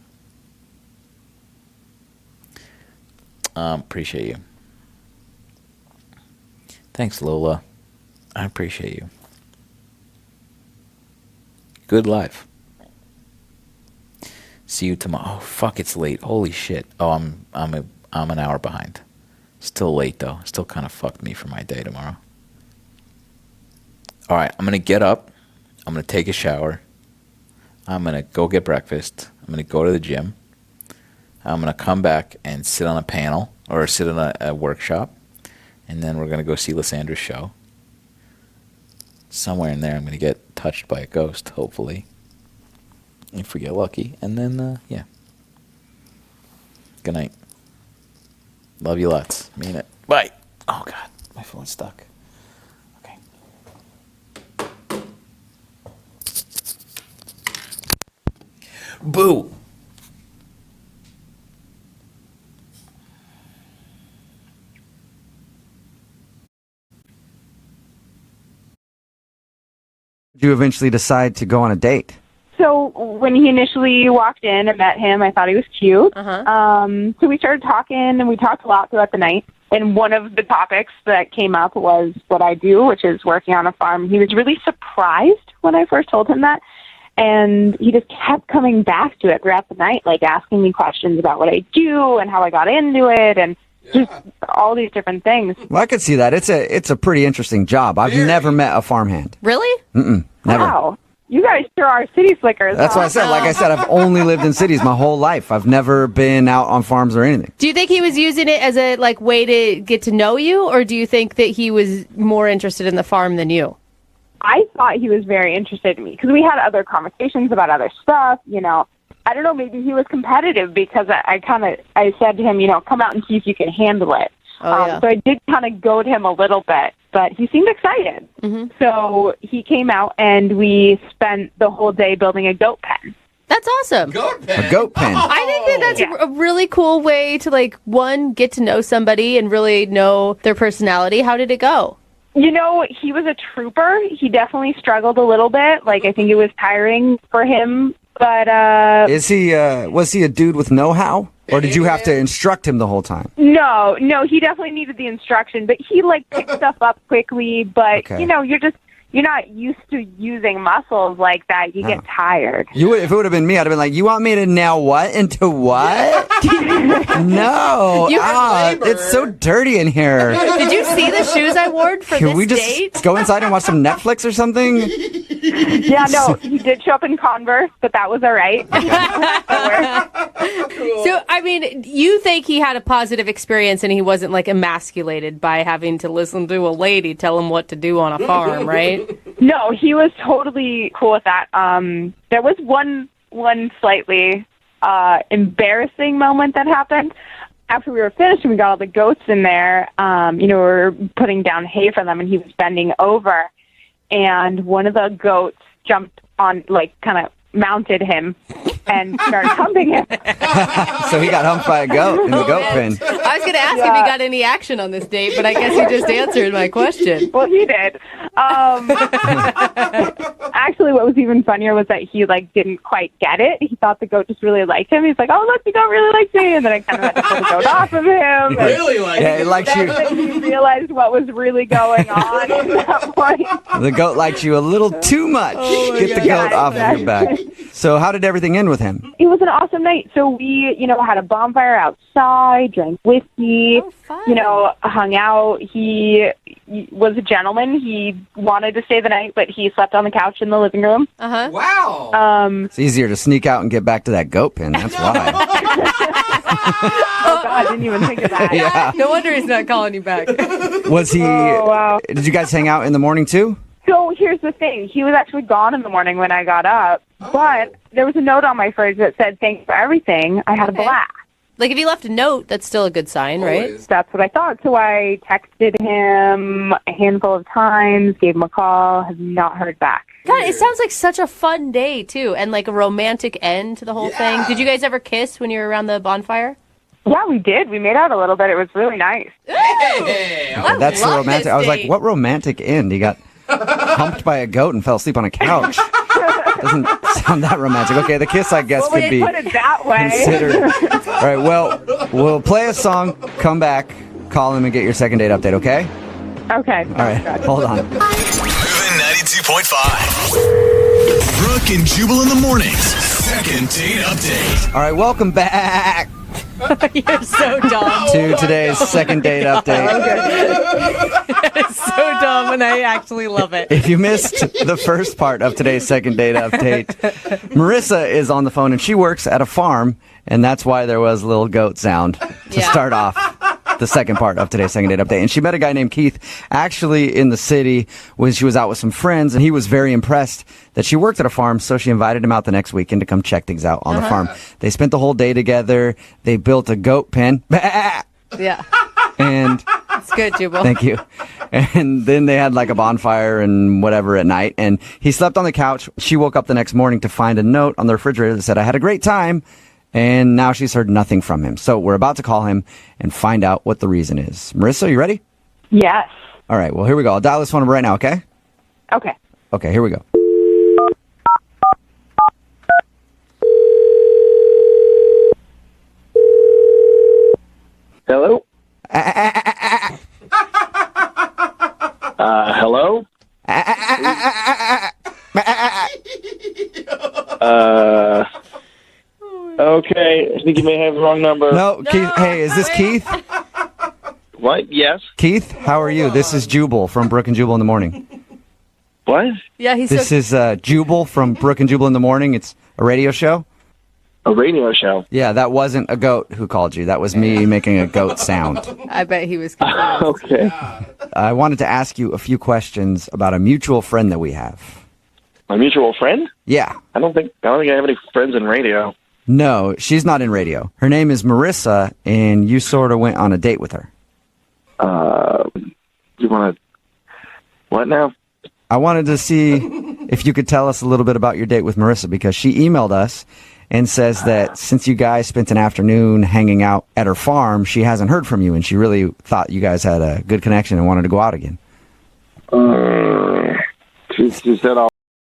S1: Appreciate you. Thanks, Lola. I appreciate you. Good life. See you tomorrow. Oh fuck, it's late. Holy shit. Oh, I'm an hour behind. Still late though. Still kind of fucked me for my day tomorrow. All right, I'm gonna get up. I'm gonna take a shower. I'm gonna go get breakfast. I'm gonna go to the gym. I'm gonna come back and sit on a panel or sit on a workshop, and then we're gonna go see Lysandra's show. Somewhere in there, I'm going to get touched by a ghost, hopefully. If we get lucky. And then, yeah. Good night. Love you lots. Mean it. Bye. Oh, God. My phone's stuck. Okay. Boo.
S14: You eventually decide to go on a date?
S15: So when he initially walked in and met him, I thought he was cute. So we started talking, and we talked a lot throughout the night. And one of the topics that came up was what I do, which is working on a farm. He was really surprised when I first told him that. And he just kept coming back to it throughout the night, like asking me questions about what I do and how I got into it. And just all these different things.
S14: Well, I could see that. It's a pretty interesting job. I've never met a farmhand.
S16: Really?
S14: Never.
S15: Wow. You guys sure are city slickers.
S14: That's
S15: huh?
S14: what I said. Like I said, I've only lived in cities my whole life. I've never been out on farms or anything.
S16: Do you think he was using it as a way to get to know you, or do you think that he was more interested in the farm than you?
S15: I thought he was very interested in me because we had other conversations about other stuff. I don't know. Maybe he was competitive because I said to him, come out and see if you can handle it.
S16: Yeah.
S15: So I did kind of goad him a little bit, but he seemed excited.
S16: Mm-hmm.
S15: So he came out and we spent the whole day building a goat pen.
S16: That's awesome.
S14: A goat pen.
S16: I think that that's a really cool way to, one, get to know somebody and really know their personality. How did it go?
S15: He was a trooper. He definitely struggled a little bit. I think it was tiring for him, but...
S14: was he a dude with know-how? Or did you have to instruct him the whole time?
S15: No, he definitely needed the instruction, but he picked stuff up quickly, but
S14: Okay.
S15: you're not used to using muscles like that. You get tired.
S14: If it would have been me, I'd have been like, you want me to nail what into what? No. It's so dirty in here.
S16: Did you see the shoes I wore for
S14: Can
S16: this
S14: we just
S16: date?
S14: go inside and watch some Netflix or something?
S15: Yeah, no, he did show up in Converse, but that was all right.
S16: So, you think he had a positive experience and he wasn't emasculated by having to listen to a lady tell him what to do on a farm, right?
S15: No, he was totally cool with that. There was one slightly embarrassing moment that happened. After we were finished and we got all the goats in there, we were putting down hay for them and he was bending over and one of the goats jumped on, kind of mounted him and started humping him.
S14: So he got humped by a goat in the goat pen.
S16: I was going to ask if he got any action on this date, but I guess he just answered my question.
S15: Well, he did. Actually, what was even funnier was that he didn't quite get it. He thought the goat just really liked him. He's like, "Oh, look, the goat really likes me," and then I kind of had to pull the goat off of him.
S14: It likes you.
S15: Then he realized what was really going on at that point.
S14: The goat likes you a little too much. Get the goat off of your back. So how did everything end with him?
S15: It was an awesome night. So we, had a bonfire outside, drank whiskey, hung out. He was a gentleman. He wanted to stay the night, but he slept on the couch in the living room.
S16: Uh-huh.
S17: Wow.
S14: It's easier to sneak out and get back to that goat pen. That's why.
S15: Oh, God, I didn't even think of that.
S14: Yeah.
S16: No wonder he's not calling you back.
S14: Was he?
S15: Oh, wow.
S14: Did you guys hang out in the morning too?
S15: So here's the thing. He was actually gone in the morning when I got up, but there was a note on my fridge that said, "Thanks for everything. I had a blast."
S16: If he left a note, that's still a good sign, right?
S15: That's what I thought. So I texted him a handful of times, gave him a call, have not heard back.
S16: God, it sounds like such a fun day, too, and a romantic end to the whole thing. Did you guys ever kiss when you were around the bonfire?
S15: Yeah, we did. We made out a little bit. It was really nice.
S17: Hey,
S14: That's the romantic. I was like, what romantic end? He got humped by a goat and fell asleep on a couch. Doesn't sound that romantic. Okay, the kiss, I guess, could be
S15: put it that way.
S14: considered. All right, well, we'll play a song, come back, call him, and get your second date update, okay?
S15: Okay.
S14: All right, hold on.
S18: Moving 92.5. Brooke and Jubal in the mornings. Second date update.
S14: All right, welcome back
S16: You're so dumb.
S14: to today's second date update.
S16: It's so dumb, and I actually love it.
S14: If you missed the first part of today's second date update, Marissa is on the phone and she works at a farm, and that's why there was a little goat sound to start off the second part of today's second date update. And she met a guy named Keith actually in the city when she was out with some friends, and he was very impressed that she worked at a farm, so she invited him out the next weekend to come check things out on the farm. They spent the whole day together. They built a goat pen.
S16: Yeah.
S14: And
S16: It's good, Jubal.
S14: thank you. And then they had a bonfire and whatever at night. And he slept on the couch. She woke up the next morning to find a note on the refrigerator that said, "I had a great time." And now she's heard nothing from him. So we're about to call him and find out what the reason is. Marissa, you ready?
S15: Yes.
S14: All right. Well, here we go. I'll dial this phone number right now, okay?
S15: Okay.
S14: Okay, here we go.
S4: Hello? Hello? Okay, I think you may have the wrong number.
S14: No, Keith. Hey, is this Keith?
S19: What? Yes.
S14: Keith, how are you? This is Jubal from Brook and Jubal in the Morning.
S19: What?
S16: Yeah, he's
S14: This is Jubal from Brook and Jubal in the Morning. It's a radio show.
S19: A radio show.
S14: Yeah, that wasn't a goat who called you. That was me making a goat sound.
S16: I bet he was confused.
S19: Okay.
S14: I wanted to ask you a few questions about a mutual friend that we have.
S19: My mutual friend?
S14: Yeah.
S19: I don't think I have any friends in radio.
S14: No, she's not in radio. Her name is Marissa, and you sort of went on a date with her.
S19: You want to... What now?
S14: I wanted to see if you could tell us a little bit about your date with Marissa, because she emailed us and says that since you guys spent an afternoon hanging out at her farm, she hasn't heard from you, and she really thought you guys had a good connection and wanted to go out again.
S19: She said